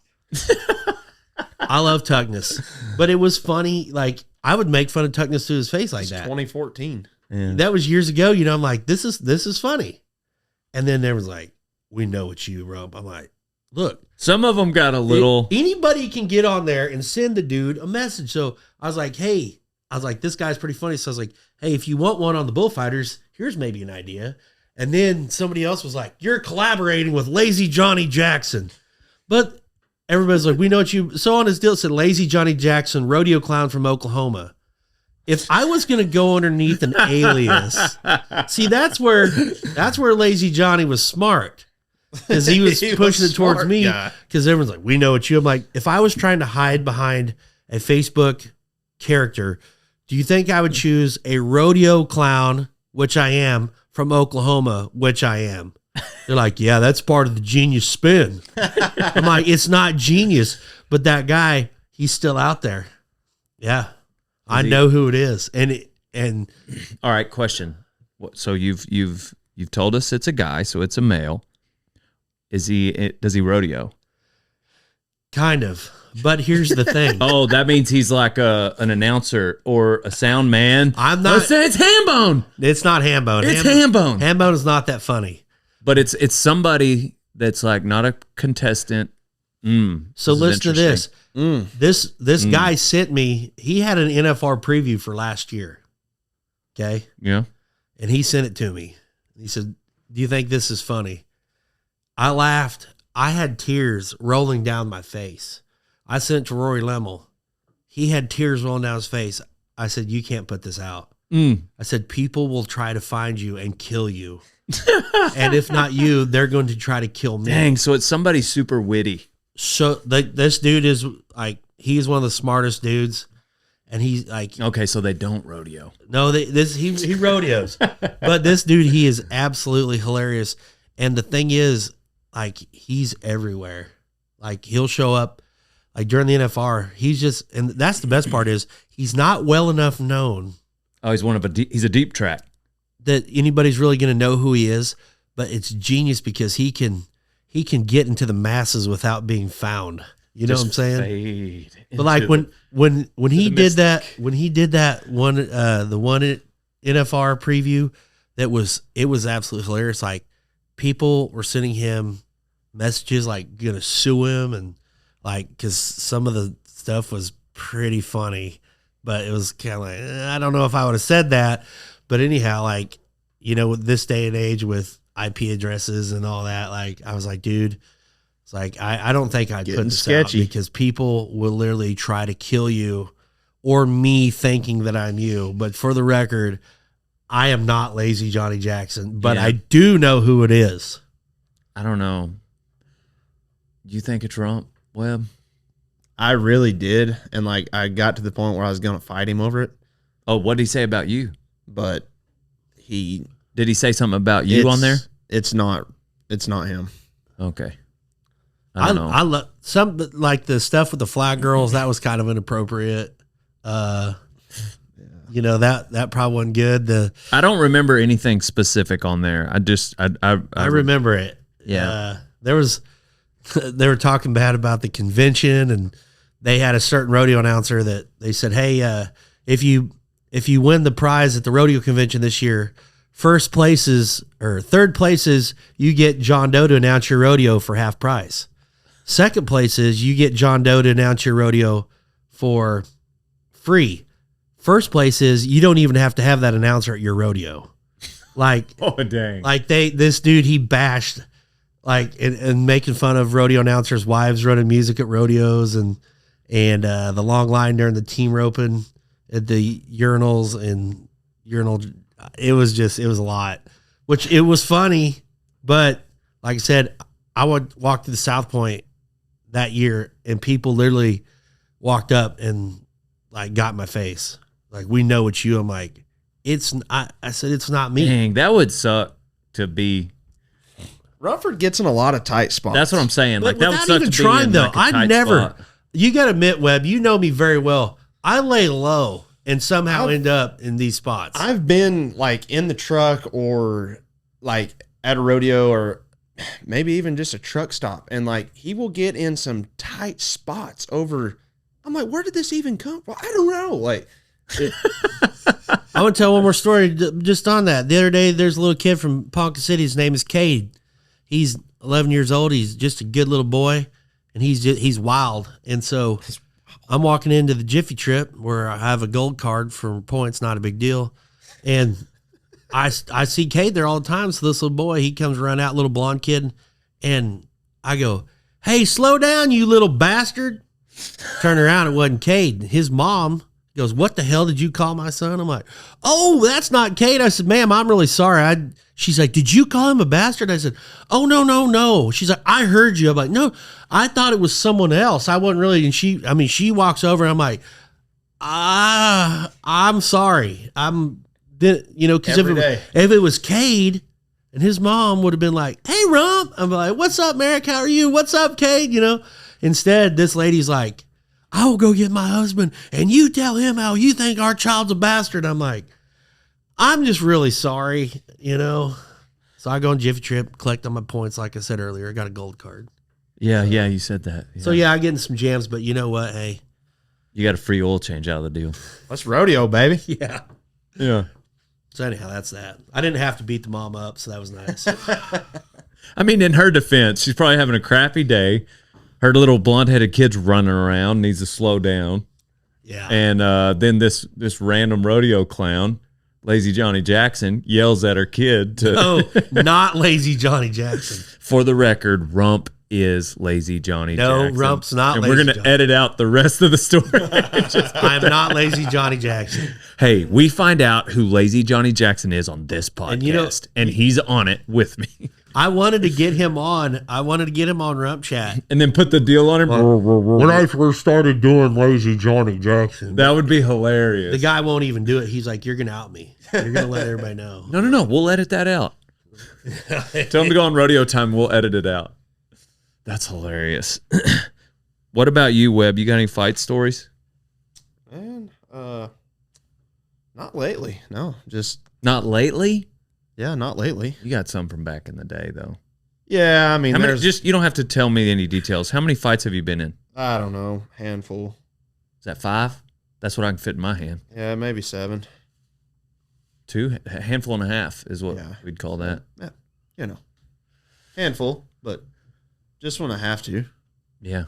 S2: I love Tuckness, but it was funny. Like, I would make fun of Tuckness to his face like that.
S3: 2014.
S1: Yeah.
S2: That was years ago. I'm like, this is funny. And then there was like, we know it's you, Rump. I'm like, look,
S1: Some of them got a little.
S2: anybody can get on there and send the dude a message. So I was like, this guy's pretty funny. So I was like, hey, if you want one on the bullfighters, here's maybe an idea. And then somebody else was like, you're collaborating with Lazy Johnny Jackson. But everybody's like, we know what you. So on his deal, it said Lazy Johnny Jackson, rodeo clown from Oklahoma. If I was going to go underneath an alias, see, that's where Lazy Johnny was smart. Because he was pushing it towards me. Because everyone's like, we know it's you. I'm like, if I was trying to hide behind a Facebook character, do you think I would choose a rodeo clown, which I am, from Oklahoma, which I am? They're like, yeah, that's part of the genius spin. I'm like, it's not genius, but that guy, he's still out there. Yeah, I know who it is, and
S1: All right, question. So you've told us it's a guy, so it's a male. Does he rodeo?
S2: kind of. But here's the thing.
S1: Oh, that means he's like an announcer or a sound man.
S2: I'm not.
S1: Let's say it's Hambone.
S2: It's not Hambone.
S1: It's Hambone.
S2: Hambone is not that funny.
S1: But it's somebody that's like not a contestant.
S2: So listen to this. This guy sent me. He had an NFR preview for last year. Okay,
S1: Yeah.
S2: and he sent it to me. He said, "Do you think this is funny?" I laughed. I had tears rolling down my face. I sent it to Rory Lemmel. he had tears rolling down his face. I said, you can't put this out.
S1: Mm.
S2: I said, people will try to find you and kill you. And if not you, they're going to try to kill me.
S1: Dang, so it's somebody super witty.
S2: So this dude is like, he's one of the smartest dudes. And he's like,
S1: Okay, so they don't rodeo.
S2: no, he rodeos. But this dude, he is absolutely hilarious. And the thing is, like, he's everywhere. Like, he'll show up like during the NFR. He's just, and that's the best part is he's not well enough known
S1: Oh, he's a deep track.
S2: that anybody's really going to know who he is. But it's genius because he can get into the masses without being found. You know what I'm saying?
S1: Fade
S2: But like
S1: into
S2: when he
S1: the
S2: did
S1: mystic.
S2: that one the one NFR preview, it was absolutely hilarious. Like people were sending him messages like gonna sue him and like because some of the stuff was pretty funny, but it was kind of like I don't know if I would have said that. But anyhow, like with this day and age with IP addresses and all that, like I was like, dude. It's like I don't think I'd
S3: Getting
S2: put this
S3: sketchy.
S2: out because people will literally try to kill you or me thinking that I'm you. But for the record, I am not Lazy Johnny Jackson, but
S1: Yeah.
S2: I do know who it is.
S1: I don't know. You think it's Rump, Webb?
S3: I really did, and like I got to the point where I was gonna fight him over it,
S1: Oh, what did he say about you?
S3: but he
S1: Did he say something about you on there?
S3: It's not him.
S1: Okay. I don't know.
S2: I love some like the stuff with the flag girls. That was kind of inappropriate. That probably wasn't good.
S1: I don't remember anything specific on there. I
S2: remember it.
S1: Yeah.
S2: They were talking bad about the convention, and they had a certain rodeo announcer that they said, "Hey, if you win the prize at the rodeo convention this year, third places, you get John Doe to announce your rodeo for half price. Second place is you get John Doe to announce your rodeo for free. First place is you don't even have to have that announcer at your rodeo." Like,
S1: Oh dang.
S2: like this dude, he bashed like and making fun of rodeo announcers' wives running music at rodeos and the long line during the team roping at the urinals and urinal. It was a lot, which it was funny, but like I said, I would walk to the South Point that year and people literally walked up and like got in my face. Like, we know it's you. I'm like, I said, it's not me.
S1: Dang, that would suck to be.
S3: Rumford gets in a lot of tight spots.
S1: That's what I'm saying. Like
S2: But
S1: that would
S2: without
S1: suck
S2: even
S1: to be
S2: trying
S1: in,
S2: though,
S1: like, a
S2: I
S1: tight
S2: never,
S1: spot.
S2: you got to admit, Webb, you know me very well. I lay low and somehow end up in these spots.
S3: I've been like in the truck or like at a rodeo or maybe even just a truck stop, and like he will get in some tight spots over. I'm like, where did this even come from? I don't know. Like,
S2: I want to tell one more story just on that. The other day, there's a little kid from Ponca City. His name is Cade. He's 11 years old. He's just a good little boy, and he's wild. And so I'm walking into the Jiffy Trip where I have a gold card for points, not a big deal. And I see Cade there all the time. So this little boy, he comes running out, little blonde kid, and I go, "Hey, slow down, you little bastard." Turn around, it wasn't Cade. His mom goes, "What the hell did you call my son?" I'm like, "Oh, that's not Cade." I said, "Ma'am, I'm really sorry." She's like, "Did you call him a bastard?" I said, "Oh, no. She's like, "I heard you." I'm like, "No, I thought it was someone else. I wasn't really." And she walks over and I'm like, I'm sorry. Because if it was Cade and his mom would have been like, "Hey, Rump." I'm like, "What's up, Merrick? How are you? What's up, Cade?" Instead, this lady's like, "I will go get my husband and you tell him how you think our child's a bastard." I'm like, I'm just really sorry, So I go on Jiffy Trip, collect on my points. Like I said earlier, I got a gold card.
S1: Yeah, you said that. Yeah.
S2: So yeah, I get in some jams, but you know what? Hey.
S1: You got a free oil change out of the deal.
S3: let's rodeo, baby.
S2: Yeah.
S1: Yeah.
S2: So anyhow, that's that. I didn't have to beat the mom up, so that was nice.
S1: I mean, in her defense, she's probably having a crappy day. Her little blonde-headed kid's running around, needs to slow down.
S2: Yeah.
S1: And then this random rodeo clown, Lazy Johnny Jackson, yells at her kid to,
S2: Oh, not Lazy Johnny Jackson.
S1: for the record, Rump is Lazy Johnny
S2: No,
S1: Jackson.
S2: Rump's not
S1: and
S2: Lazy
S1: we're going to
S2: Johnny.
S1: edit out the rest of the story.
S2: I'm not Lazy Johnny Jackson.
S1: Hey, we find out who Lazy Johnny Jackson is on this podcast,
S2: And
S1: and he's on it with me.
S2: I wanted to get him on. I wanted to get him on Rump Chat.
S1: And then put the deal on him.
S2: When I first started doing Lazy Johnny Jackson,
S1: That would be hilarious.
S2: the guy won't even do it. He's like, "You're gonna out me. You're gonna let everybody know."
S1: No. We'll edit that out. Tell him to go on Rodeo Time. We'll edit it out. That's hilarious. What about you, Webb? You got any fight stories?
S3: Man, not lately. No, just
S1: Not lately.
S3: yeah, not lately.
S1: You got some from back in the day, though.
S3: Yeah, I mean,
S1: How many,
S3: there's
S1: just you don't have to tell me any details. How many fights have you been in?
S3: I don't know, handful.
S1: Is that 5? That's what I can fit in my hand.
S3: Yeah, maybe 7.
S1: 2, a handful and a half is what
S3: Yeah.
S1: we'd call that.
S3: Yeah, handful, but just when I have to.
S1: Yeah.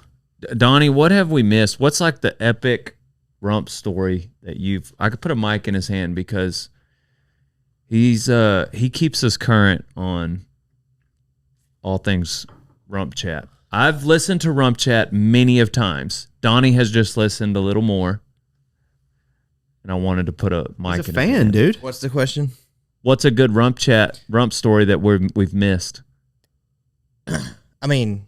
S1: Donnie, what have we missed? What's like the epic rump story that I could put a mic in his hand because he keeps us current on all things Rump Chat. I've listened to Rump Chat many of times. Donnie has just listened a little more. And I wanted to put a mic
S3: He's a
S1: in his
S3: fan,
S1: hand.
S3: dude.
S5: What's the question?
S1: What's a good rump story that we've missed?
S5: I mean,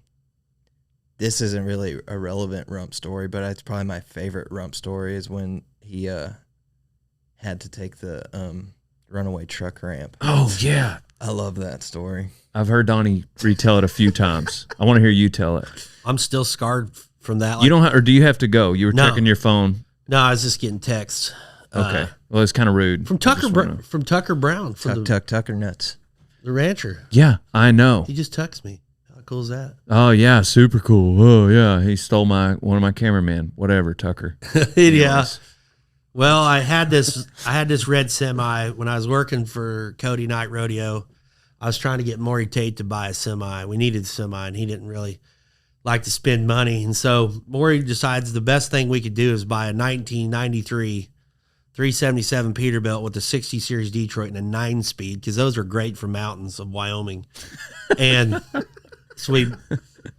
S5: this isn't really a relevant rump story, but it's probably my favorite rump story is when he had to take the runaway truck ramp.
S1: Oh yeah.
S5: I love that story.
S1: I've heard Donnie retell it a few times. I want to hear you tell it.
S2: I'm still scarred from that.
S1: You don't or do you have to go? You were
S2: No.
S1: checking your phone.
S2: No, I was just getting texts.
S1: Okay. Well, it's kind of rude.
S2: From
S1: I just
S2: Tucker
S1: wanna-
S2: from Tucker Brown, from
S5: Tucker nuts.
S2: the rancher.
S1: Yeah, I know.
S2: He just texts me. How cool is that?
S1: Oh yeah, super cool. Oh yeah, he stole one of my cameraman. Whatever, Tucker.
S2: Yeah.
S1: Anyways.
S2: Well, I had this red semi when I was working for Cody Night Rodeo. I was trying to get Maury Tate to buy a semi. We needed a semi, and he didn't really like to spend money. And so Maury decides the best thing we could do is buy a 1993 377 Peterbilt with a 60 series Detroit and a 9-speed, because those are great for mountains of Wyoming. And so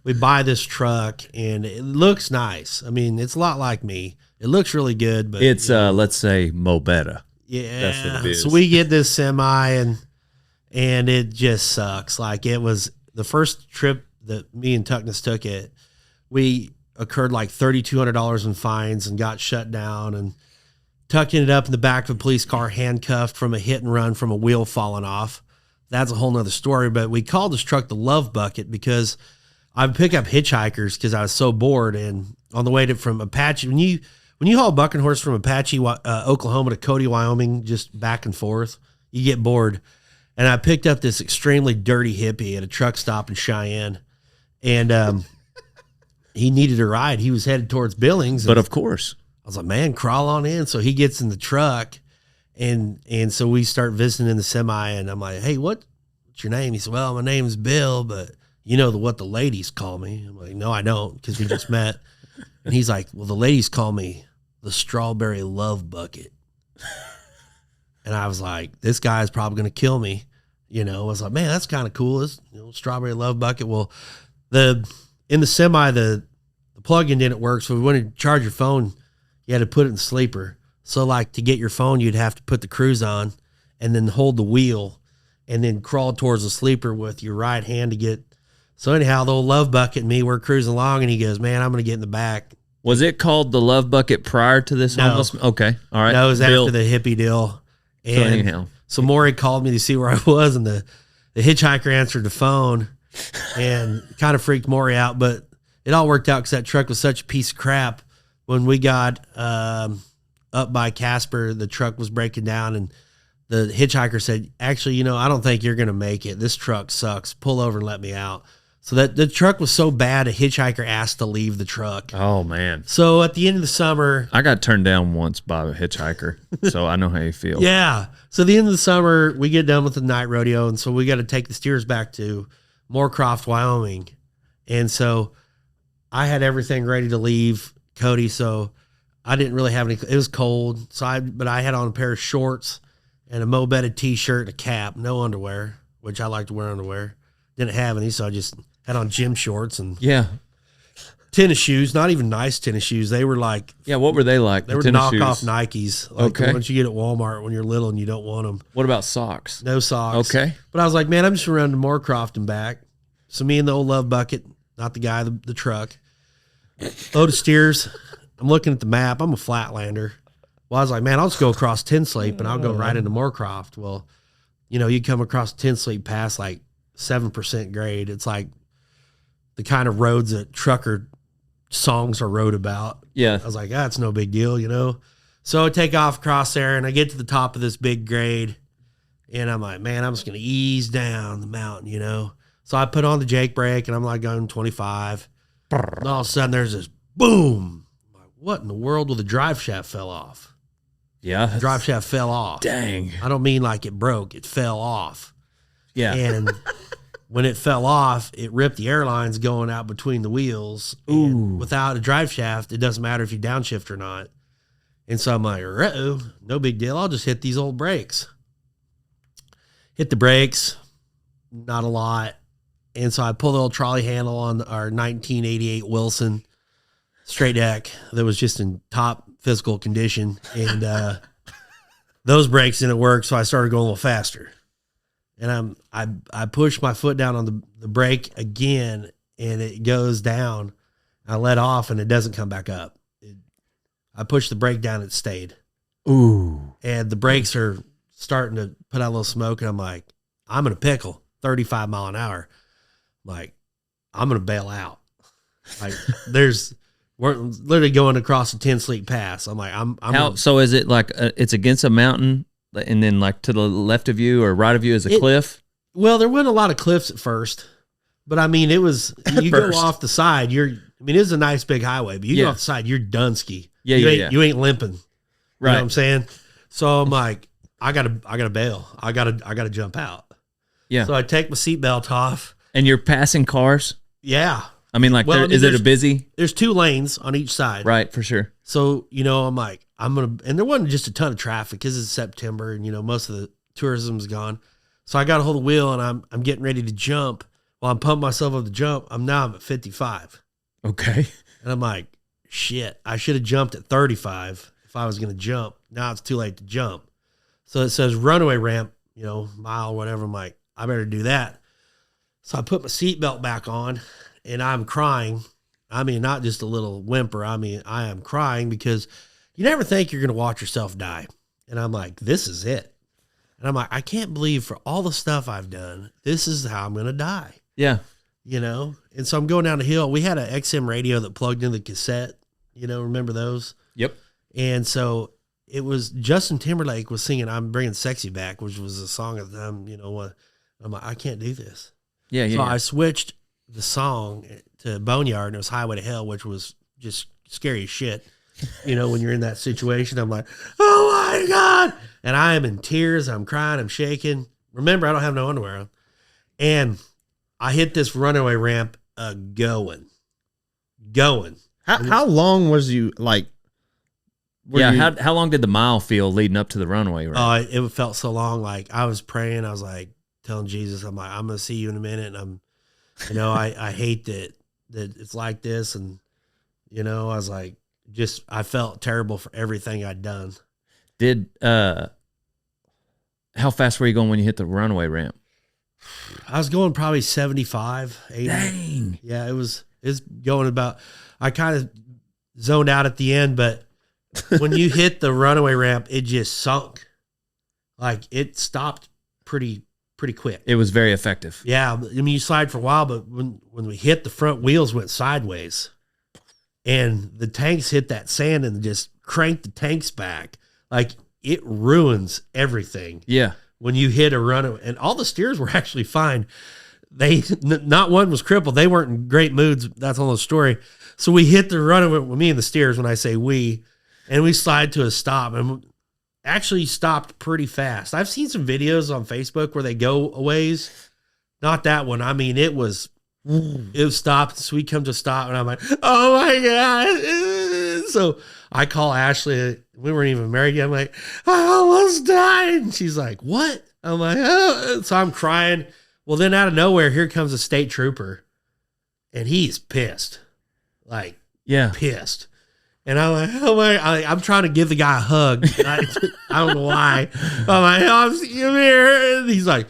S2: we buy this truck, and it looks nice. I mean, it's a lot like me. It looks really good, but
S1: It's let's say Mo Betta.
S2: yeah.
S1: That's what it is.
S2: So we get this semi, and it just sucks. Like, it was the first trip that me and Tuckness took it. We incurred like $3,200 in fines and got shut down, and Tuck ended up in the back of a police car, handcuffed from a hit and run from a wheel falling off. That's a whole nother story. But we called this truck the Love Bucket because I would pick up hitchhikers because I was so bored. And on the way from Apache, when you haul bucking horse from Apache, Oklahoma to Cody, Wyoming, just back and forth, you get bored. And I picked up this extremely dirty hippie at a truck stop in Cheyenne, and he needed a ride. He was headed towards Billings,
S1: But of course.
S2: I was like, man, crawl on in. So he gets in the truck, and so we start visiting in the semi, and I'm like, hey, what's your name? He said, well, my name's Bill, but you know what the ladies call me. I'm like, no, I don't, because we just met. And he's like, well, the ladies call me the Strawberry Love Bucket. And I was like, this guy's probably going to kill me. I was like, man, that's kind of cool. This Strawberry Love Bucket. Well, in the semi, the plug-in didn't work, so we wanted to charge your phone. You had to put it in sleeper. So, like, to get your phone, you'd have to put the cruise on and then hold the wheel and then crawl towards the sleeper with your right hand to get. So, anyhow, the old Love Bucket and me, we're cruising along, and he goes, man, I'm going to get in the back.
S1: Was it called the Love Bucket prior to this?
S2: No.
S1: Homeless? Okay. All right.
S2: No, it was
S1: Bill.
S2: after the hippie deal.
S1: So
S2: And
S1: anyhow.
S2: so Maury called me to see where I was, and the hitchhiker answered the phone and kind of freaked Maury out. But it all worked out because that truck was such a piece of crap. When we got up by Casper, the truck was breaking down, and the hitchhiker said, actually, I don't think you're going to make it. This truck sucks. Pull over and let me out. So that the truck was so bad, a hitchhiker asked to leave the truck.
S1: Oh man.
S2: So at the end of the summer,
S1: I got turned down once by a hitchhiker, so I know how you feel.
S2: yeah. So the end of the summer, we get done with the night rodeo, and so we got to take the steers back to Moorcroft, Wyoming. And so I had everything ready to leave Cody, so I didn't really have any. It was cold, but I had on a pair of shorts and a Mo-bedded t-shirt and a cap, no underwear, which I like to wear underwear. Didn't have any, so I just had on gym shorts and
S1: Yeah.
S2: tennis shoes, not even nice tennis shoes. They were like,
S1: Yeah. What were they like?
S2: they were
S1: tennis
S2: knockoff
S1: shoes?
S2: Nikes. Like
S1: Okay.
S2: the ones you get at Walmart when you're little and you don't want them.
S1: What about socks?
S2: No socks.
S1: Okay.
S2: But I was like, man, I'm just around to Moorcroft and back. So me and the old love bucket, not the guy, the truck, load of steers. I'm looking at the map. I'm a flatlander. Well, I was like, man, I'll just go across Tin Sleep and I'll go right into Moorcroft. Well, you know, you come across Tin Sleep past like 7% grade. It's like the kind of roads that trucker songs are wrote about.
S1: Yeah.
S2: I was like, that's no big deal, you know? So I take off across there and I get to the top of this big grade and I'm like, man, I'm just going to ease down the mountain, you know? So I put on the Jake brake and I'm like going 25. And all of a sudden there's this boom. I'm like, what in the world? Well, the drive shaft fell off.
S1: Yeah.
S2: The drive shaft fell off.
S1: Dang.
S2: I don't mean like it broke. It fell off.
S1: Yeah.
S2: And when it fell off, it ripped the airlines going out between the wheels. And without a drive shaft, it doesn't matter if you downshift or not. And so I'm like, uh-oh, no big deal. I'll just hit these old brakes. Hit the brakes, not a lot. And so I pulled the old trolley handle on our 1988 Wilson straight deck that was just in top physical condition. And those brakes didn't work, so I started going a little faster. And I pushed my foot down on the brake again, and it goes down. I let off, and it doesn't come back up. I pushed the brake down, it stayed.
S1: Ooh.
S2: And the brakes are starting to put out a little smoke, and I'm like, I'm in a pickle, 35 mile an hour. I'm like, I'm going to bail out. Like, we're literally going across the Tin Sleep Pass. I'm like,
S1: So is it like it's against a mountain, and then like to the left of you or right of you is a cliff?
S2: Well, there wasn't a lot of cliffs at first, but I mean, it was, you go off the side, it is a nice big highway, but you go off the side, you're Dunsky. You ain't limping.
S1: Right.
S2: You know what I'm saying? So I'm like, I gotta bail. I gotta jump out.
S1: Yeah.
S2: So I take my seatbelt off.
S1: And you're passing cars?
S2: Yeah.
S1: I mean, like, is it a busy?
S2: There's 2 lanes on each side.
S1: Right, for sure.
S2: So, you know, I'm like, and there wasn't just a ton of traffic because it's September and, you know, most of the tourism's gone. So I got a hold of the wheel and I'm getting ready to jump. While I'm pumping myself up to jump, I'm at 55.
S1: Okay.
S2: And I'm like, shit, I should have jumped at 35 if I was going to jump. Now it's too late to jump. So it says runaway ramp, you know, mile, whatever. I'm like, I better do that. So I put my seatbelt back on and I'm crying. I mean, not just a little whimper. I mean, I am crying because you never think you're going to watch yourself die. And I'm like, this is it. And I'm like, I can't believe for all the stuff I've done, this is how I'm going to die.
S1: Yeah.
S2: You know? And so I'm going down the hill. We had an XM radio that plugged in the cassette. You know, remember those?
S1: Yep.
S2: And so it was Justin Timberlake was singing I'm Bringing Sexy Back, which was a song at the time, you know. I'm like, I can't do this.
S1: Yeah.
S2: So I switched the song to Boneyard, and it was Highway to Hell, which was just scary as shit. You know, when you're in that situation, I'm like, oh my God. And I am in tears. I'm crying. I'm shaking. Remember, I don't have no underwear on. And I hit this runaway ramp going.
S3: How long was you like?
S1: How long did the mile feel leading up to the runway? Right?
S2: It felt so long. Like I was praying. I was like telling Jesus, I'm like, I'm going to see you in a minute. And I hate that it's like this. And, you know, I was like, I felt terrible for everything I'd done.
S1: How fast were you going when you hit the runway ramp?
S2: I was going probably 75, 80.
S1: Dang.
S2: Yeah, it's going about, I kind of zoned out at the end, but when you hit the runaway ramp, it just sunk. Like it stopped pretty quick.
S1: It was very effective.
S2: Yeah. I mean, you slide for a while, but when we hit, the front wheels went sideways and the tanks hit that sand and just cranked the tanks back. Like it ruins everything.
S1: Yeah.
S2: When you hit a runaway, and all the steers were actually fine. Not one was crippled. They weren't in great moods. That's another story. So we hit the runaway with me and the steers when I say we, and we slide to a stop and actually stopped pretty fast. I've seen some videos on Facebook where they go a ways. Not that one. I mean, it stopped. So we come to a stop and I'm like, oh my God. So I call Ashley. We weren't even married yet. I'm like, I almost died. And she's like, what? I'm like, oh. So I'm crying. Well, then out of nowhere, here comes a state trooper. and he's pissed, like
S1: Yeah.
S2: pissed. And I'm like, oh my, I'm trying to give the guy a hug. I don't know why. I'm like, oh, come here. And he's like,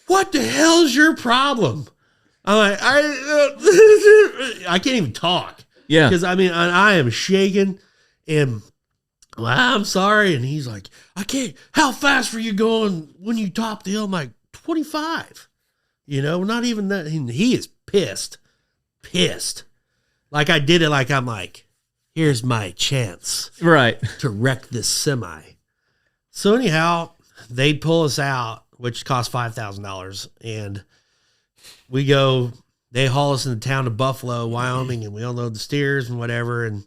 S2: what the hell's your problem? I'm like, I can't even talk.
S1: Yeah.
S2: Because I am shaking and well, I'm sorry. And he's like, I can't, how fast were you going when you topped the hill? I'm like, 25. Not even that. He is pissed. Like I did it like I'm like, here's my chance
S1: Right.
S2: to wreck this semi. So anyhow, they pull us out, which cost $5,000. And we go, they haul us in the town of Buffalo, Wyoming, and we unload the steers and whatever. And,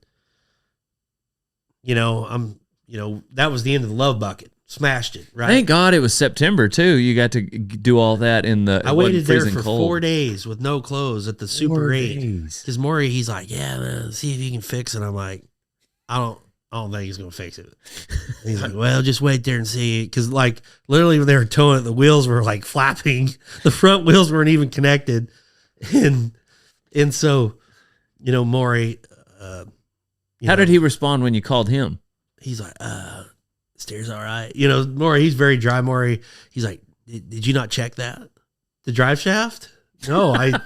S2: that was the end of the love bucket. Smashed it, right?
S1: Thank God it was September too. You got to do all that in the.
S2: I waited there for
S1: cold.
S2: 4 days with no clothes at the Super 8. Because Maury, he's like, yeah, man, see if you can fix it. I'm like, I don't think he's gonna fix it. And he's like, well, just wait there and see. Because like literally when they were towing it, the wheels were like flapping. The front wheels weren't even connected, and so, Maury.
S1: How did he respond when you called him?
S2: He's like, steer's all right. Maury, he's very dry. Maury, he's like, did you not check that? The drive shaft? No, sorry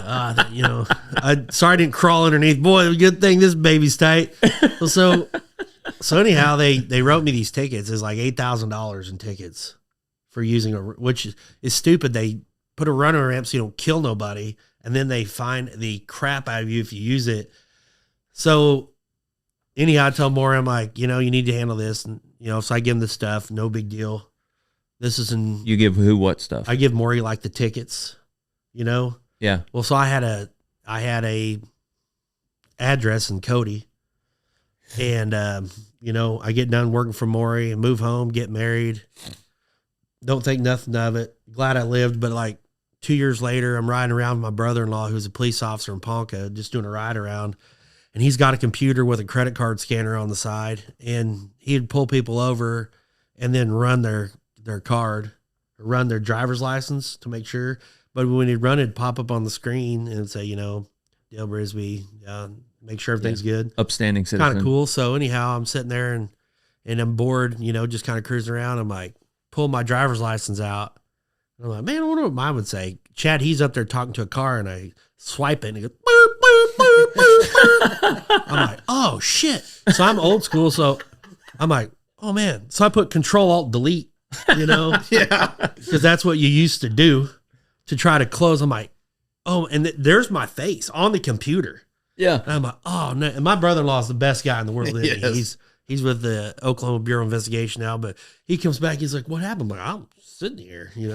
S2: I didn't crawl underneath. Boy, good thing this baby's tight. So anyhow, they wrote me these tickets. It's like $8,000 in tickets for using which is stupid. They put a runner ramp so you don't kill nobody, and then they fine the crap out of you if you use it. So anyhow, I tell Maury, I'm like, you need to handle this. And, so I give him the stuff. No big deal. This is
S1: You give who what stuff?
S2: I give Maury like the tickets,
S1: Yeah.
S2: Well, so I had a address in Cody, and, I get done working for Maury and move home, get married. Don't think nothing of it. Glad I lived. But like 2 years later, I'm riding around with my brother-in-law, who's a police officer in Ponca, just doing a ride around. And he's got a computer with a credit card scanner on the side, and he'd pull people over and then run their card, run their driver's license to make sure. But when he'd run, it'd pop up on the screen and say, Dale Brisby, make sure everything's good.
S1: Upstanding citizen.
S2: Kind of cool. So anyhow, I'm sitting there and I'm bored, just kind of cruising around. I'm like, pull my driver's license out. And I'm like, man, I wonder what mine would say. Chad, he's up there talking to a car, and I swipe it and it goes, boop, boop, boop, boop, boop. I'm like, oh shit. So I'm old school. So I'm like, oh man. So I put Control Alt Delete,
S3: Yeah.
S2: because that's what you used to do to try to close. I'm like, oh, and there's my face on the computer.
S1: Yeah.
S2: And I'm like, oh no. And my brother-in-law is the best guy in the world. Isn't he?
S3: Yes.
S2: He's with the Oklahoma Bureau of Investigation now, but he comes back. He's like, what happened? I'm like, I'm sitting here, He's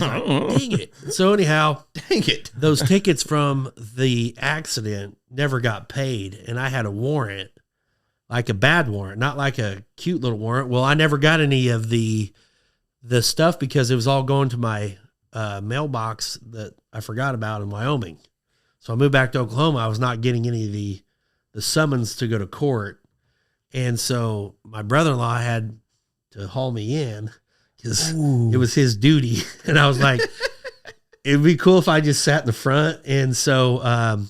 S2: like, dang it. So anyhow,
S3: Dang it.
S2: those tickets from the accident never got paid. And I had a warrant, like a bad warrant, not like a cute little warrant. Well, I never got any of the stuff because it was all going to my mailbox that I forgot about in Wyoming. So I moved back to Oklahoma. I was not getting any of the summons to go to court. And so my brother-in-law had to haul me in because it was his duty. And I was like, it'd be cool if I just sat in the front. And so,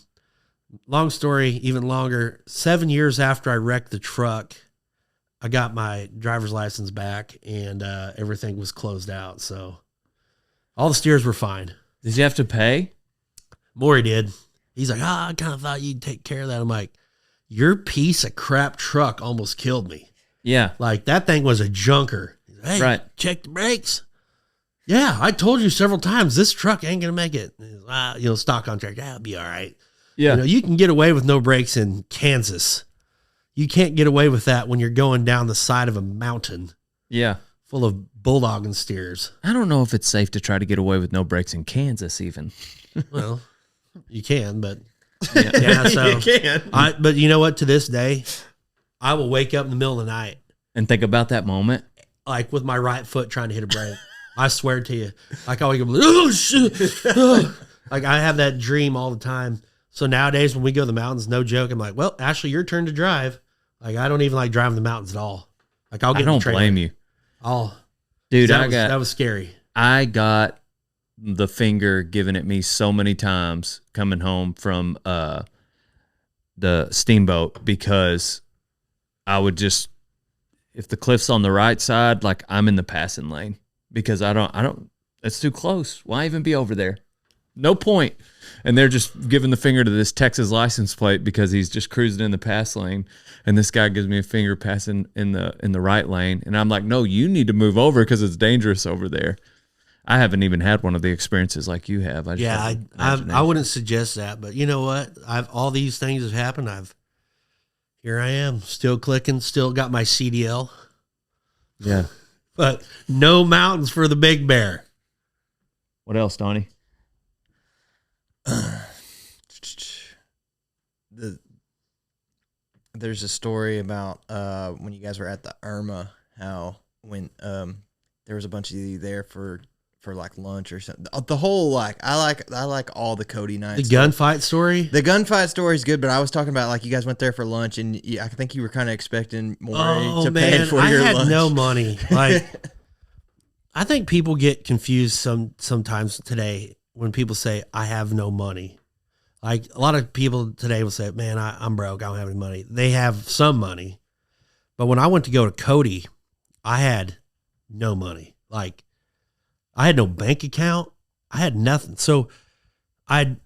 S2: long story, even longer, 7 years after I wrecked the truck, I got my driver's license back, and everything was closed out. So all the steers were fine.
S1: Did you have to pay?
S2: Maury did. He's like, I kind of thought you'd take care of that. I'm like, your piece of crap truck almost killed me.
S1: Yeah.
S2: Like, that thing was a junker. Hey,
S1: Right.
S2: check the brakes. Yeah, I told you several times, this truck ain't going to make it. Stock contract, that'll be all right.
S1: Yeah.
S2: You can get away with no brakes in Kansas. You can't get away with that when you're going down the side of a mountain
S1: Yeah.
S2: full of bulldog and steers.
S1: I don't know if it's safe to try to get away with no brakes in Kansas even.
S2: Well, you can, but
S1: Yeah.
S2: so
S3: You can.
S2: but you know what? To this day, I will wake up in the middle of the night,
S1: And think about that moment.
S2: like with my right foot trying to hit a brake. I swear to you, like I wake up, oh shit, oh. Like I have that dream all the time. So nowadays, when we go to the mountains, no joke, I'm like, well, Ashley, your turn to drive. Like I don't even like driving the mountains at all. Like I'll get.
S1: I don't blame you.
S2: Dude,
S1: Dude,
S2: that was scary.
S1: I got the finger given at me so many times coming home from the steamboat, because I would just, if the cliff's on the right side, like I'm in the passing lane, because I don't, it's too close. Why even be over there? No point. And they're just giving the finger to this Texas license plate because he's just cruising in the pass lane. And this guy gives me a finger passing in the right lane. And I'm like, no, you need to move over because it's dangerous over there. I haven't even had one of the experiences like you have.
S2: I wouldn't suggest that, but you know what? All these things have happened. Here I am, still clicking, still got my CDL.
S1: Yeah.
S2: But no mountains for the big bear.
S1: What else, Donnie?
S5: There's a story about when you guys were at the Irma, how when there was a bunch of you there for like lunch or something. The whole I like all the Cody nights.
S2: The gunfight story?
S5: The gunfight story is good, but I was talking about like you guys went there for lunch and I think you were kind of expecting more to pay for your lunch. I had
S2: no money. Like I think people get confused sometimes today when people say I have no money. Like a lot of people today will say, man, I'm broke. I don't have any money. They have some money. But when I went to go to Cody, I had no money. Like I had no bank account. I had nothing. So I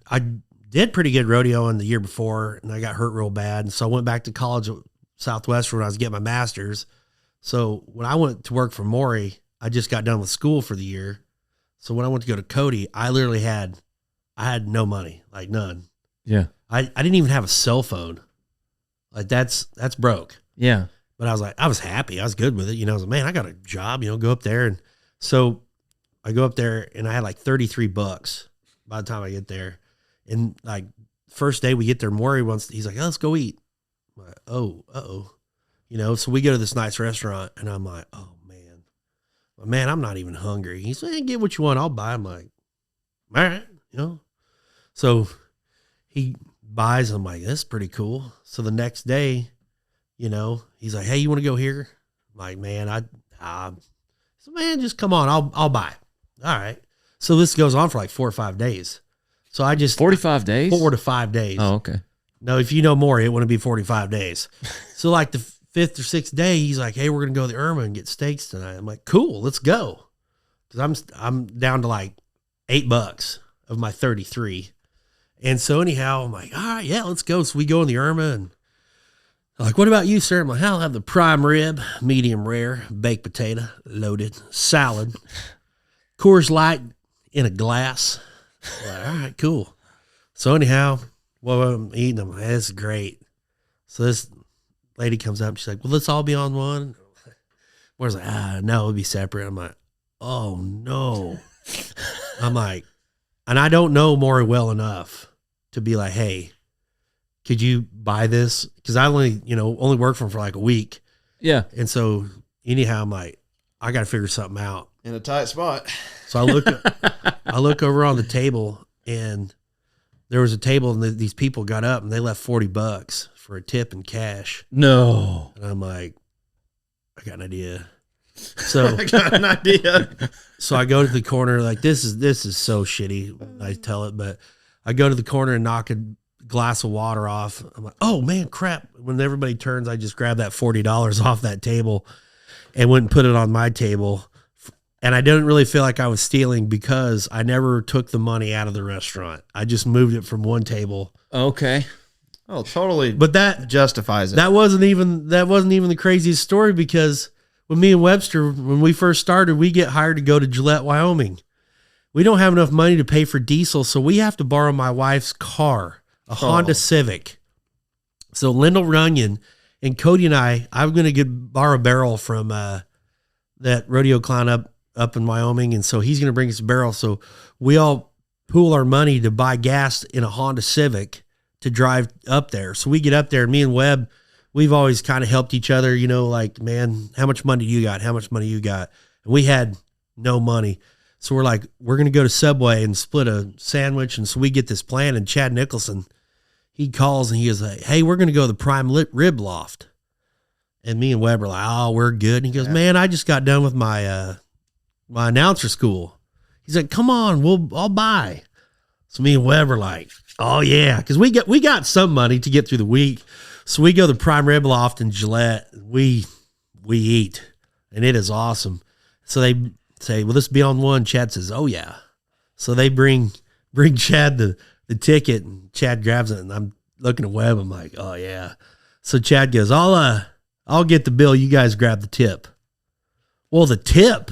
S2: did pretty good rodeo in the year before, and I got hurt real bad. And so I went back to college at Southwestern when I was getting my master's. So when I went to work for Maury, I just got done with school for the year. So when I went to go to Cody, I literally had no money, like none.
S1: Yeah.
S2: I didn't even have a cell phone. Like that's broke.
S1: Yeah.
S2: But I was happy. I was good with it. I was like, man, I got a job, go up there. And so I go up there and I had like $33 by the time I get there. And like first day we get there, Maury he's like, oh, let's go eat. I'm like, uh-oh. So we go to this nice restaurant and I'm like, oh man, I'm not even hungry. He's like, hey, get what you want. I'll buy. I'm like, all right, So he buys. I'm like, that's pretty cool. So the next day, he's like, hey, you want to go here? I'm like, man, so man, just come on. I'll buy. All right. So this goes on for like 4 or 5 days. So I just
S1: 45 days,
S2: 4 to 5 days.
S1: Oh, okay.
S2: No, if you know more, it wouldn't be 45 days. So like the 5th or 6th day, he's like, hey, we're going to go to the Irma and get steaks tonight. I'm like, cool, let's go. Cause I'm down to like $8 of my 33. And so anyhow, I'm like, all right, yeah, let's go. So we go in the Irma and they're like, what about you, sir? I'm like, I'll have the prime rib, medium rare, baked potato, loaded, salad, Coors Light in a glass. I'm like, all right, cool. So anyhow, while I'm eating them, that's great. So this lady comes up, she's like, well, let's all be on one. Where's like, no, it'll be separate. I'm like, oh no. I'm like, and I don't know Maury well enough to be like, hey, could you buy this? Because I only worked for him for like a week.
S1: Yeah.
S2: And so anyhow, I'm like, I got to figure something out.
S3: In a tight spot.
S2: So I look over on the table and there was a table and these people got up and they left $40 for a tip in cash.
S1: No.
S2: And I'm like, I got an idea. So
S3: I got an idea.
S2: So I go to the corner, like this is so shitty when I tell it, but I go to the corner and knock a glass of water off. I'm like, oh man, crap. When everybody turns, I just grab that $40 off that table and went and put it on my table. And I didn't really feel like I was stealing because I never took the money out of the restaurant. I just moved it from one table.
S1: Okay.
S3: Oh, totally.
S2: But that
S3: justifies it.
S2: That wasn't even the craziest story because when me and Webster, when we first started, we get hired to go to Gillette, Wyoming. We don't have enough money to pay for diesel, so we have to borrow my wife's car, a Honda Civic. So Lyndall Runyon and Cody and I'm going to borrow a barrel from that rodeo clown up in Wyoming, and so he's going to bring us a barrel. So we all pool our money to buy gas in a Honda Civic to drive up there. So we get up there, and me and Webb, we've always kind of helped each other, like, man, how much money do you got? How much money you got? And we had no money. So we're like, we're going to go to Subway and split a sandwich. And so we get this plan, and Chad Nicholson, he calls and he is like, hey, we're going to go to the Prime Rib Loft. And me and Webb are like, oh, we're good. And he goes, man, I just got done with my announcer school. He's like, come on, I'll buy. So me and Webb were like, oh yeah, because we got some money to get through the week. So we go to Prime Rib Loft in Gillette. We eat, and it is awesome. So they say, will this be on one? Chad says, oh yeah. So they bring Chad the ticket, and Chad grabs it, and I'm looking at Webb. I'm like, oh yeah. So Chad goes, I'll get the bill. You guys grab the tip. Well, the tip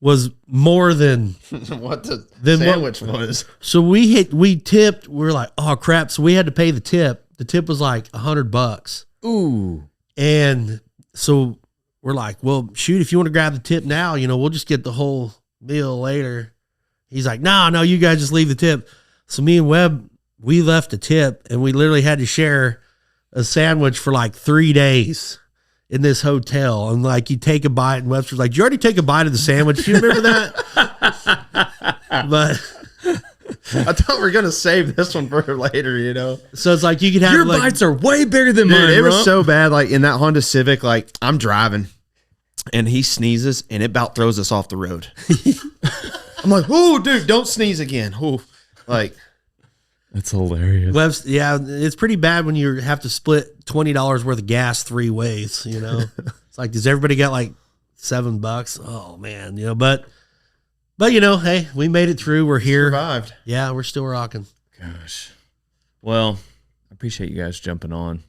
S2: was more than
S3: what the
S2: Then
S3: sandwich was.
S2: So we tipped. We're like, oh crap. So we had to pay the tip. The tip was like $100.
S1: Ooh.
S2: And so we're like, well, shoot, if you want to grab the tip now, we'll just get the whole meal later. He's like, no, you guys just leave the tip. So me and Webb, we left the tip, and we literally had to share a sandwich for like 3 days in this hotel. And like, you take a bite, and Webster's like, did you already take a bite of the sandwich? Do you remember that? But
S3: I thought we were gonna save this one for later,
S2: so it's like you could have
S1: Your
S2: like,
S1: bites are way bigger than
S3: Dude,
S1: mine.
S3: it was
S1: Rump.
S3: so bad. Like in that Honda Civic, like I'm driving, and he sneezes, and it about throws us off the road. I'm like, oh, dude, don't sneeze again. Oh, like
S1: That's hilarious.
S2: Webb's, yeah, it's pretty bad when you have to split $20 worth of gas 3 ways. It's like, does everybody got like $7? Oh man, but hey, we made it through. We're here.
S3: survived.
S2: Yeah, we're still rocking.
S1: Gosh. Well, I appreciate you guys jumping on.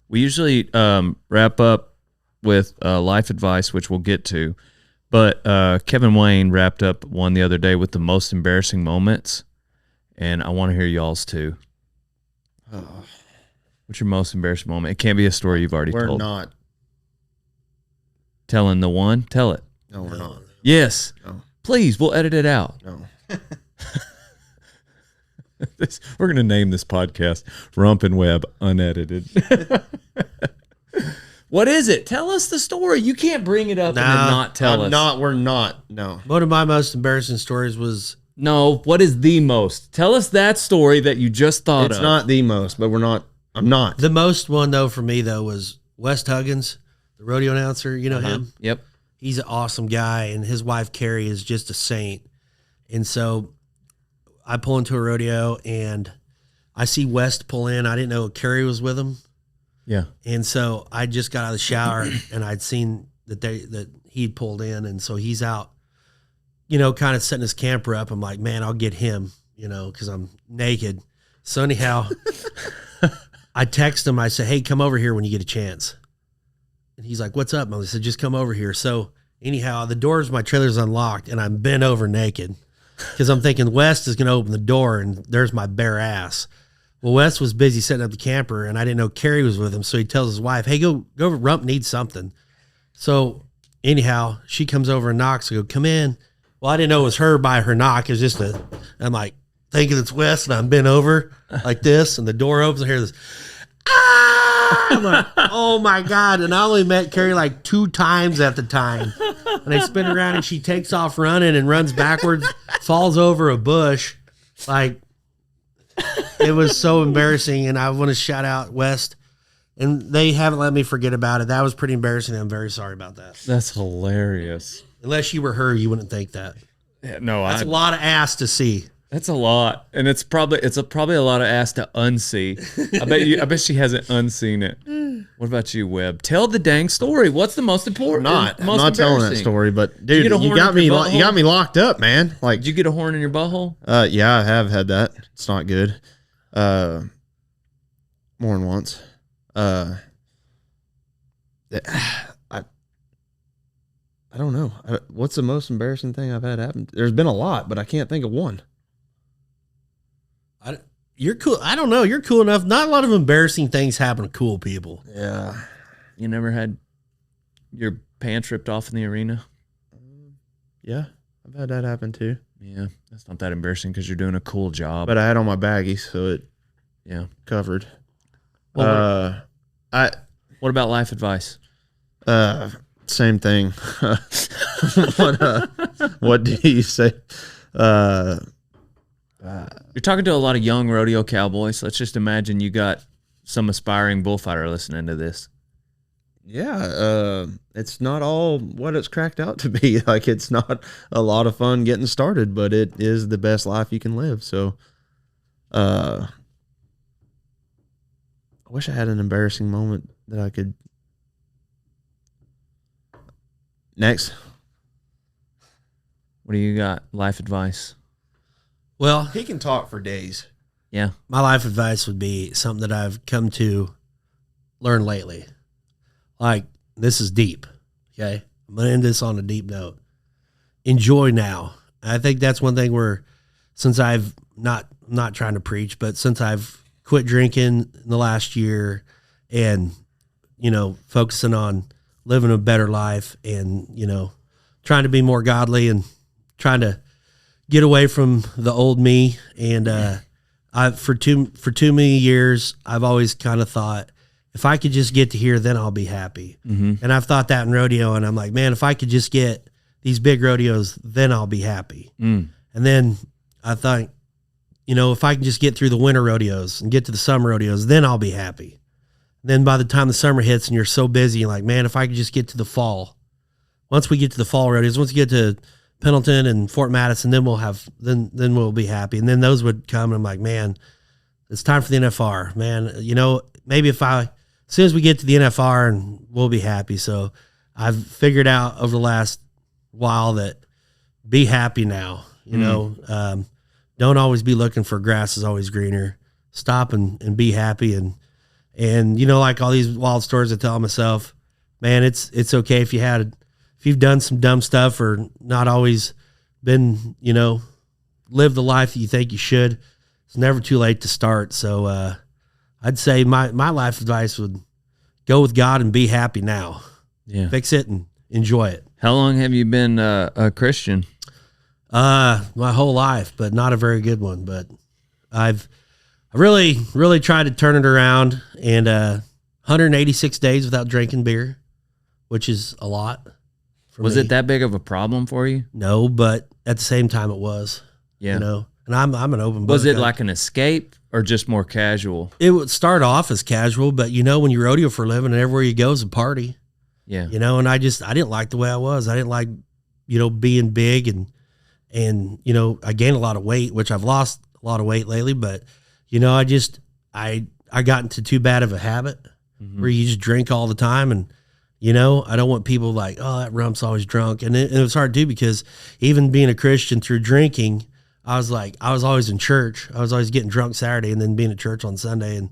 S1: We usually wrap up with life advice, which we'll get to. But Kevin Wayne wrapped up one the other day with the most embarrassing moments. And I want to hear y'all's too. What's your most embarrassing moment? It can't be a story you've already
S3: We're
S1: told.
S3: not.
S1: Telling the one? Tell it.
S3: No, we're not.
S1: Yes.
S3: No.
S1: Please, we'll edit it out.
S3: No.
S1: We're going to name this podcast Rump and Web Unedited. What is it? Tell us the story. You can't bring it up and then not tell us.
S3: We're not. No.
S2: One of my most embarrassing stories was
S1: No, what is the most? Tell us that story that you just thought
S3: It's
S1: of.
S3: not the most, but we're not. I'm not.
S2: the most one though for me though was West Huggins, the rodeo announcer. You know him.
S1: Yep.
S2: He's an awesome guy, and his wife Carrie is just a saint. And so I pull into a rodeo, and I see West pull in. I didn't know Carrie was with him,
S1: Yeah.
S2: and so I just got out of the shower, and I'd seen that he'd pulled in, and so he's out, kind of setting his camper up. I'm like, man, I'll get him, because I'm naked. So anyhow, I text him. I said, hey, come over here when you get a chance. And he's like, what's up? I said, just come over here. So anyhow, the doors of my trailer's unlocked, and I'm bent over naked because I'm thinking West is going to open the door, and there's my bare ass. Well, West was busy setting up the camper, and I didn't know Carrie was with him. So he tells his wife, hey, go over. Rump needs something. So anyhow, she comes over and knocks. I go, come in. Well, I didn't know it was her by her knock. It was just I'm like thinking it's West, and I'm bent over like this, and the door opens. I hear this. I'm like, oh my God. And I only met Carrie like 2 times at the time. And I spin around, and she takes off running and runs backwards, falls over a bush. Like, it was so embarrassing. And I want to shout out West. And they haven't let me forget about it. That was pretty embarrassing. I'm very sorry about that.
S1: That's hilarious.
S2: Unless you were her, you wouldn't think that.
S1: Yeah, no,
S2: That's a lot of ass to see.
S1: That's a lot, and it's probably a lot of ass to unsee. I bet she hasn't unseen it. What about you, Webb? Tell the dang story. What's the most important?
S3: I'm
S1: most
S3: not telling that
S1: embarrassing?
S3: story, but dude,
S1: get a
S3: you
S1: horn
S3: got
S1: up
S3: me.
S1: your
S3: You got me locked up, man. Like,
S1: Did you get a horn in your butthole?
S3: yeah, I have had that. It's not good. More than once. I don't know. What's the most embarrassing thing I've had happen? There's been a lot, but I can't think of one.
S2: You're cool. I don't know. You're cool enough. Not a lot of embarrassing things happen to cool people.
S3: Yeah.
S1: You never had your pants ripped off in the arena?
S3: Yeah. I've had that happen too.
S1: Yeah, that's not that embarrassing because you're doing a cool job.
S3: But I had on my baggies, so it
S1: yeah,
S3: covered.
S1: Well, what about life advice?
S3: Same thing. What do you say?
S1: You're talking to a lot of young rodeo cowboys. Let's just imagine you got some aspiring bullfighter listening to this.
S3: Yeah, it's not all what it's cracked out to be. Like, it's not a lot of fun getting started, but it is the best life you can live. So, I wish I had an embarrassing moment that I could. Next.
S1: What do you got? Life advice?
S2: Well,
S3: He can talk for days.
S1: Yeah.
S2: my life advice would be something that I've come to learn lately. Like, this is deep. Okay. I'm going to end this on a deep note. Enjoy now. I think that's one thing where, since I've not trying to preach, but since I've quit drinking in the last year and, focusing on living a better life and, trying to be more godly and trying to get away from the old me. And, for too many years, I've always kind of thought, if I could just get to here, then I'll be happy.
S1: Mm-hmm.
S2: And I've thought that in rodeo, and I'm like, man, if I could just get these big rodeos, then I'll be happy.
S1: Mm.
S2: And then I thought, if I can just get through the winter rodeos and get to the summer rodeos, then I'll be happy. Then by the time the summer hits and you're so busy, you're like, man, if I could just get to the fall. Once we get to the fall rodeos, once we get to Pendleton and Fort Madison, then then we'll be happy. And then those would come, and I'm like, man, it's time for the NFR, man. Maybe as soon as we get to the NFR, and we'll be happy. So I've figured out over the last while that be happy now. Don't always be looking for grass is always greener. Stop and be happy. And like all these wild stories I tell myself, man, it's okay if you've done some dumb stuff or not always been, live the life that you think you should. It's never too late to start. So, I'd say my life advice would go with God and be happy now.
S1: Yeah.
S2: Fix it and enjoy it.
S1: How long have you been a Christian?
S2: My whole life, but not a very good one. But I've really, really tried to turn it around, and 186 days without drinking beer, which is a lot for
S1: Was
S2: me.
S1: it that big of a problem for you?
S2: No, but at the same time it was.
S1: Yeah.
S2: And I'm an open book.
S1: Was it like an escape or just more casual?
S2: It would start off as casual, but when you rodeo for a living and everywhere you go is a party.
S1: Yeah.
S2: And I didn't like the way I was. I didn't like, being big and I gained a lot of weight, which I've lost a lot of weight lately, but I got into too bad of a habit where you just drink all the time. And, I don't want people like, oh, that rump's always drunk. And it was hard too, because even being a Christian through drinking, I was always in church. I was always getting drunk Saturday and then being at church on Sunday. And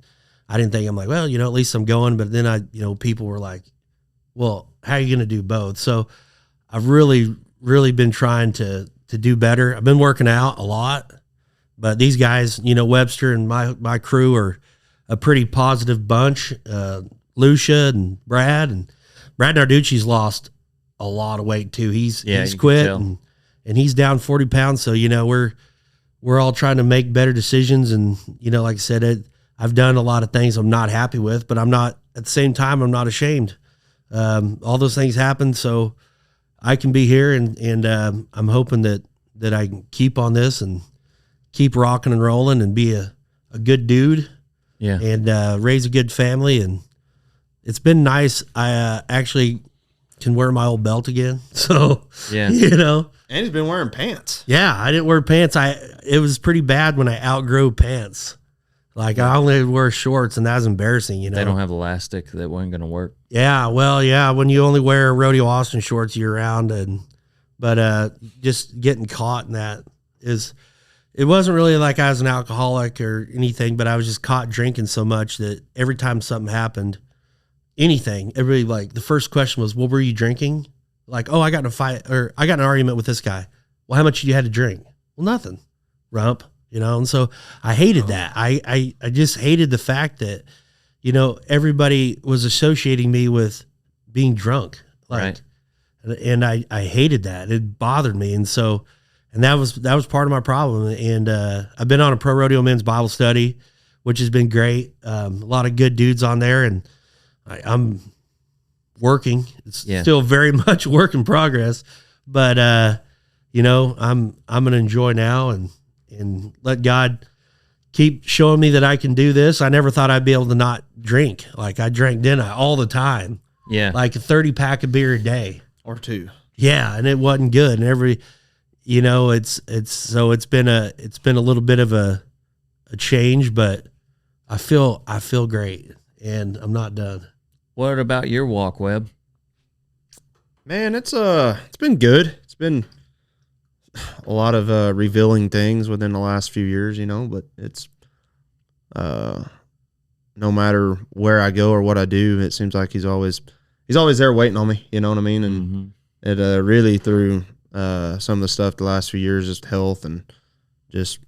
S2: I didn't think, I'm like, well, at least I'm going. But then people were like, well, how are you going to do both? So I've really, really been trying to do better. I've been working out a lot, but these guys, Webster and my crew are a pretty positive bunch. Lucia and Brad Narducci's lost a lot of weight too. He's quit and he's down 40 pounds. So, we're all trying to make better decisions. And, like I said, I've done a lot of things I'm not happy with, but at the same time, I'm not ashamed. All those things happen. So I can be here and I'm hoping that I can keep on this and keep rocking and rolling and be a good dude.
S1: Yeah.
S2: And raise a good family. And it's been nice. I actually can wear my old belt again. So,
S1: yeah.
S3: And he's been wearing pants.
S2: Yeah, I didn't wear pants. It was pretty bad when I outgrew pants. Like, I only wear shorts, and that was embarrassing,
S1: They don't have elastic. That wasn't going to work.
S2: Yeah, well, yeah, when you only wear rodeo Austin shorts year round, but just getting caught in that it wasn't really like I was an alcoholic or anything, but I was just caught drinking so much that every time something happened, anything, everybody, like, the first question was, what were you drinking? Like, oh, I got in a fight, or I got in an argument with this guy. Well, how much did you had to drink? Well, nothing. Rump, and so I hated that. I just hated the fact that, everybody was associating me with being drunk. Like, right. And I hated that. It bothered me. And so, and that was part of my problem. And I've been on a pro rodeo men's Bible study, which has been great. A lot of good dudes on there, and I'm working. It's still very much a work in progress, but I'm going to enjoy now and let God keep showing me that I can do this. I never thought I'd be able to not drink. Like, I drank dinner all the time.
S1: Yeah.
S2: like a 30 pack of beer a day.
S3: Or 2.
S2: Yeah, and it wasn't good. And it's been a little bit of a change, but I feel great, and I'm not done.
S1: What about your walk, Webb?
S3: Man, it's been good. It's been a lot of revealing things within the last few years, but it's no matter where I go or what I do, it seems like he's always there waiting on me, you know what I mean? And it really through some of the stuff the last few years, just health and just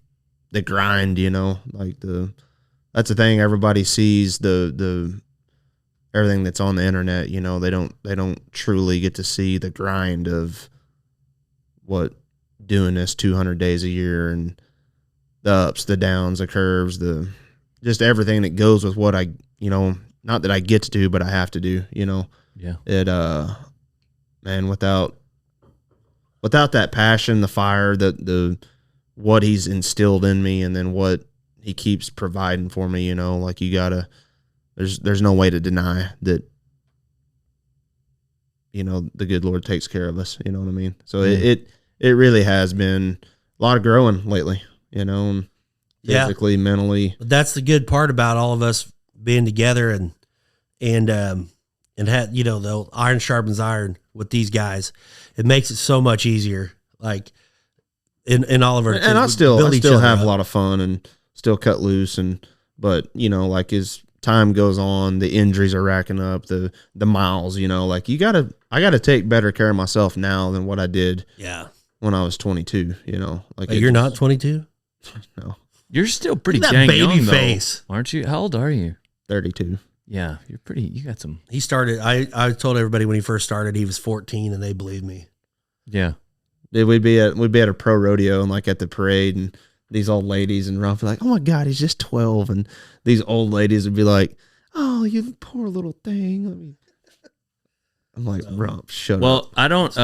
S3: the grind, like that's the thing everybody sees, the everything that's on the internet, they don't truly get to see the grind of what doing this 200 days a year and the ups, the downs, the curves, just everything that goes with what I, not that I get to do, but I have to do,
S1: Yeah.
S3: It, man, without that passion, the fire, the what he's instilled in me, and then what he keeps providing for me, like you gotta, there's no way to deny that, the good Lord takes care of us, you know what I mean? So it really has been a lot of growing lately, physically, mentally.
S2: But that's the good part about all of us being together and had, the iron sharpens iron with these guys. It makes it so much easier. Like in all of our,
S3: and I still have a lot of fun and still cut loose, but like as time goes on, the injuries are racking up, the miles, like I gotta take better care of myself now than what I did when I was 22, like
S2: you're not 22.
S3: No,
S1: You're still pretty
S2: That
S1: dang
S2: baby
S1: young,
S2: face.
S1: though, aren't you? How old are you?
S3: 32.
S1: Yeah, you're pretty. You got some.
S2: He started. I told everybody when he first started he was 14, and they believed me.
S1: Yeah.
S3: We'd be at a pro rodeo and like at the parade, and these old ladies and Rumford like, oh my God, he's just 12, and these old ladies would be like, oh, you poor little thing. I'm like, Rump, shut up.
S1: Well, I don't.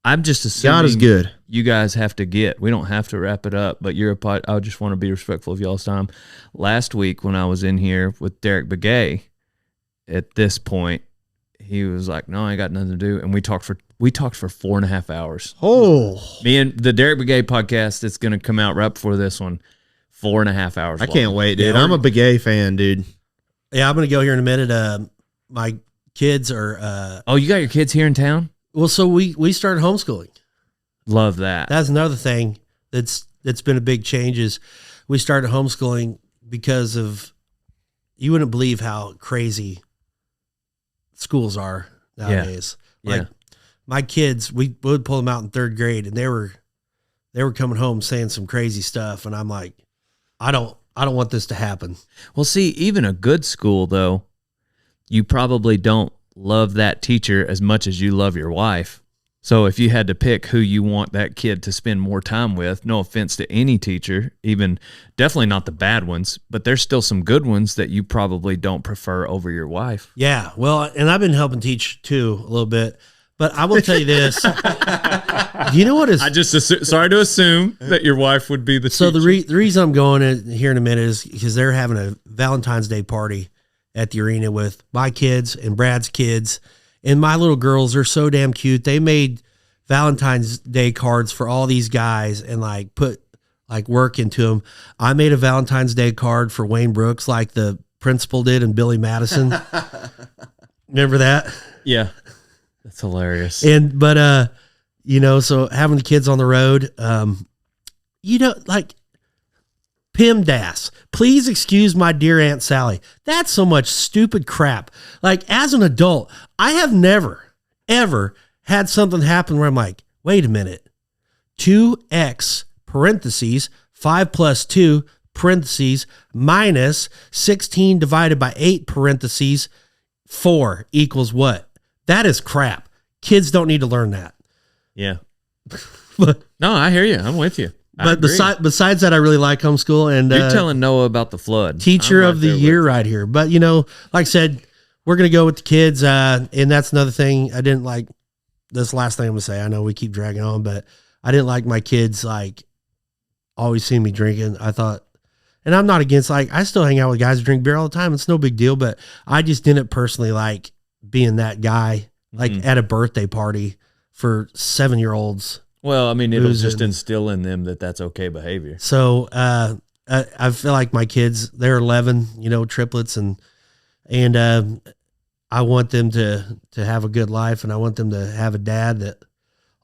S1: I'm just assuming
S3: God is good.
S1: You guys have to get. We don't have to wrap it up, but you're a pod. I just want to be respectful of y'all's time. Last week when I was in here with Derek Begay, at this point, he was like, "No, I ain't got nothing to do," and we talked for 4.5 hours.
S3: Oh,
S1: Me and the Derek Begay podcast that's going to come out right before this one, 4.5 hours.
S3: I can't wait, dude. I'm a Begay fan, dude.
S2: Yeah, I'm gonna go here in a minute. My kids are.
S1: Oh, you got your kids here in town?
S2: Well, so we started homeschooling.
S1: Love that.
S2: That's another thing that's been a big change is we started homeschooling because of, you wouldn't believe how crazy schools are nowadays.
S1: Yeah.
S2: Like my kids, we would pull them out in 3rd grade, and they were coming home saying some crazy stuff, and I'm like, I don't want this to happen.
S1: Well, see, even a good school though, you probably don't love that teacher as much as you love your wife. So if you had to pick who you want that kid to spend more time with, no offense to any teacher, even definitely not the bad ones, but there's still some good ones that you probably don't prefer over your wife.
S2: Yeah, well, and I've been helping teach too a little bit, but I will tell you this. Do you know what is?
S1: I just sorry to assume that your wife would be the
S2: So
S1: teacher.
S2: the reason I'm going in here in a minute is because they're having a Valentine's Day party at the arena with my kids and Brad's kids, and my little girls are so damn cute. They made Valentine's Day cards for all these guys and like put like work into them. I made a Valentine's Day card for Wayne Brooks, like the principal did in Billy Madison. Remember that?
S1: Yeah, that's hilarious.
S2: But so having the kids on the road, like PIMDAS, please excuse my dear Aunt Sally. That's so much stupid crap. Like as an adult, I have never, ever had something happen where I'm like, wait a minute, 2x parentheses, 5 plus 2 parentheses, minus 16 divided by 8 parentheses, 4 equals what? That is crap. Kids don't need to learn that.
S1: Yeah.
S2: But
S1: No, I hear you. I'm with you.
S2: But besides that, I really like homeschool, and
S1: You're telling Noah about the flood.
S2: teacher
S1: I'm right
S2: of the
S1: there
S2: year
S1: with
S2: right here. But like I said, we're gonna go with the kids, and that's another thing I didn't like. This last thing I'm gonna say. I know we keep dragging on, but I didn't like my kids like always seeing me drinking. I thought, and I'm not against, like, I still hang out with guys who drink beer all the time. It's no big deal, but I just didn't personally like being that guy, like at a birthday party for 7-year-olds.
S1: Well, I mean, it'll
S2: Boozing.
S1: just instill in them that that's okay behavior.
S2: So I feel like my kids, they're 11, triplets, and I want them to have a good life, and I want them to have a dad that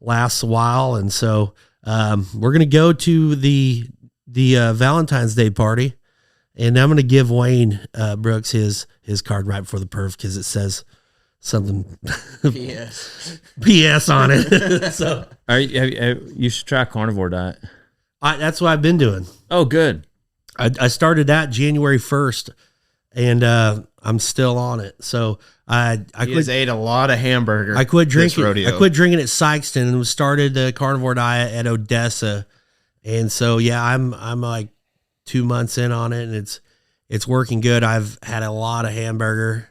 S2: lasts a while. And so we're gonna go to the Valentine's Day party, and I'm gonna give Wayne Brooks his card right before the perf because it says something PS on it. So
S1: You should try carnivore diet.
S2: that's what I've been doing.
S1: Oh, good.
S2: I started that January 1st, and I'm still on it. So I
S3: He ate a lot of hamburger.
S2: I quit
S3: this
S2: drinking.
S3: rodeo.
S2: I quit drinking at Sykeston and started the carnivore diet at Odessa. And so I'm like 2 months in on it, and it's working good. I've had a lot of hamburger.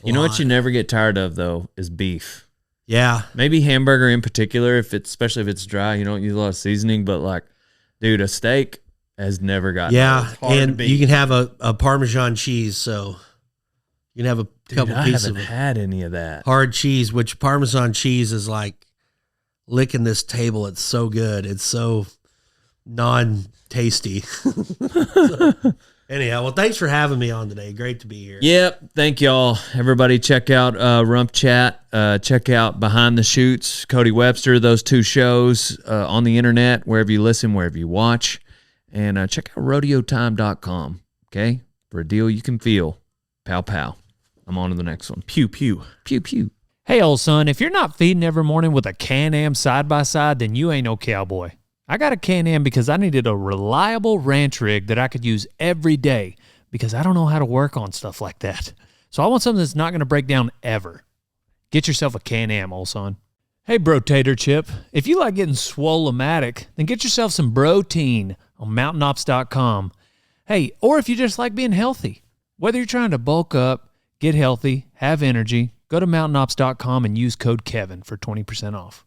S1: You know what you never get tired of though is beef.
S2: Yeah.
S1: Maybe hamburger in particular, especially if it's dry, you don't use a lot of seasoning. But like, dude, a steak has never gotten
S2: Yeah.
S1: old.
S3: hard to
S2: And
S3: beat.
S2: you can have a Parmesan cheese. So you can have a couple
S1: I
S2: pieces
S1: haven't
S2: of
S1: had any of that.
S2: hard cheese, which Parmesan cheese is like licking this table. It's so good. It's so non-tasty. Anyhow, well, thanks for having me on today. Great to be here.
S1: Yep. Thank y'all. Everybody check out Rump Chat. Check out Behind the Shoots, Cody Webster, those 2 shows on the internet, wherever you listen, wherever you watch. And check out rodeotime.com, okay? For a deal you can feel. Pow, pow. I'm on to the next one.
S3: Pew, pew.
S1: Pew, pew.
S4: Hey, old son, if you're not feeding every morning with a Can-Am side-by-side, then you ain't no cowboy. I got a Can-Am because I needed a reliable ranch rig that I could use every day because I don't know how to work on stuff like that. So I want something that's not going to break down ever. Get yourself a Can-Am, old son. Hey, Bro Tater Chip, if you like getting swole-o-matic, then get yourself some Protein on mountainops.com. Hey, or if you just like being healthy, whether you're trying to bulk up, get healthy, have energy, go to mountainops.com and use code Kevin for 20% off.